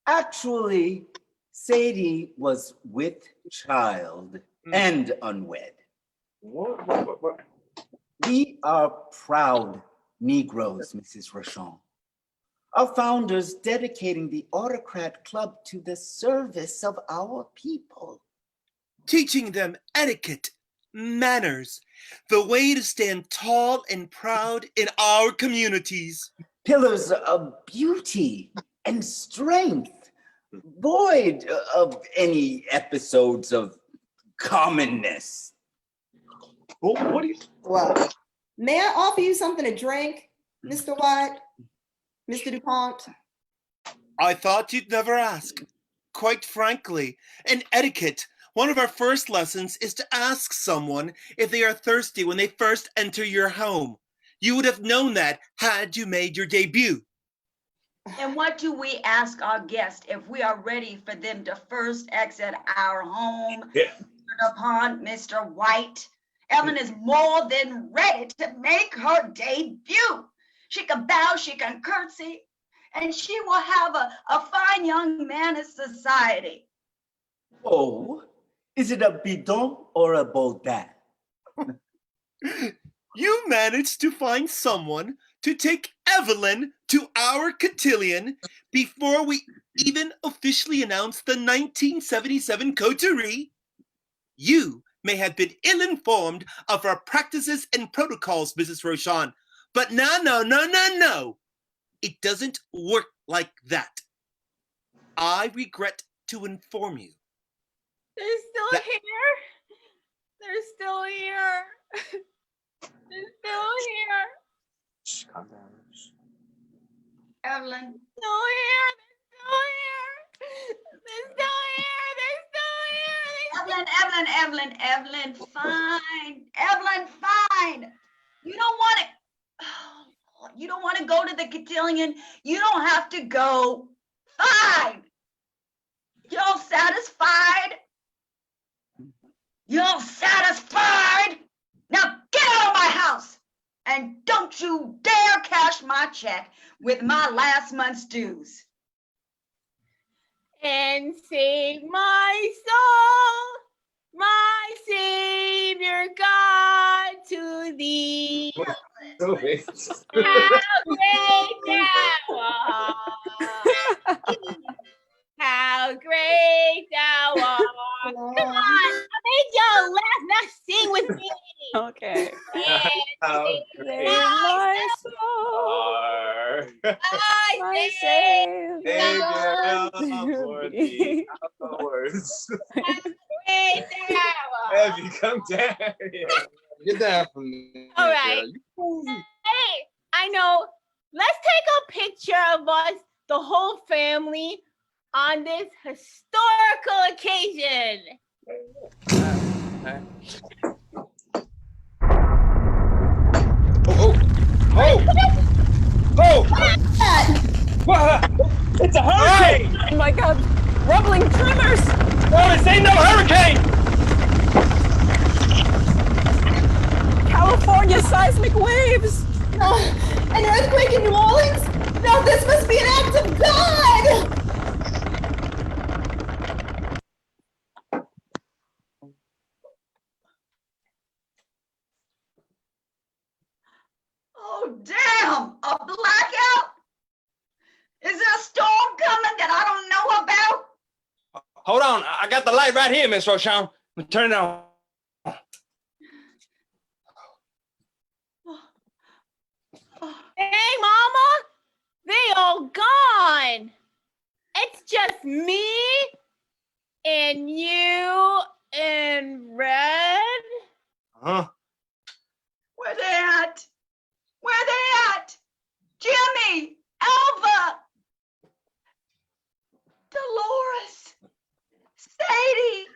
Actually, Sadie was with child and unwed. What? We are proud Negroes, Mrs. Rochon. Our founders dedicating the Autocrat Club to the service of our people. Teaching them etiquette, manners, the way to stand tall and proud in our communities. Pillars of beauty and strength, void of any episodes of commonness. What do you... Well, may I offer you something to drink, Mr. White, Mr. DuPont? I thought you'd never ask. Quite frankly, in etiquette, one of our first lessons is to ask someone if they are thirsty when they first enter your home. You would have known that had you made your debut. And what do we ask our guests if we are ready for them to first exit our home? Yeah. Mr. DuPont, Mr. White. Evelyn is more than ready to make her debut. She can bow, she can curtsy, and she will have a fine young man in society. Oh, is it a bidon or a baudin? You managed to find someone to take Evelyn to our cotillion before we even officially announced the 1977 coterie. You may have been ill-informed of our practices and protocols, Mrs. Rochon, but no. It doesn't work like that. I regret to inform you. They're still here. They're still here. They're still here. Shh, calm down. Evelyn. Still here. They're still here. They're still here. Evelyn, fine. Evelyn, fine. You don't want to go to the cotillion. You don't have to go. Fine. You're satisfied? You're satisfied? Now get out of my house. And don't you dare cash my check with my last month's dues. And sing my soul, my Savior God, to thee. How great thou art. How great thou art. Come on. my soul. My Savior. For the hours. Abby, come down here. Get down from me. All right. Hey, I know. Let's take a picture of us, the whole family, on this historical occasion. What? It's a hurricane! Oh my God, rumbling tremors! No, this ain't no hurricane! California seismic waves! An earthquake in New Orleans? No, this must be an act of God! Oh, damn! A blackout? Is there a storm coming that I don't know about? Hold on, I got the light right here, Miss Rochon. Turn it on. Hey, Mama, they all gone. It's just me and you and Red. Huh? Where they at? Where they at? Jimmy, Alva, Dolores, Sadie,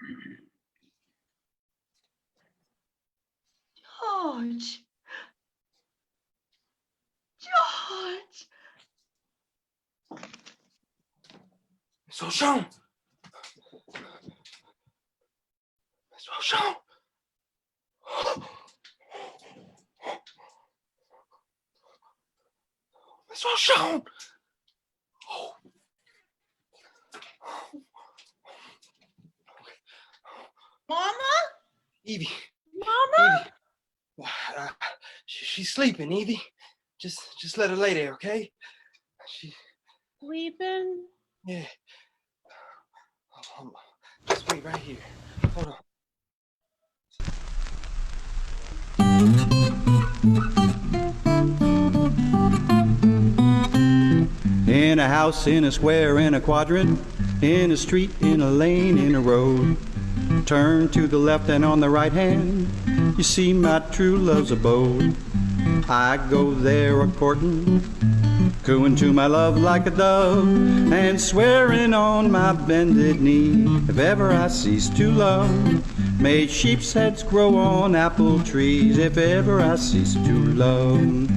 George. George. Miss Rochon. Miss Rochon. Miss Rochon. Mama? Evie. Mama? Evie. She's sleeping, Evie. Just let her lay there, okay? Sleeping? Yeah. Just wait right here. Hold on. In a house, in a square, in a quadrant, in a street, in a lane, in a road. Turn to the left and on the right hand, you see my true love's abode. I go there a-courtin', cooing to my love like a dove, and swearing on my bended knee, if ever I cease to love, may sheep's heads grow on apple trees, if ever I cease to love.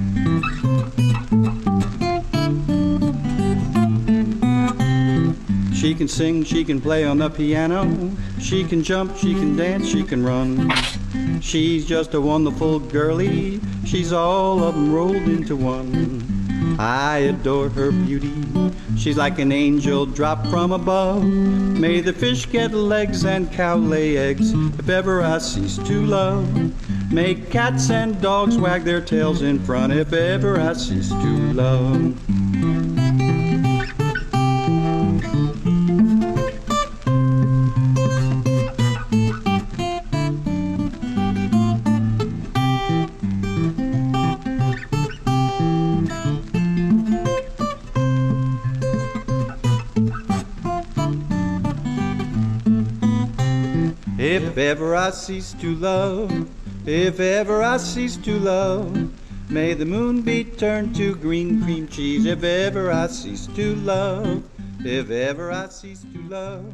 She can sing, she can play on the piano, she can jump, she can dance, she can run. She's just a wonderful girlie, she's all of them rolled into one. I adore her beauty, she's like an angel dropped from above. May the fish get legs and cow lay eggs, if ever I cease to love. May cats and dogs wag their tails in front, if ever I cease to love. If ever I cease to love, if ever I cease to love, may the moon be turned to green cream cheese. If ever I cease to love, if ever I cease to love.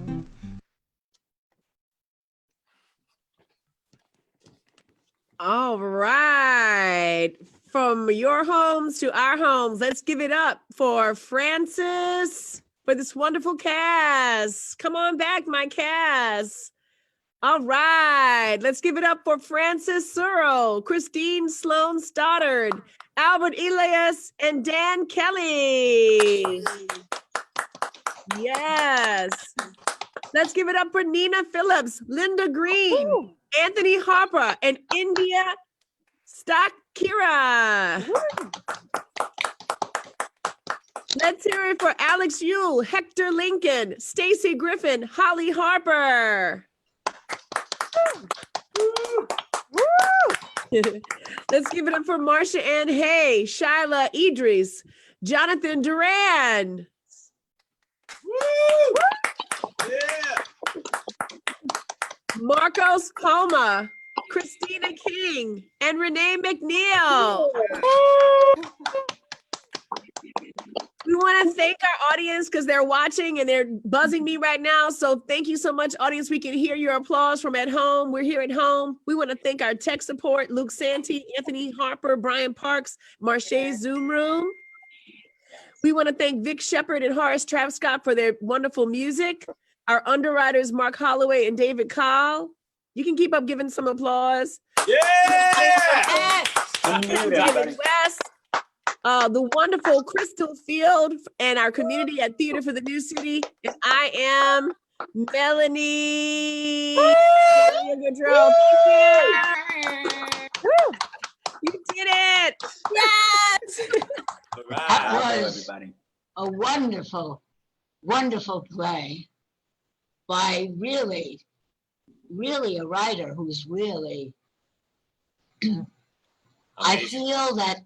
All right. From your homes to our homes, let's give it up for Francis, for this wonderful cast. Come on back, my cast. All right, let's give it up for Francis Suro, Christine Sloan Stoddard, Albert Elias, and Dan Kelley. Yes. Let's give it up for Neena Phillips, Linda Greene, Anthony Harper, and India Stachyra. Let's hear it for Alex Yuille, Hector Lincoln, Stacey Griffin, Hollie Harper. Let's give it up for Marsha-Ann Hay, Shyla Idris, Jonathan Duran. Woo! Yeah. Marcos Palma, Kristina King, and Renee McNeil. We want to thank our audience because they're watching and they're buzzing me right now. So thank you so much, audience. We can hear your applause from at home. We're here at home. We want to thank our tech support, Luke Santee, Anthony Harper, Brian Parks, Marche Zoom Room. We want to thank Vic Shepard and Horace Trapscott for their wonderful music. Our underwriters, Mark Holloway and David Call. You can keep up giving some applause. Yeah! David West. The wonderful Crystal Field and our community at Theater for the New City. And I am Melanie Goodreaux. You did it. Yes. That was a wonderful, wonderful play by really a writer who's really, I feel that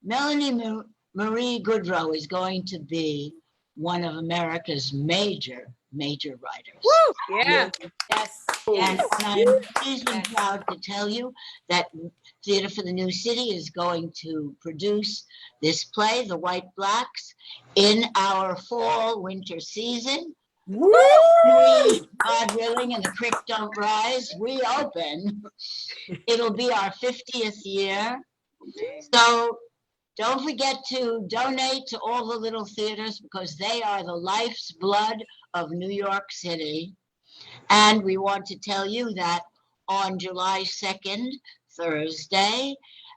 Melanie Marie Goodreaux is going to be one of America's major writers. Woo! Yeah. Yes. And I'm pleased and proud to tell you that Theater for the New City is going to produce this play, The White Blacks, in our fall-winter season. Woo! God willing, and the creek don't rise, we open. It'll be our 50th year. So don't forget to donate to all the little theaters because they are the life's blood of New York City. And we want to tell you that on July 2nd, Thursday,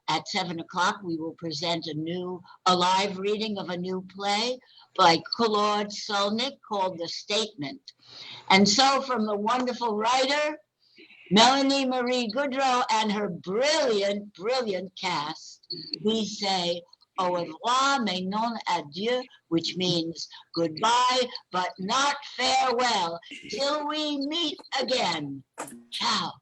at 7 o'clock, we will present a live reading of a new play by Claude Solnick called The Statement. And so from the wonderful writer, Melanie Marie Goodreaux, and her brilliant, brilliant cast, we say au revoir, mais non adieu, which means goodbye, but not farewell, till we meet again. Ciao.